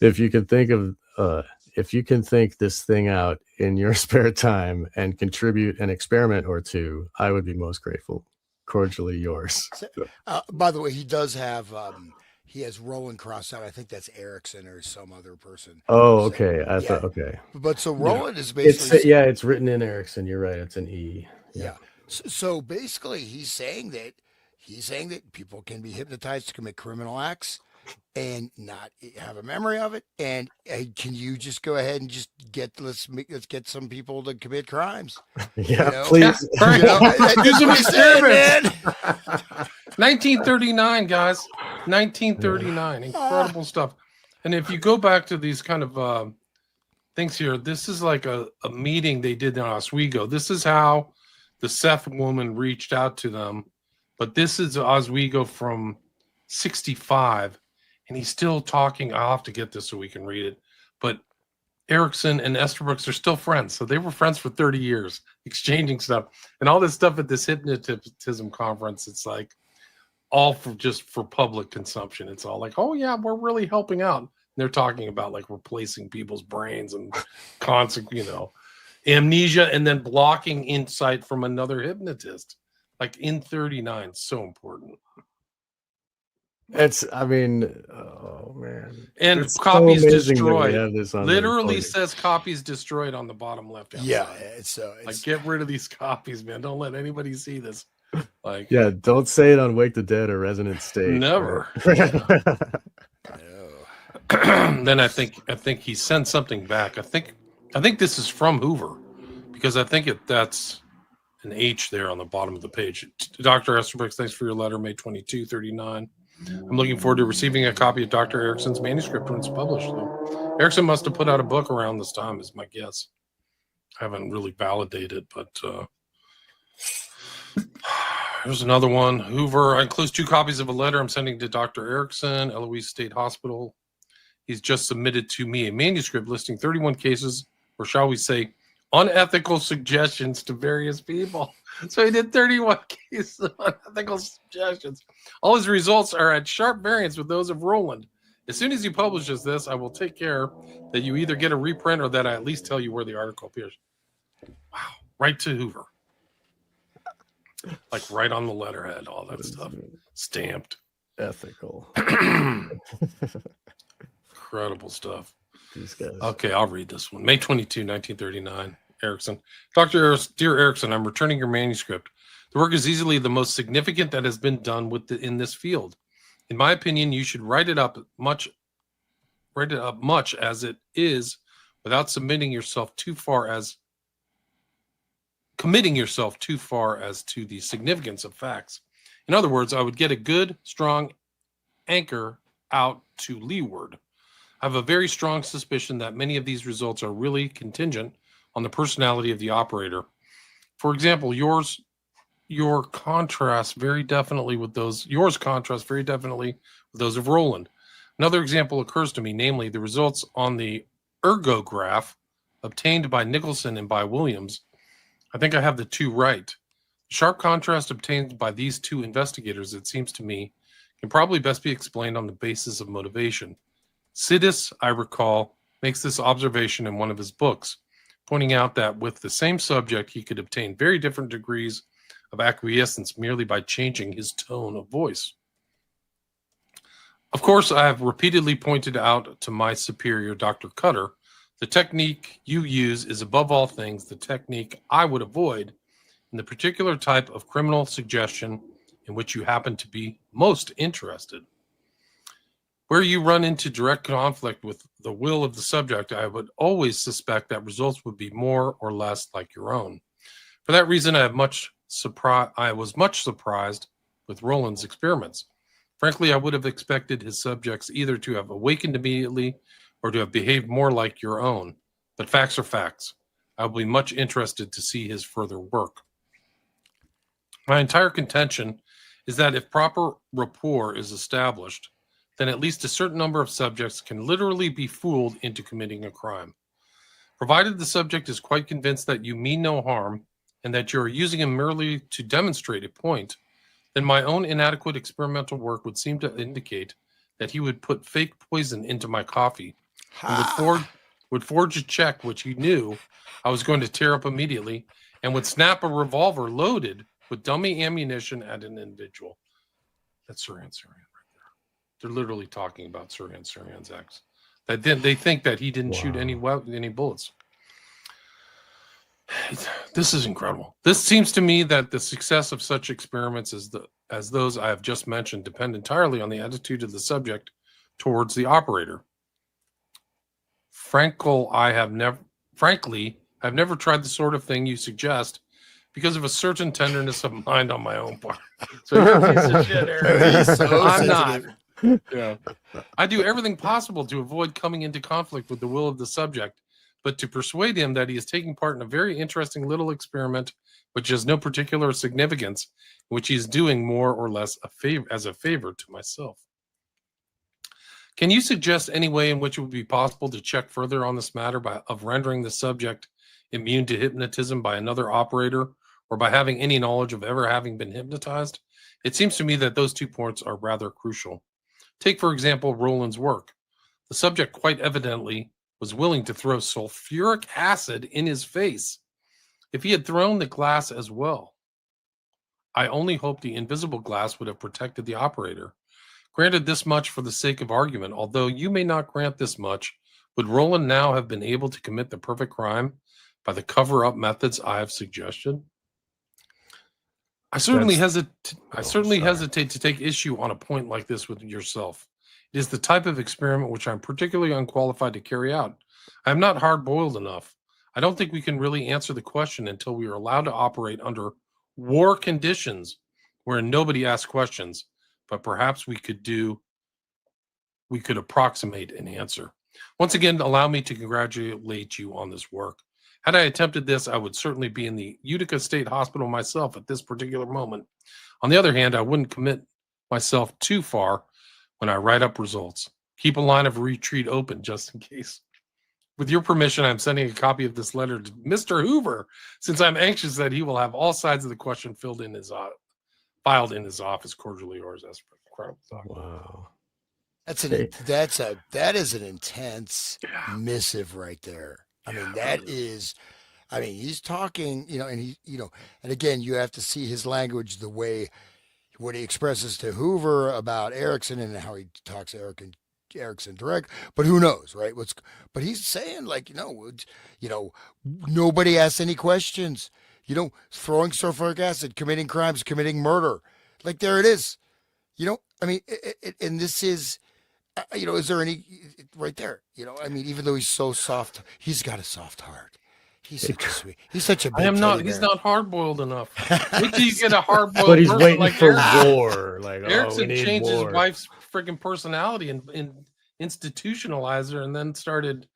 If you can think this thing out in your spare time and contribute an experiment or 2, I would be most grateful. Cordially yours. By the way, he does have he has Roland crossed out. I think that's Erickson or some other person. Oh, So, okay. I yeah. thought, okay. But so Yeah. Roland is basically It's written in Erickson. You're right. It's an E. yeah. So basically, he's saying that people can be hypnotized to commit criminal acts and not have a memory of it. And can you just go ahead and just let's get some people to commit crimes? Yeah, You know? please. Yeah, right. You know, that's what he said, man. 1939, guys. 1939. Incredible stuff. And if you go back to these kind of things here, this is like a meeting they did in Oswego. This is how the Seth woman reached out to them. But this is Oswego from 65. And he's still talking. I'll have to get this so we can read it. But Erickson and Estabrooks are still friends. So they were friends for 30 years, exchanging stuff. And all this stuff at this hypnotism conference, it's like all for public consumption. It's all like, oh, yeah, we're really helping out. And they're talking about like replacing people's brains and amnesia and then blocking insight from another hypnotist. Like in 39, so important. Oh man. And It's copies so amazing that we destroyed. have this on the Literally recording. says copies destroyed on the bottom left hand Yeah, side. it's Like, get rid of these copies, man. Don't let anybody see this. Like, Yeah, don't say it on Wake the Dead or Resonant State. never. Then I think he sent something back. I think this is from Hoover, because I think that's an H there on the bottom of the page. Dr. Estabrooks, thanks for your letter, May 22, 39. I'm looking forward to receiving a copy of Dr. Erickson's manuscript when it's published. Though Erickson must have put out a book around this time, is my guess. I haven't really validated, but here's another one. Hoover includes 2 copies of a letter I'm sending to Dr. Erickson, Eloise State Hospital. He's just submitted to me a manuscript listing 31 cases, or shall we say, unethical suggestions to various people. So he did 31 cases of unethical suggestions. All his results are at sharp variance with those of Roland. As soon as he publishes this, I will take care that you either get a reprint or that I at least tell you where the article appears. Wow. Right to Hoover. Like right on the letterhead, all that stuff. Stamped. Ethical. Incredible stuff. These guys. Okay, I'll read this one. May 22, 1939. Erickson. Dear Erickson, I'm returning your manuscript. The work is easily the most significant that has been done in this field. In my opinion, you should write it up much as it is without committing yourself too far as to the significance of facts. In other words, I would get a good, strong anchor out to leeward. I have a very strong suspicion that many of these results are really contingent on the personality of the operator. For example, yours contrasts very definitely with those of Roland. Another example occurs to me, namely the results on the ergograph obtained by Nicholson and by Williams. I think I have the two right. The sharp contrast obtained by these two investigators, it seems to me, can probably best be explained on the basis of motivation. Sidis, I recall, makes this observation in one of his books, pointing out that with the same subject, he could obtain very different degrees of acquiescence merely by changing his tone of voice. Of course, I have repeatedly pointed out to my superior, Dr. Cutter, the technique you use is above all things the technique I would avoid in the particular type of criminal suggestion in which you happen to be most interested. Where you run into direct conflict with the will of the subject, I would always suspect that results would be more or less like your own. For that reason, I was much surprised with Roland's experiments. Frankly, I would have expected his subjects either to have awakened immediately or to have behaved more like your own. But facts are facts. I will be much interested to see his further work. My entire contention is that if proper rapport is established, then at least a certain number of subjects can literally be fooled into committing a crime. Provided the subject is quite convinced that you mean no harm and that you are using him merely to demonstrate a point, then my own inadequate experimental work would seem to indicate that he would put fake poison into my coffee and would forge a check which he knew I was going to tear up immediately and would snap a revolver loaded with dummy ammunition at an individual. That's Sirhan Sirhan right there. They're literally talking about Sirhan Sirhan's ex. That they think that he didn't shoot any bullets. This is incredible. This seems to me that the success of such experiments as those I have just mentioned depend entirely on the attitude of the subject towards the operator. Frankly, I've never tried the sort of thing you suggest because of a certain tenderness of mind on my own part. So you're a piece of shit, Eric. I'm not. Yeah. I do everything possible to avoid coming into conflict with the will of the subject, but to persuade him that he is taking part in a very interesting little experiment which has no particular significance, which he is doing more or less as a favor to myself. Can you suggest any way in which it would be possible to check further on this matter of rendering the subject immune to hypnotism by another operator or by having any knowledge of ever having been hypnotized? It seems to me that those 2 points are rather crucial. Take, for example, Roland's work. The subject quite evidently was willing to throw sulfuric acid in his face. If he had thrown the glass as well, I only hope the invisible glass would have protected the operator. Granted this much for the sake of argument, although you may not grant this much, would Roland now have been able to commit the perfect crime by the cover-up methods I have suggested? I certainly hesitate to take issue on a point like this with yourself. It is the type of experiment which I'm particularly unqualified to carry out. I am not hard-boiled enough. I don't think we can really answer the question until we are allowed to operate under war conditions where nobody asks questions, but perhaps we could approximate an answer. Once again, allow me to congratulate you on this work. Had I attempted this, I would certainly be in the Utica State Hospital myself at this particular moment. On the other hand, I wouldn't commit myself too far when I write up results. Keep a line of retreat open just in case. With your permission, I'm sending a copy of this letter to Mr. Hoover, since I'm anxious that he will have all sides of the question filed in his office. Cordially yours, Esper. Incredible document. Wow. That is an intense Yeah. missive right there. I Yeah, mean, that that is. I mean, he's talking, and again, you have to see his language, the way what he expresses to Hoover about Erickson and how he talks to Erickson direct. But who knows, right? But he's saying like, nobody asks any questions. Throwing sulfuric acid, committing crimes, committing murder, like there it is. I mean, and this is. Is there any right there? I mean, even though he's so soft, he's got a soft heart. He's such a sweet. He's such a big I am not. teddy He's bear. not hard boiled enough. Wait till you get a hard boiled. But he's person waiting like for Erickson. war. Like, we Erickson need changed war. his wife's freaking personality and institutionalized her, and then started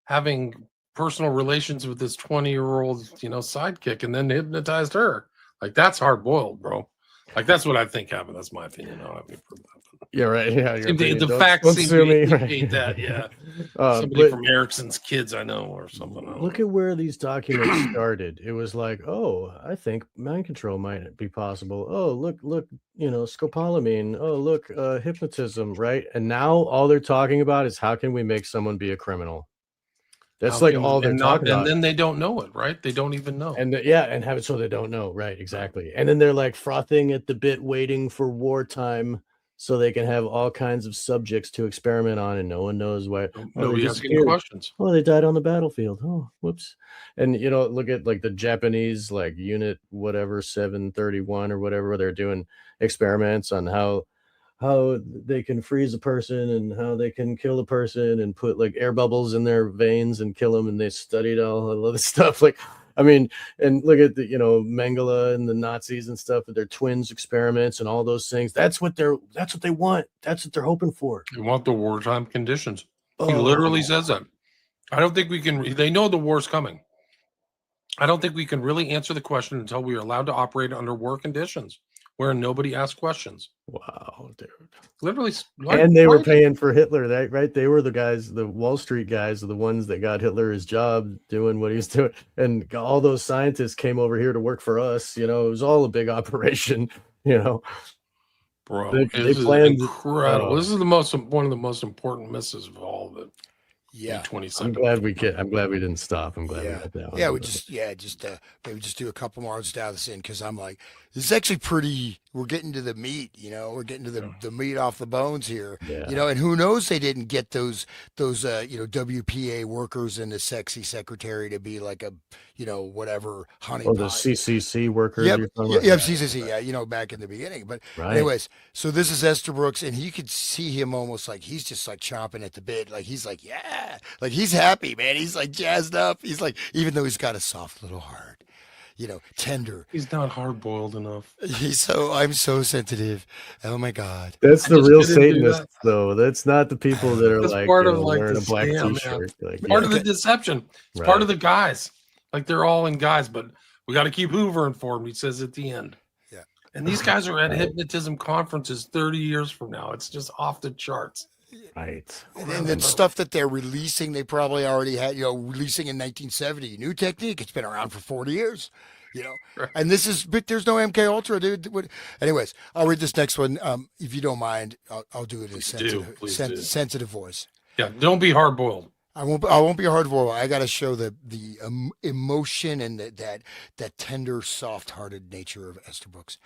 having personal relations with this 20-year-old, sidekick, and then hypnotized her. Like that's hard boiled, bro. Like that's what I think happened. That's my opinion. I don't have any proof of that. Yeah, right. Yeah, The facts seem to indicate that. Yeah, somebody from Erickson's kids I know or something. I don't Look know. at where these documents started. It was like, oh, I think mind control might be possible. Oh, look, scopolamine. Oh, look, hypnotism, right? And now all they're talking about is how can we make someone be a criminal? That's How like can- all they're and talking about. And then they don't know it, right? They don't even know. And and have it so they don't know, right? Exactly. And then they're like frothing at the bit, waiting for wartime, so they can have all kinds of subjects to experiment on, and no one knows why. Nobody they asking disappeared. questions. Oh, they died on the battlefield. Oh, whoops. And look at like the Japanese, like unit whatever 731 or whatever, they're doing experiments on how they can freeze a person and how they can kill a person and put like air bubbles in their veins and kill them. And they studied all of this stuff. Like, I mean, and look at the, Mengele and the Nazis and stuff with their twins experiments and all those things. That's what they want. That's what they're hoping for. They want the wartime conditions. Oh. He literally says that. I don't think we can. They know the war's coming. I don't think we can really answer the question until we are allowed to operate under war conditions where nobody asks questions. Wow, dude. Literally. And they were paying for Hitler, right? They were the guys, the Wall Street guys, are the ones that got Hitler his job doing what he's doing. And all those scientists came over here to work for us. It was all a big operation, Bro, They this is planned- incredible. This is one of the most important misses of all of it. Yeah. 22nd. I'm glad we didn't stop. I'm glad we got that one. Yeah, maybe just do a couple more and dial this in because I'm like, this is actually pretty. We're getting to the meat, we're getting to the meat off the bones here, Yeah. and who knows they didn't get those WPA workers and the sexy secretary to be like a whatever honey Or the pot. CCC workers. Yep, you're talking about? yep, CCC, yeah, back in the beginning. But Right. anyways, so this is Estabrooks, and you could see him almost like he's just like chomping at the bit, like he's like, yeah, like he's happy, man. He's like jazzed up. He's like, even though he's got a soft little heart, tender. He's not hard boiled enough. I'm so sensitive. Oh my God. That's I the just real couldn't do Satanists, that. though. That's not the people that are That's like, part of, like, wearing the a black scam, man. t-shirt. Like, Part yeah. of the deception. It's Right. part of the guys. Like they're all in guys, but we got to keep Hoover informed. He says at the end. Yeah. And these guys are at Right. hypnotism conferences 30 years from now. It's just off the charts. Right. And then stuff that they're releasing, they probably already had, releasing in 1970. New technique, it's been around for 40 years, Right. And but there's no MK Ultra, dude. Anyways, I'll read this next one. If you don't mind, I'll do it in a Please do. sensitive voice. Yeah, don't be hard boiled. I won't be hard boiled. I got to show the emotion and that tender, soft-hearted nature of Estabrooks.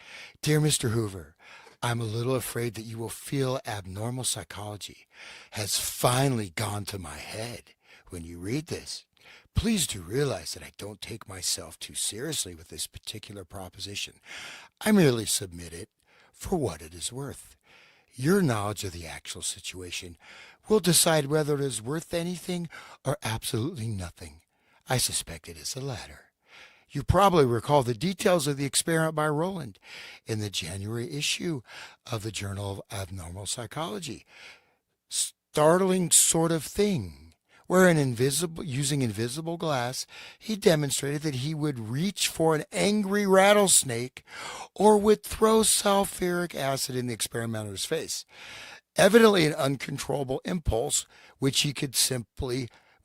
Dear Mr. Hoover, I'm a little afraid that you will feel abnormal psychology has finally gone to my head when you read this. Please do realize that I don't take myself too seriously with this particular proposition. I merely submit it for what it is worth. Your knowledge of the actual situation will decide whether it is worth anything or absolutely nothing. I suspect it is the latter. You probably recall the details of the experiment by Rowland in the January issue of the Journal of Abnormal Psychology. Startling sort of thing, where using invisible glass, he demonstrated that he would reach for an angry rattlesnake or would throw sulfuric acid in the experimenter's face. Evidently an uncontrollable impulse, which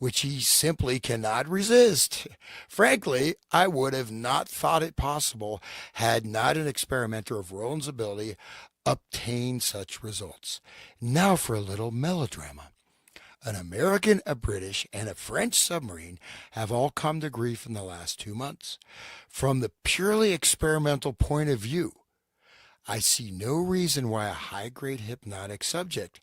which he simply cannot resist. Frankly, I would have not thought it possible had not an experimenter of Roland's ability obtained such results. Now for a little melodrama. An American, a British, and a French submarine have all come to grief in the last 2 months. From the purely experimental point of view, I see no reason why a high-grade hypnotic subject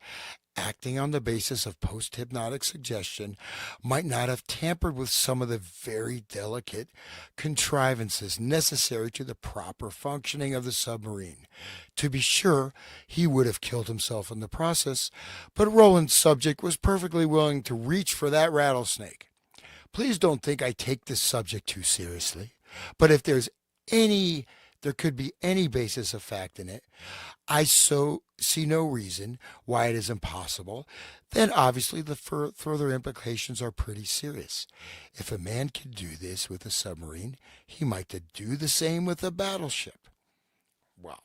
acting on the basis of post-hypnotic suggestion might not have tampered with some of the very delicate contrivances necessary to the proper functioning of the submarine. To be sure, he would have killed himself in the process, but Roland's subject was perfectly willing to reach for that rattlesnake. Please don't think I take this subject too seriously, but if there could be any basis of fact in it, I so see no reason why it is impossible, then obviously the further implications are pretty serious. If a man could do this with a submarine, he might do the same with a battleship. Wow.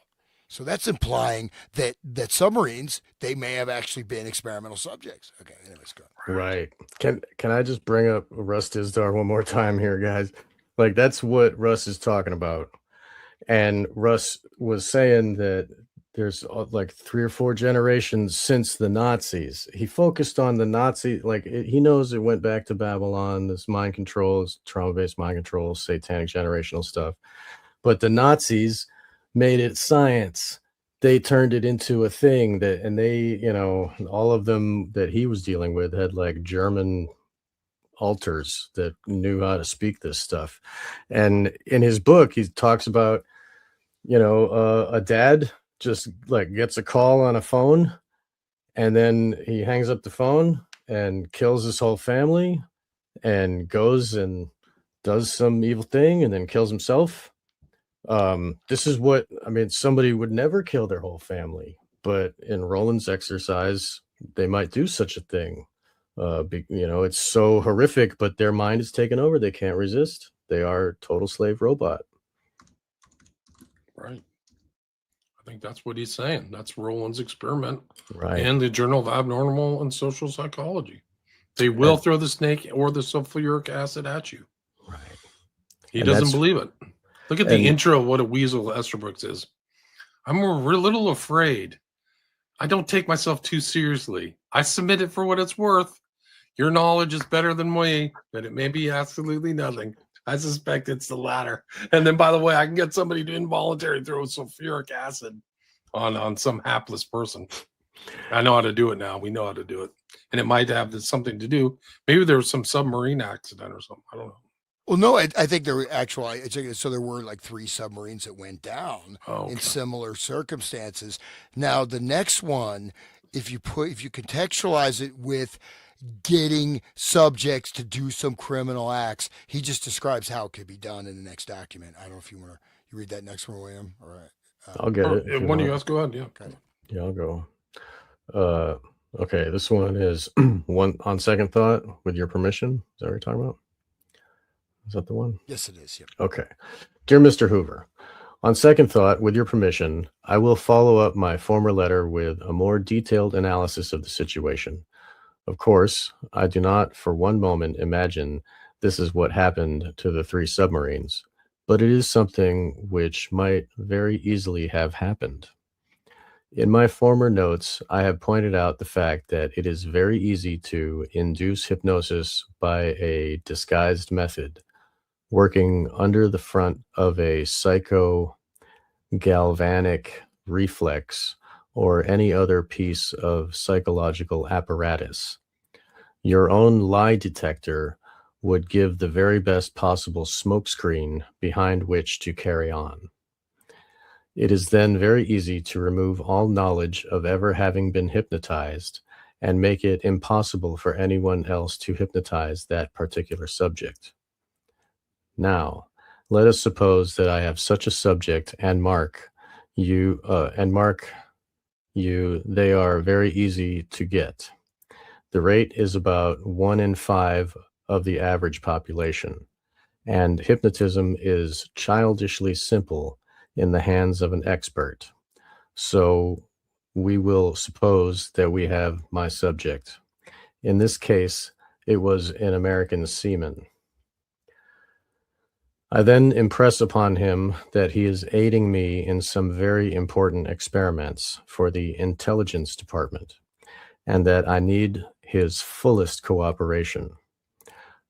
So that's implying that submarines, they may have actually been experimental subjects. Okay, anyways, go. Right. Can I just bring up Russ Dizdar one more time here, guys? Like, that's what Russ is talking about. And Russ was saying that there's like 3 or 4 generations since the Nazis. He focused on the Nazi, like he knows it went back to Babylon, this mind controls, trauma-based mind control, satanic generational stuff. But the Nazis made it science. They turned it into a thing and they, all of them that he was dealing with had like German alters that knew how to speak this stuff. And in his book, he talks about, a dad just like gets a call on a phone and then he hangs up the phone and kills his whole family and goes and does some evil thing and then kills himself. This is what, somebody would never kill their whole family, but in Roland's exercise, they might do such a thing. It's so horrific, but their mind is taken over. They can't resist. They are total slave robot. Right. I think that's what he's saying. That's Roland's experiment. Right. And the Journal of Abnormal and Social Psychology. They will throw the snake or the sulfuric acid at you. Right. He doesn't believe it. Look at the intro of what a weasel Esterbrook is. I'm a little afraid. I don't take myself too seriously. I submit it for what it's worth. Your knowledge is better than me, but it may be absolutely nothing. I suspect it's the latter. And then, by the way, I can get somebody to involuntarily throw sulfuric acid on some hapless person. I know how to do it now. We know how to do it. And it might have something to do. Maybe there was some submarine accident or something. I don't know. Well, no, I think there were so there were like 3 submarines that went down in similar circumstances. Now, the next one, if you contextualize it with getting subjects to do some criminal acts, he just describes how it could be done in the next document. I don't know if you want to read that next one, William. All right. I'll get it. One of you guys go ahead. Yeah. Okay. Yeah, I'll go. Okay, this one is one on second thought, with your permission. Is that what you're talking about? Is that the one? Yes, it is. Yep. Okay. Dear Mr. Hoover, on second thought, with your permission, I will follow up my former letter with a more detailed analysis of the situation. Of course, I do not for one moment imagine this is what happened to the 3 submarines, but it is something which might very easily have happened. In my former notes, I have pointed out the fact that it is very easy to induce hypnosis by a disguised method, working under the front of a psychogalvanic reflex or any other piece of psychological apparatus. Your own lie detector would give the very best possible smokescreen behind which to carry on. It is then very easy to remove all knowledge of ever having been hypnotized and make it impossible for anyone else to hypnotize that particular subject. Now, let us suppose that I have such a subject and mark you, they are very easy to get. The rate is about 1 in 5 of the average population, and hypnotism is childishly simple in the hands of an expert. So we will suppose that we have my subject. In this case, It was an American seaman. I then impress upon him that he is aiding me in some very important experiments for the intelligence department, and that I need his fullest cooperation.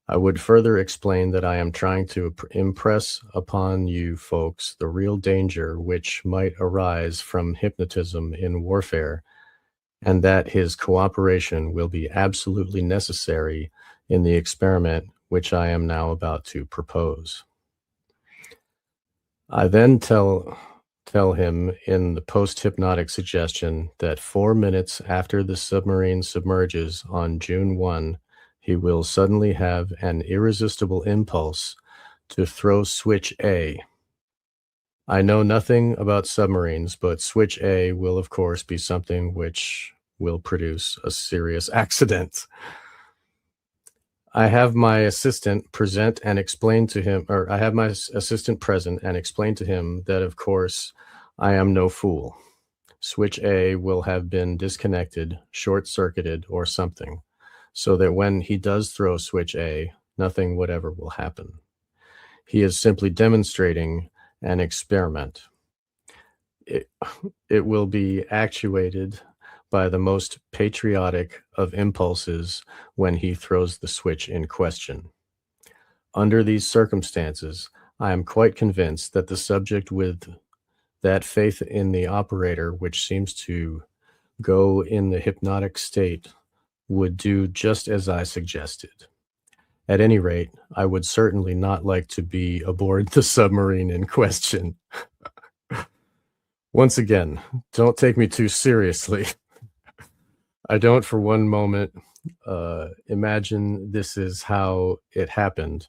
I would further explain that I am trying to impress upon you folks the real danger which might arise from hypnotism in warfare, and that his cooperation will be absolutely necessary in the experiment which I am now about to propose. I then tell him in the post-hypnotic suggestion that 4 minutes after the submarine submerges on June 1, he will suddenly have an irresistible impulse to throw switch A. I know nothing about submarines, but switch A will, of course, be something which will produce a serious accident. I have my assistant present and explain to him, or I have my assistant present and explain to him that, of course, I am no fool. Switch A will have been disconnected, short-circuited, or something, so that when he does throw switch A, nothing whatever will happen. He is simply demonstrating an experiment. It will be actuated by the most patriotic of impulses when he throws the switch in question. Under these circumstances, I am quite convinced that the subject, with that faith in the operator which seems to go in the hypnotic state, would do just as I suggested. At any rate, I would certainly not like to be aboard the submarine in question. Once again, don't take me too seriously. I don't for one moment imagine this is how it happened,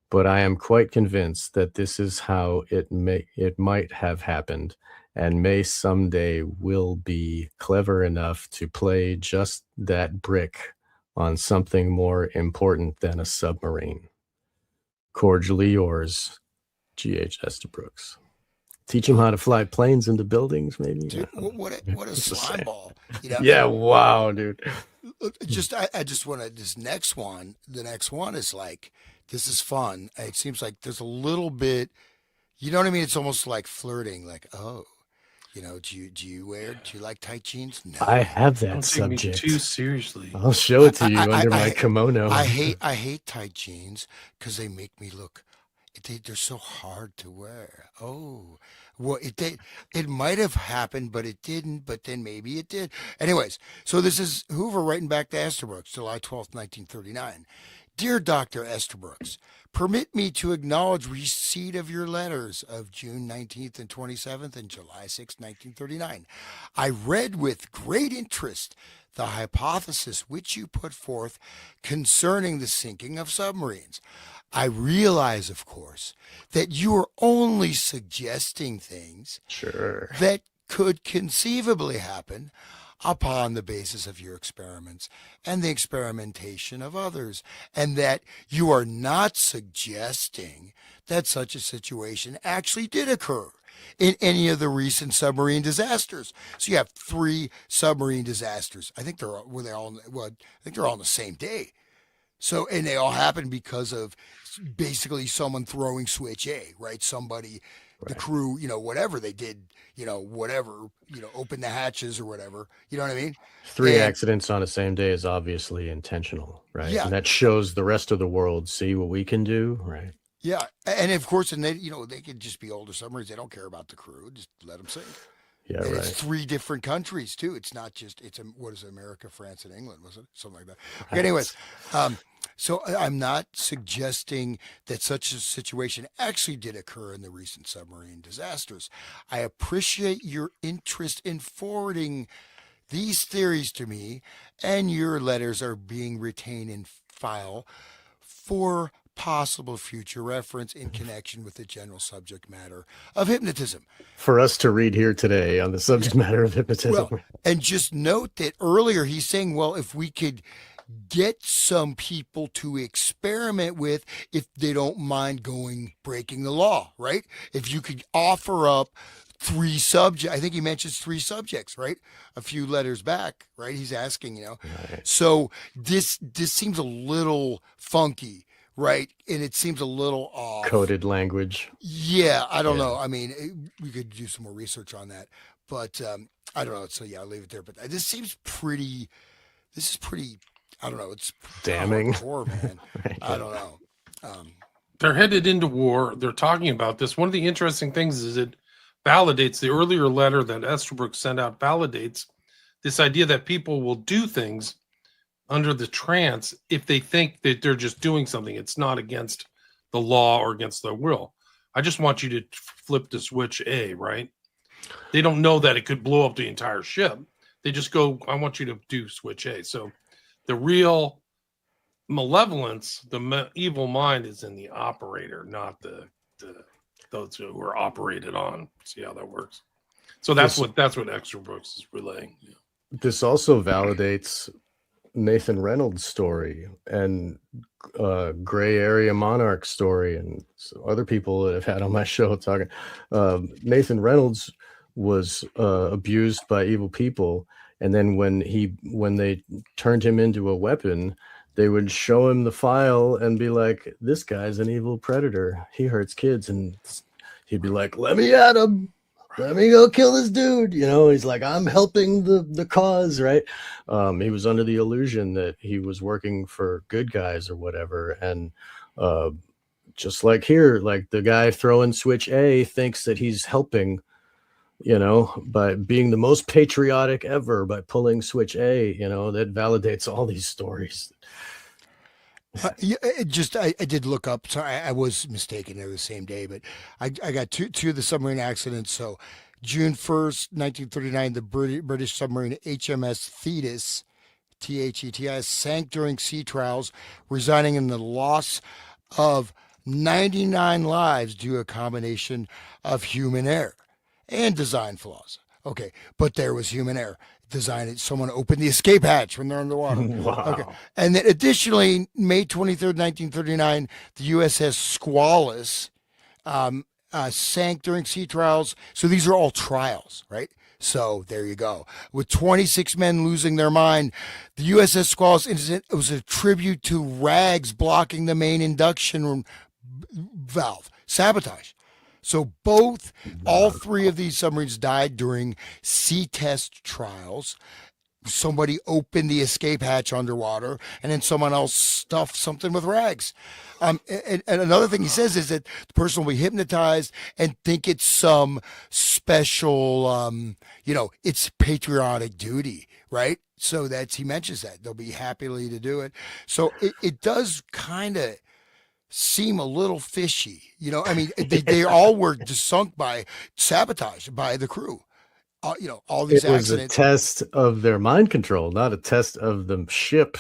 but I am quite convinced that this is how it might have happened, and may someday will be clever enough to play just that brick on something more important than a submarine. Cordially yours, G.H. Estabrooks. Teach him how to fly planes into buildings, maybe. Dude, what a Just slime saying. ball. You know, Yeah, wow, dude. I just want to, this next one, the next one is like, this is fun. It seems like there's a little bit, you know what I mean? It's almost like flirting, like, oh, you know, do you like tight jeans? No. I have Don't that take me too subject. seriously. I'll show it to you under my kimono. I hate tight jeans because they make me look. They're so hard to wear. Oh, well, it might have happened, but it didn't. But then maybe it did. Anyways, so this is Hoover writing back to Estabrooks, July 12th, 1939. Dear Dr. Estabrooks, permit me to acknowledge receipt of your letters of June 19th and 27th and July 6th, 1939. I read with great interest the hypothesis which you put forth concerning the sinking of submarines. I realize, of course, that you are only suggesting things Sure. that could conceivably happen upon the basis of your experiments and the experimentation of others, and that you are not suggesting that such a situation actually did occur in any of the recent submarine disasters. So you have 3 submarine disasters. I think they're all, were they all well, I think they're all on the same day. So, and they all happened because of basically someone throwing switch A, right? Somebody, the Right. crew, you know, whatever they did, you know, whatever, you know, open the hatches or whatever, you know what I mean? 3 And accidents on the same day is obviously intentional, right? yeah, And that shows the rest of the world, see what we can do, right? yeah. And of course, and they, you know, they could just be older submarines. They don't care about the crew. Just let them sink. Yeah, And it's right. 3 different countries too. It's not just, what is it, America, France, and England, was it? Something like that. Okay, anyways, Right. so I'm not suggesting that such a situation actually did occur in the recent submarine disasters. I appreciate your interest in forwarding these theories to me, and your letters are being retained in file for possible future reference in connection with the general subject matter of hypnotism. For us to read here today on the Yeah. subject matter of hypnotism. Well, and just note that earlier he's saying, well, if we could get some people to experiment with, if they don't mind going breaking the law, right? If you could offer up three subject. I think he mentions three subjects, right? A few letters back, right? He's asking, Right. So this seems a little funky, right? And it seems a little off. Coded language. Yeah, I don't Yeah. know. I mean, we could do some more research on that, but I don't know. So yeah, I'll leave it there. But this seems pretty. This is pretty. I don't know. It's kind of Damning. hardcore, man. Right. I don't know. Um, They're headed into war. They're talking about this. One of the interesting things is it validates the earlier letter that Estabrook sent out, validates this idea that people will do things under the trance if they think that they're just doing something. It's not against the law or against their will. I just want you to flip the switch A, right? They don't know that it could blow up the entire ship. They just go, I want you to do switch A. So the real malevolence, the evil mind is in the operator, not the those who are operated on. See how that works. So that's what Extra Brooks is relaying. Yeah. This also validates Nathan Reynolds' story and Gray Area Monarch story, and other people that I've had on my show talking. Nathan Reynolds was abused by evil people, and then when they turned him into a weapon, they would show him the file and be like, "This guy's an evil predator. He hurts kids," and he'd be like, "Let me at him. Let me go kill this dude." He's like, "I'm helping the cause," right? He was under the illusion that he was working for good guys or whatever. And just like here, like the guy throwing switch A thinks that he's helping, by being the most patriotic ever, by pulling switch A, that validates all these stories. yeah, I did look up. Sorry, I was mistaken. It was the same day, but I got two of the submarine accidents. So June 1st, 1939, the British submarine HMS Thetis, Thetis, sank during sea trials, resulting in the loss of 99 lives due to a combination of human error and design flaws. Okay, but there was human error. Someone opened the escape hatch when they're underwater. Okay. Wow. And then additionally, May 23rd, 1939, the USS Squalus sank during sea trials. So these are all trials, right? So there you go. With 26 men losing their mind, the USS Squalus incident was a tribute to rags blocking the main induction valve. Sabotage. So all three of these submarines died during sea test trials. Somebody opened the escape hatch underwater, and then someone else stuffed something with rags. And another thing he says is that the person will be hypnotized and think it's some special, it's patriotic duty, right? So he mentions that they'll be happily to do it. So it does kind of seem a little fishy. I mean, they all were just sunk by sabotage by the crew. All these It was a accidents. test of their mind control, not a test of the ship.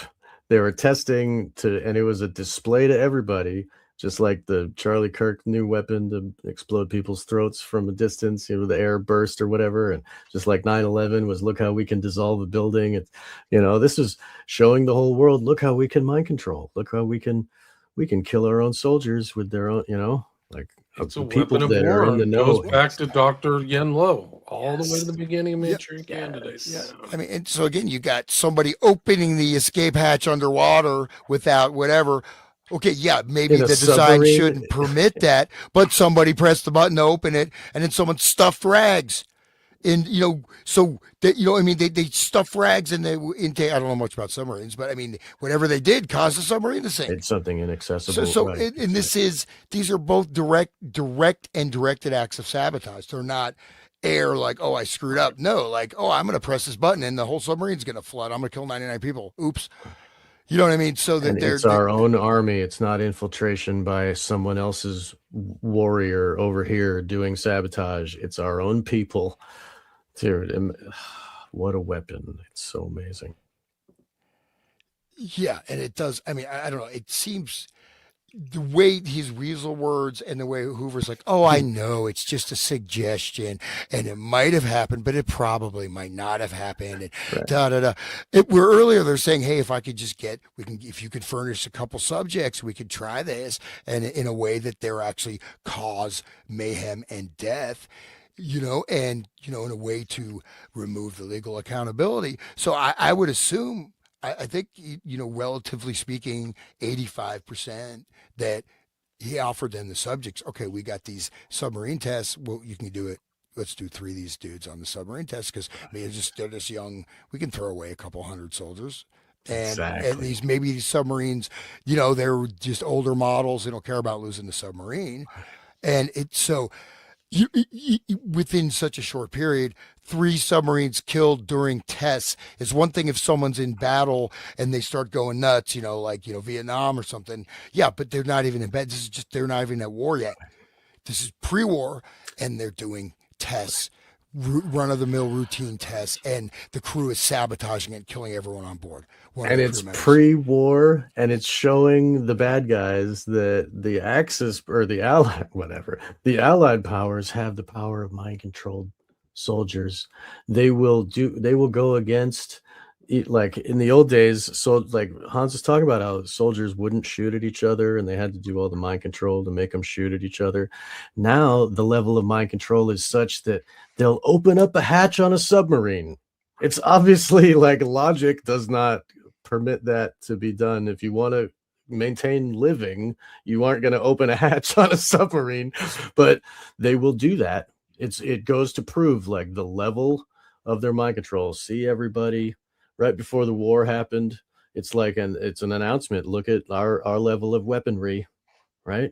They were testing and it was a display to everybody, just like the Charlie Kirk new weapon to explode people's throats from a distance, the air burst or whatever. And just like 9/11 was, look how we can dissolve a building. It's, this is showing the whole world, look how we can mind control. Look how we can kill our own soldiers with their own, like It's a people weapon of that war. are in the It know. goes back to Dr. Yen Lo, all the way to Yes. the beginning of Yeah. Manchurian Candidates. Yes. I mean, and so again, you got somebody opening the escape hatch underwater without whatever. Okay, yeah, maybe In a the design submarine. shouldn't permit that, but somebody pressed the button to open it, and then someone stuffed rags. And so they, I mean, they stuff rags in the intake. I don't know much about submarines, but I mean, whatever they did caused the submarine to sink. It's something inaccessible. So right. and these are both direct and directed acts of sabotage. They're not air like, oh, I screwed up. No, like, oh, I'm going to press this button and the whole submarine's going to flood. I'm going to kill 99 people. Oops. You know what I mean? So that And it's our own army. It's not infiltration by someone else's warrior over here doing sabotage. It's our own people. Dude, what a weapon. It's so amazing. Yeah, and it does. I mean, I don't know. It seems the way his weasel words and the way Hoover's like, oh, I know it's just a suggestion and it might have happened, but it probably might not have happened. And Right. da da da. We're earlier, they're saying, hey, if I could just if you could furnish a couple subjects, we could try this and in a way that they're actually cause mayhem and death. and in a way to remove the legal accountability. So I would assume, I think, relatively speaking, 85% that he offered them the subjects. Okay, we got these submarine tests. Well, you can do it. Let's do 3 of these dudes on the submarine test because they're just young. We can throw away a couple hundred soldiers. And Exactly. these submarines, they're just older models. They don't care about losing the submarine. And it's so within such a short period, 3 submarines killed during tests. It's one thing if someone's in battle and they start going nuts, like Vietnam or something. Yeah, but they're not even in bed. This is just they're not even at war yet. This is pre-war, and they're doing tests, run-of-the-mill routine tests, and the crew is sabotaging it, killing everyone on board. One of And the it's crew members. pre-war, and it's showing the bad guys that the Axis or the Allied, whatever, the Allied powers have the power of mind-controlled soldiers. They will go against it, like in the old days. So like Hans was talking about how soldiers wouldn't shoot at each other, and they had to do all the mind control to make them shoot at each other. Now the level of mind control is such that they'll open up a hatch on a submarine. It's obviously like logic does not permit that to be done. If you want to maintain living, you aren't going to open a hatch on a submarine, but they will do that. It goes to prove like the level of their mind control. See, everybody, right before the war happened, it's like it's an announcement. Look at our level of weaponry, right?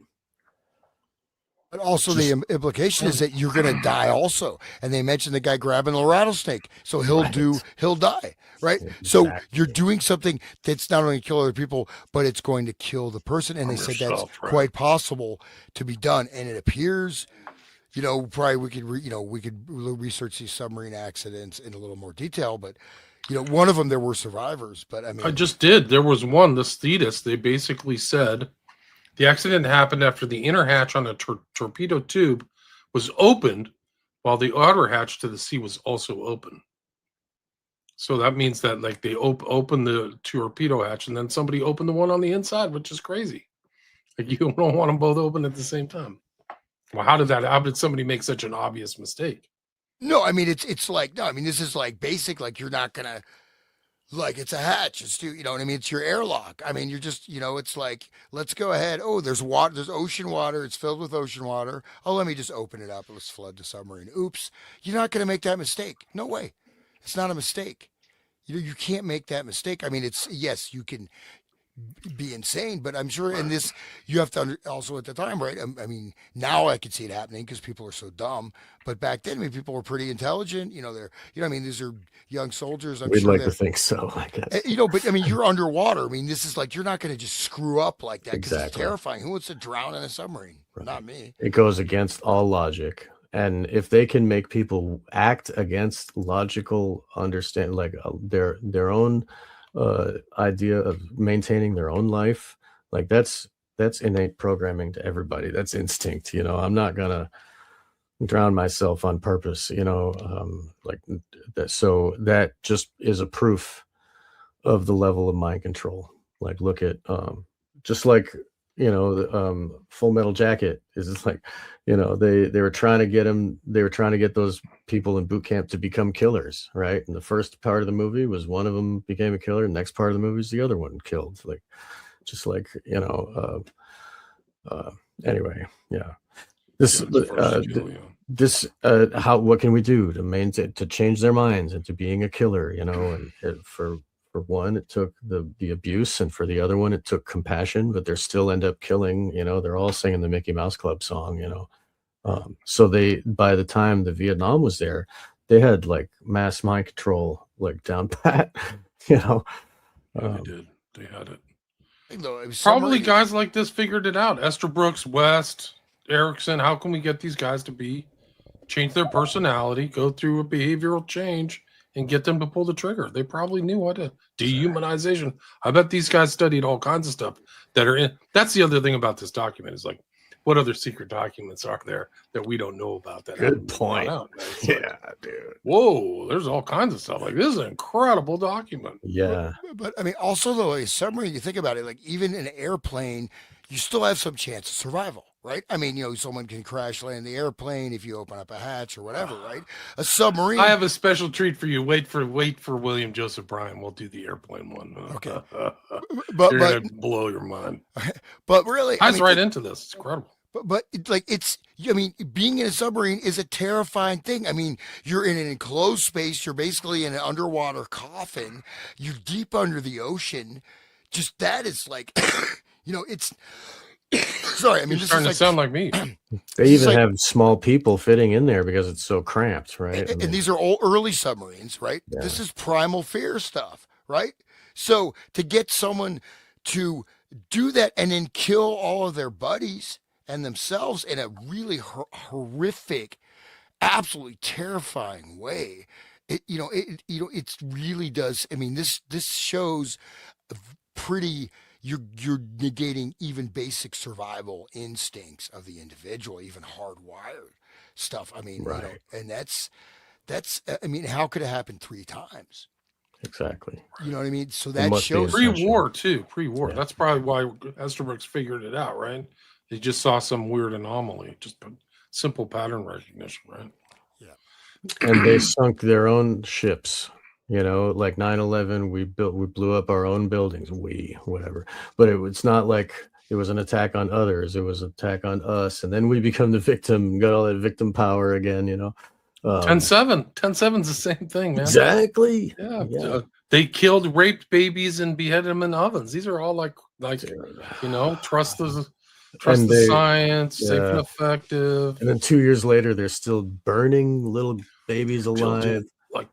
But also Just the implication is that you're going to die also. And they mentioned the guy grabbing the rattlesnake. So he'll right. die, right? So you're Exactly. doing something that's not only kill other people, but it's going to kill the person. And they From said that's yourself, right? quite possible to be done. And it appears, probably we could research these submarine accidents in a little more detail, but one of them, there were survivors, but I I mean, just did. There was one, the Thetis. They basically said the accident happened after the inner hatch on a torpedo tube was opened while the outer hatch to the sea was also open. So that means that like they opened the torpedo hatch and then somebody opened the one on the inside, which is crazy. Like you don't want them both open at the same time. Well, how did somebody make such an obvious mistake? no, I mean, it's like, no, I mean, this is like basic, like you're not going to, like it's a hatch. It's you know what I mean. It's your airlock. I mean, you're just it's like let's go ahead. Oh, there's water. There's ocean water. It's filled with ocean water. Oh, let me just open it up. Let's flood the submarine. Oops. You're not going to make that mistake. No way. It's not a mistake. You can't make that mistake. I mean, it's yes, you can be insane, but I'm sure in this you have to also at the time, right? I mean, now I can see it happening because people are so dumb. But back then, I mean, people were pretty intelligent. They're I mean, these are young soldiers. I'm We'd sure like to they're think so, I guess. But I mean, you're underwater. I mean, this is like you're not going to just screw up like that because it's Exactly. terrifying. Who wants to drown in a submarine? Right. Not me. It goes against all logic. And if they can make people act against logical understand, like their own idea of maintaining their own life, like that's innate programming to everybody. That's instinct. I'm not gonna drown myself on purpose. Like that. So that just is a proof of the level of mind control. Like look at just like the Full Metal Jacket is just like they were trying to get those people in boot camp to become killers, right? And the first part of the movie was one of them became a killer, next part of the movie is the other one killed, like just like anyway, yeah. This Yeah, it's the first kill, yeah. this what can we do to maintain to change their minds into being a killer, and for one it took the abuse, and for the other one it took compassion, but they're still end up killing. They're all singing the Mickey Mouse Club song. So they, by the time the Vietnam was there, they had like mass mind control like down pat. Yeah, they did. They had it. Though it was Probably submarine. guys like this figured it out. Esther Brooks, West, Erickson. How can we get these guys to change their personality, go through a behavioral change, and get them to pull the trigger? They probably knew what to dehumanization. I bet these guys studied all kinds of stuff that are in. That's the other thing about this document is like, what other secret documents are there that we don't know about? That Good haven't been brought point. out? It's Yeah, like, dude. whoa, there's all kinds of stuff. Like this is an incredible document. Yeah. But I mean, also though, a submarine. You think about it, like even an airplane, you still have some chance of survival. right? I mean, someone can crash land the airplane if you open up a hatch or whatever, right? A submarine. I have a special treat for you. Wait for William Joseph Bryan. We'll do the airplane one. Okay. You're but gonna blow your mind. but really, I was right into this. It's incredible. But I mean, being in a submarine is a terrifying thing. I mean, you're in an enclosed space. You're basically in an underwater coffin. You're deep under the ocean. Just that is like, it's. Sorry, I mean, You're this starting is to like, sound like me. They even have small people fitting in there because it's so cramped, right? and these are all early submarines, right? Yeah. This is primal fear stuff, right? So to get someone to do that and then kill all of their buddies and themselves in a really horrific, absolutely terrifying way, it really does. I mean, this shows pretty. You're negating even basic survival instincts of the individual, even hardwired stuff. I mean, Right. and that's. I mean, how could it happen 3 times? Exactly. You know what I mean? So It that must be shows Pre-war too. Pre-war. Yeah. That's probably why Esterbrook's figured it out, right? They just saw some weird anomaly, just simple pattern recognition, right? And they sunk their own ships. Like 9/11, we blew up our own buildings. Whatever. But it's not like it was an attack on others. It was an attack on us, and then we become the victim. Got all that victim power again. 10-7. 10-7's the same thing, man. Exactly. Yeah. They killed, raped babies, and beheaded them in ovens. These are all like trust the science, safe and effective. And then 2 years later, they're still burning little babies alive. Like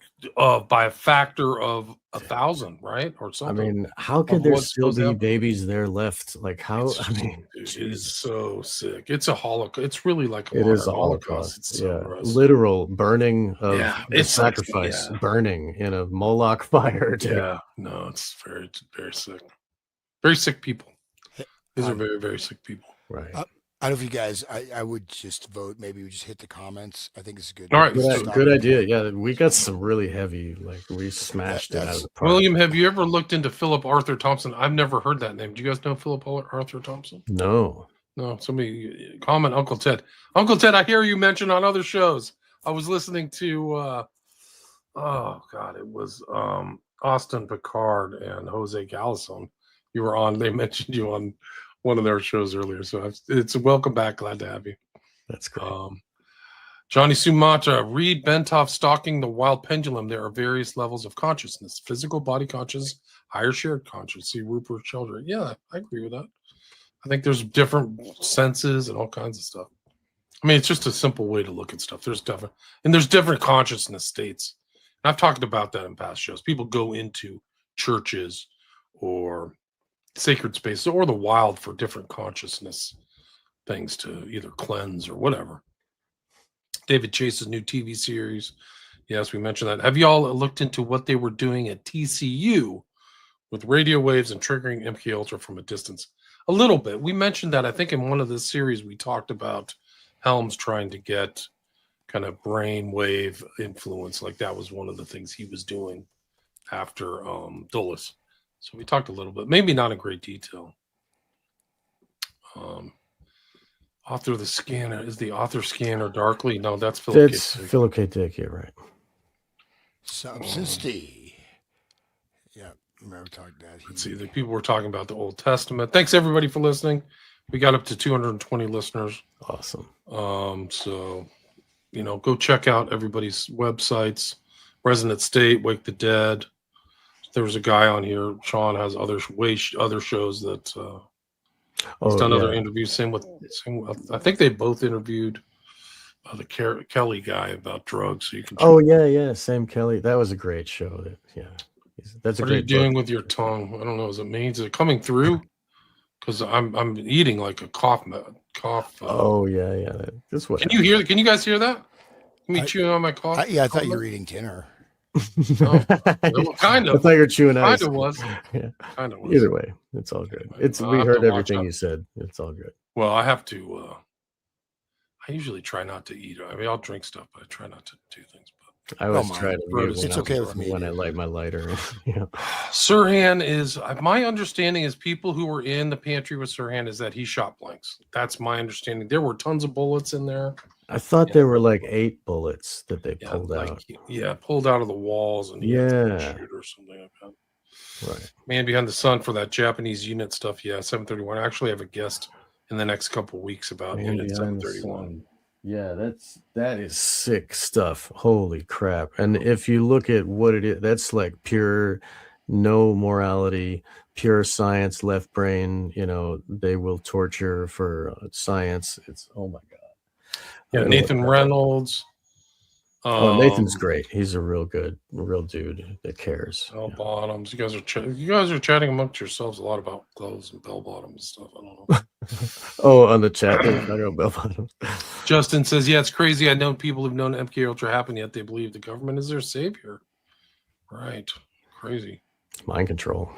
by a factor of 1,000, right? Or I something. mean, how could there what's still supposed to be happen. babies there left? Like how? It's I mean, it is so sick. It's a holocaust. It's really like a it is a modern Holocaust. It's so gross. Literal burning of the it's sacrifice, like, burning in a Moloch fire. Yeah, no, it's very, very sick. Very sick people. These are very, very sick people. Right. I don't know if you guys, I would just vote. Maybe we just hit the comments. I think it's good. All right, Good idea. Yeah, we got some really heavy. Like we smashed it out of the park. William, have you ever looked into Philip Arthur Thompson? I've never heard that name. Do you guys know Philip Arthur Thompson? No. No. Somebody comment, Uncle Ted. Uncle Ted, I hear you mentioned on other shows. I was listening to oh God, it was Austin Picard and Jose Galison. You were on. They mentioned you on one of their shows earlier. So it's a welcome back. Glad to have you. That's great. Johnny Sumatra, read Bentov Stalking the Wild Pendulum. There are various levels of consciousness: physical, body conscious, higher shared conscious. See Rupert Sheldrake. Yeah, I agree with that. I think there's different senses and all kinds of stuff. I mean, it's just a simple way to look at stuff. There's different consciousness states. And I've talked about that in past shows. People go into churches or sacred spaces or the wild for different consciousness things to either cleanse or whatever. David Chase's new TV series. Yes, we mentioned that. Have you all looked into what they were doing at TCU with radio waves and triggering MK Ultra from a distance? A little bit. We mentioned that, I think, in one of the series we talked about Helms trying to get kind of brain wave influence. Like that was one of the things he was doing after Dulles. So we talked a little bit, maybe not in great detail. Author of the scanner, is the author scanner Darkly? No, that's Philip. That's Philip K. Dick. Yeah, right. Substance D. Yeah, remember talking that. Let's see. The people were talking about the Old Testament. Thanks everybody for listening. We got up to 220 listeners. Awesome. So go check out everybody's websites. Resonant State, Wake the Dead. There was a guy on here. Sean has other shows that he's done other interviews. Same with I think they both interviewed the Kelly guy about drugs. So you can. Sam Kelly. That was a great show. That's a what great. Are you doing with your tongue? I don't know. Is it coming through? Because I'm eating like a cough. This way. Can you hear? Can you guys hear that? Me chewing on my cough. I thought you were eating dinner. Kind of. I thought you were chewing ice. Kind of was. Yeah. Kind of was. Either way, it's all good. We heard everything you said. It's all good. Well, I have to. I usually try not to eat. I mean, I'll drink stuff, but I try not to do things. I always Don't try mind. to mute It's when, It's I, okay with me, when I dude. light my lighter. Yeah. Sirhan is, my understanding is people who were in the pantry with Sirhan is that he shot blanks. That's my understanding. There were tons of bullets in there. I thought And, there were like 8 bullets that they yeah, pulled like, out. yeah, pulled out of the walls and he had to Yeah. shoot or something like that. Right. Man Behind the Sun for that Japanese unit stuff. Yeah, 731. I actually have a guest in the next couple of weeks about Man Unit Behind the 731. Sun. Yeah, that is sick stuff. Holy crap. And if you look at what it is, that's like pure no morality, pure science, left brain, they will torture for science. It's oh my god. Yeah, I gotta look Nathan that up. Reynolds. Oh, Nathan's great. He's a real dude that cares. Bell Yeah. bottoms. You guys are chatting amongst yourselves a lot about clothes and bell bottoms and stuff. I don't know. Oh, on the chat, they were talking about bell bottoms. Justin says, "Yeah, it's crazy. I know people who've known MK Ultra happen, yet they believe the government is their savior." Right? Crazy. It's mind control.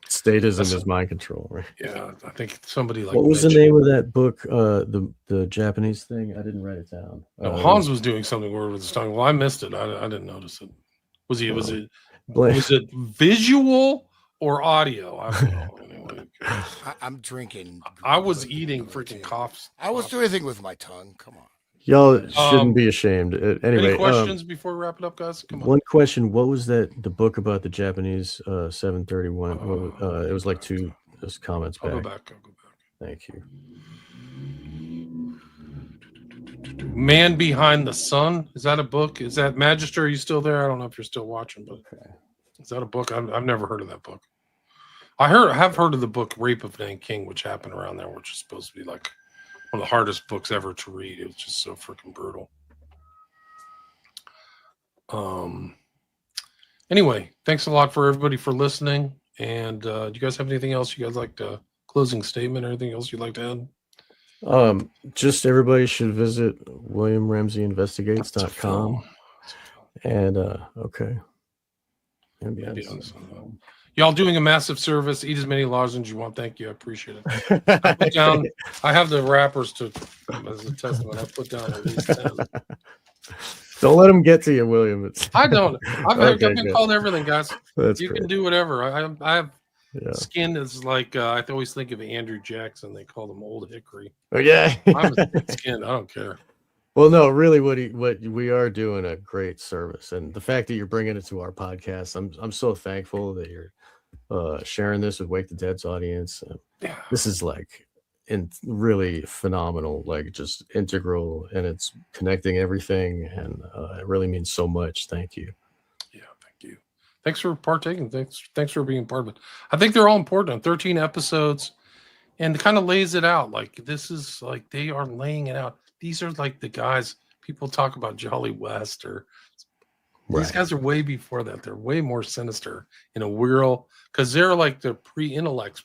Statism is mind control, right? Yeah, I think somebody like what was the name of that book? The Japanese thing? I didn't write it down. No, Hans was doing something weird with his tongue. Well, I missed it. I didn't notice it. Was it visual or audio? I don't know. Anyway, I'm drinking. I was eating freaking coughs. I was doing anything with my tongue. Come on. Y'all shouldn't be ashamed. Anyway, any questions before we wrap it up, guys? Come on. One question: what was the book about the Japanese 731? It was like those comments back. I'll go back. Thank you. Man Behind the Sun. Is that a book? Is that Magister? Are you still there? I don't know if you're still watching, but is that a book? I've never heard of that book. I have heard of the book Rape of Nanking, which happened around there, which is supposed to be like one of the hardest books ever to read. It was just so freaking brutal. Anyway, thanks a lot for everybody for listening. And do you guys have anything else you guys like to closing statement or anything else you'd like to add? Just everybody should visit WilliamRamseyInvestigates.com. And okay. Y'all doing a massive service. Eat as many lozenges you want. Thank you. I appreciate it. I put down. I have the wrappers as a testament. I put down at least 10. Don't let them get to you, William. I don't. I've been called everything, guys. That's you great. can do whatever. I have skin is like I always think of Andrew Jackson. They call him Old Hickory. Oh yeah. I'm a thick skin. I don't care. Well, no, really, what we are doing a great service, and the fact that you're bringing it to our podcast, I'm so thankful that you're sharing this with Wake the Dead's audience. This is like really phenomenal, like just integral, and it's connecting everything, and it really means so much. Thank you. Yeah, thank you. Thanks for partaking. Thanks for being part of it. I think they're all important. 13 episodes, and it kind of lays it out. Like this is like they are laying it out. These are like the guys people talk about Jolly West or these guys are way before that. They're way more sinister in a real because they're like the pre-intellects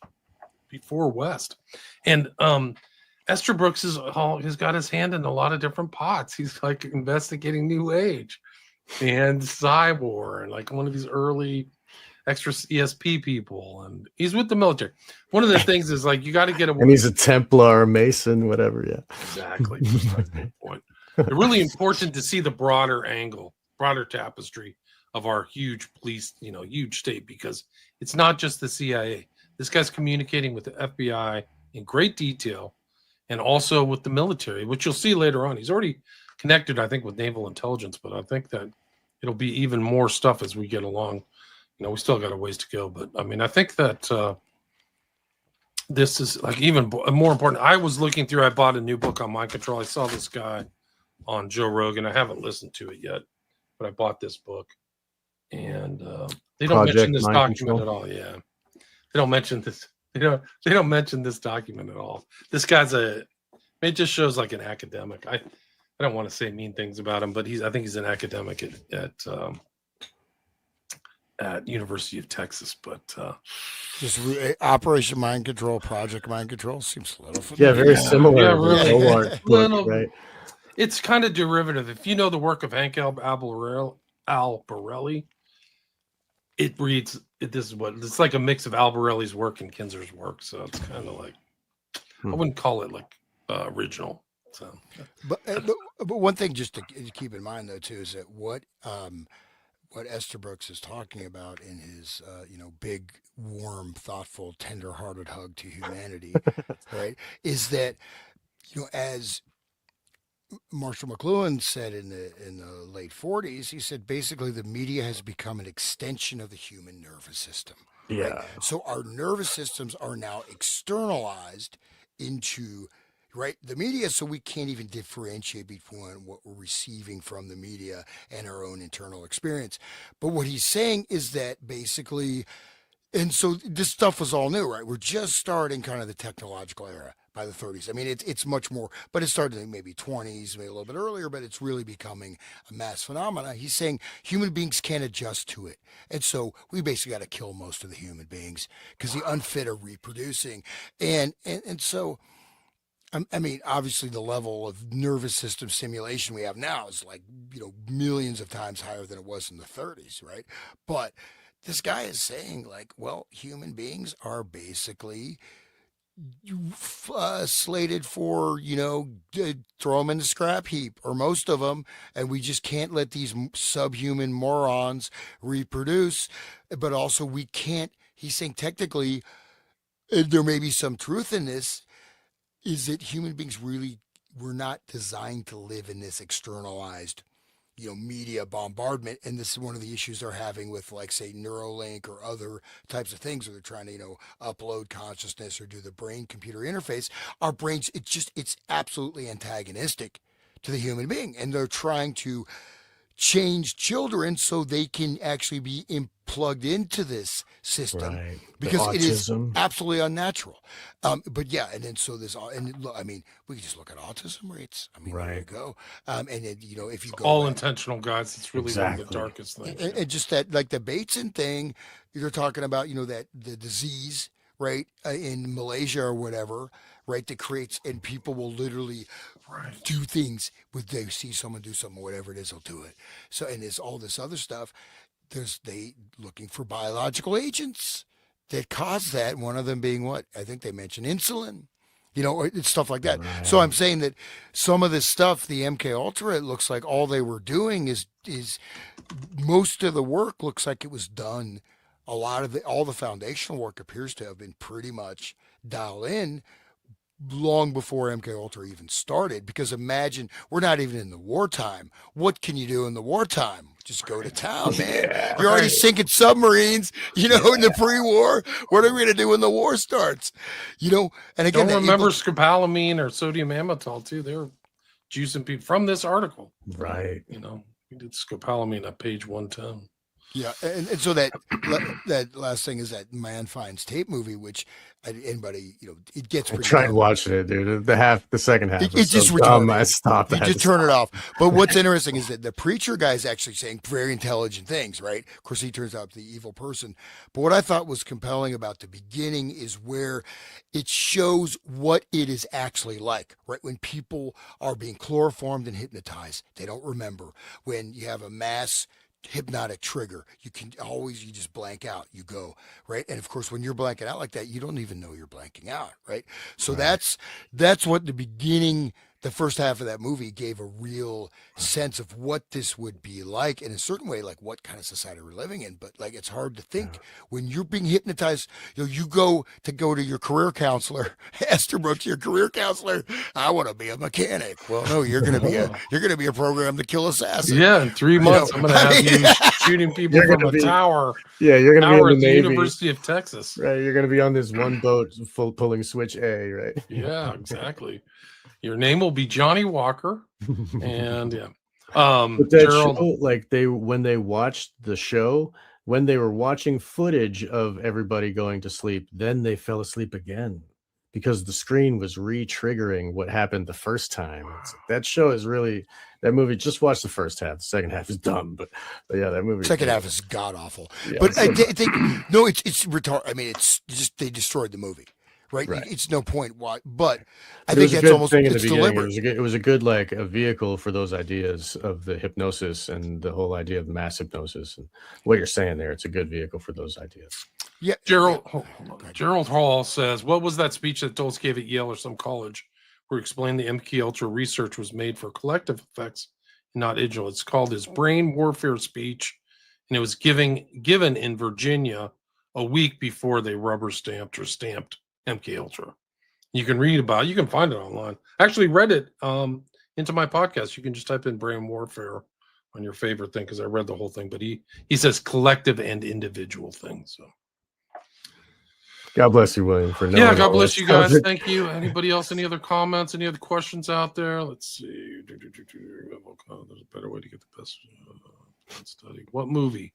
before West. And Esther Brooks has got his hand in a lot of different pots. He's like investigating New Age and Cyborg and like one of these early extra ESP people, and he's with the military. One of the things is like you got to get away. And he's a Templar, Mason, whatever. Yeah, exactly. Point. It's really important to see the broader angle, broader tapestry of our huge police, huge state, because it's not just the CIA. This guy's communicating with the FBI in great detail, and also with the military, which you'll see later on. He's already connected, I think, with naval intelligence, but I think that it'll be even more stuff as we get along. We still got a ways to go, but I mean, I think that this is like even more important. I was looking through, I bought a new book on mind control. I saw this guy on Joe Rogan. I haven't listened to it yet, but I bought this book, and they don't mention this document at all. Yeah. They don't mention this. They don't mention this document at all. This guy's it just shows like an academic. I don't want to say mean things about him, but I think he's an academic at University of Texas, but just Operation Mind Control, Project Mind Control seems a little familiar. Yeah, very similar. Yeah, really. Book, right? It's kind of derivative. If you know the work of Hank Albarelli, it reads. It's like a mix of Albarelli's work and Kinzer's work. So it's kind of like I wouldn't call it like original. So But one thing just to keep in mind though too is that what Estabrook's is talking about in his big, warm, thoughtful, tender-hearted hug to humanity, right, is that as Marshall McLuhan said in the late 40s, he said basically the media has become an extension of the human nervous system, right? Yeah. So our nervous systems are now externalized into the media, so we can't even differentiate between what we're receiving from the media and our own internal experience. But what he's saying is that basically, and so this stuff was all new, right? We're just starting kind of the technological era by the 30s. I mean, it's much more, but it started in maybe 20s, maybe a little bit earlier, but it's really becoming a mass phenomena. He's saying human beings can't adjust to it. And so we basically got to kill most of the human beings because the unfit are reproducing. And so, I mean, obviously the level of nervous system stimulation we have now is like, millions of times higher than it was in the 30s, right? But this guy is saying like, well, human beings are basically slated for throw them in the scrap heap or most of them, and we just can't let these subhuman morons reproduce. But also we can't, he's saying technically, there may be some truth in this, is that human beings really were not designed to live in this externalized media bombardment. And this is one of the issues they're having with, like, say, Neuralink or other types of things where they're trying to, upload consciousness or do the brain computer interface. Our brains, it's absolutely antagonistic to the human being. And they're trying to change children so they can actually be plugged into this system Right. because it is Autism. absolutely unnatural. But yeah, and then so this, and look, I mean, we can just look at autism rates. I mean, there you Right. go. And then, if you go all back, intentional, guys. It's really one of the Exactly. darkest things. and just that, like the Bateson thing, you're talking about, that the disease, right, in Malaysia or whatever, right, that creates, and people will literally Right. do things with, they see someone do something, whatever it is, they'll do it. So, and there's all this other stuff. They looking for biological agents that cause that. One of them being what I think they mentioned, insulin. Or it's stuff like that. So I'm Right. saying that some of this stuff, the MK Ultra, it looks like all they were doing is most of the work looks like it was done. A lot of all the foundational work appears to have been pretty much dialed in long before MK Ultra even started. Because imagine, we're not even in the wartime. What can you do in the wartime? Just go to town, man. Yeah. You're already Right. sinking submarines, in the pre-war. What are we going to do when the war starts? And again, Don't remember scopolamine or sodium amytal too. They're juicing people from this article. Right. We did scopolamine at page 110. yeah, and so that last thing is that Man Finds Tape movie, which anybody, it gets I pretty tried dumb. watching it, dude. The second half It's is just so dumb. retarded. I stopped. You just turn it off. But what's interesting is that the preacher guy is actually saying very intelligent things, right? Of course, he turns out to be the evil person. But what I thought was compelling about the beginning is where it shows what it is actually like, right? When people are being chloroformed and hypnotized, they don't remember. When you have a mass hypnotic trigger, you just blank out, you go, right? And of course, when you're blanking out like that, you don't even know you're blanking out, right? So Right. that's what the beginning, the first half of that movie gave a real sense of what this would be like in a certain way, like what kind of society we're living in. But like, it's hard to think when you're being hypnotized. You go to your career counselor, Estabrook, your career counselor. I want to be a mechanic. Well, no, you're gonna be a program to kill assassin. Yeah, in 3 months, I'm going to have you shooting people You're from gonna a be- tower. Yeah, you're gonna Tower be at in the the Navy. University of Texas. Right. You're gonna be on this one boat pulling switch A, right? Yeah, exactly. Your name will be Johnny Walker, and yeah, But that Gerald. show, like when they watched the show, when they were watching footage of everybody going to sleep, then they fell asleep again because the screen was re-triggering what happened the first time. That show is really, that movie. Just watch the first half. The second half is dumb, but yeah, that movie. Second half is god awful. Yeah, But I so- think no, it's retarded. I mean, it's just they destroyed the movie, right? Right. It's no point why. But I It think was a that's good almost thing in the it's beginning. deliberate. It was a good like a vehicle for those ideas of the hypnosis and the whole idea of mass hypnosis and what you're saying there. It's a good vehicle for those ideas. Yeah, Gerald yeah. Gerald Hall says, "What was that speech that Dulce gave at Yale or some college where he explained the MK Ultra research was made for collective effects, not individual. It's called his brain warfare speech, and it was given in Virginia a week before they rubber stamped MK Ultra. You can read about it. You can find it online. I actually read it into my podcast. You can just type in brain warfare on your favorite thing, because I read the whole thing. But he says collective and individual things. So God bless you, William, for knowing. yeah, God all bless that you guys. stuff. Thank you. Anybody else? Any other comments? Any other questions out there? Let's see. There's a better way to get the best study. What movie?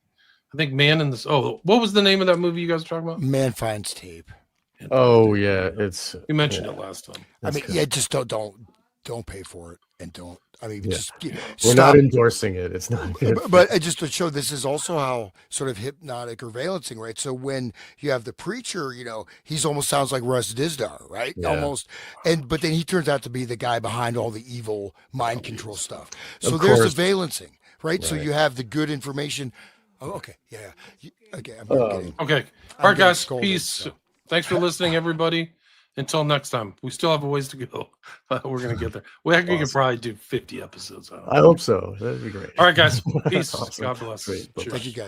I think Man in this. Oh, what was the name of that movie you guys were talking about? Man finds tape. Oh yeah, it's. You mentioned yeah, it last time. I mean, good. yeah, just don't pay for it, and don't. I mean, Yeah. just We're stop. not endorsing it. It's not good. But just to show, this is also how sort of hypnotic or valencing, right? So when you have the preacher, he's almost sounds like Russ Dizdar, right? Yeah. Almost, but then he turns out to be the guy behind all the evil mind control stuff. So Of there's course. the valencing, right? So Right. you have the good information. Oh, okay, yeah. Okay, I'm Um, getting. Okay. I'm All right, getting guys. scolded, Peace. so. Thanks for listening, everybody. Until next time. We still have a ways to go. We're going to get there. We can Awesome. probably do 50 episodes. I hope so. That'd be great. All right, guys. Peace. Awesome. God bless. Great. Bye-bye. Thank you, guys.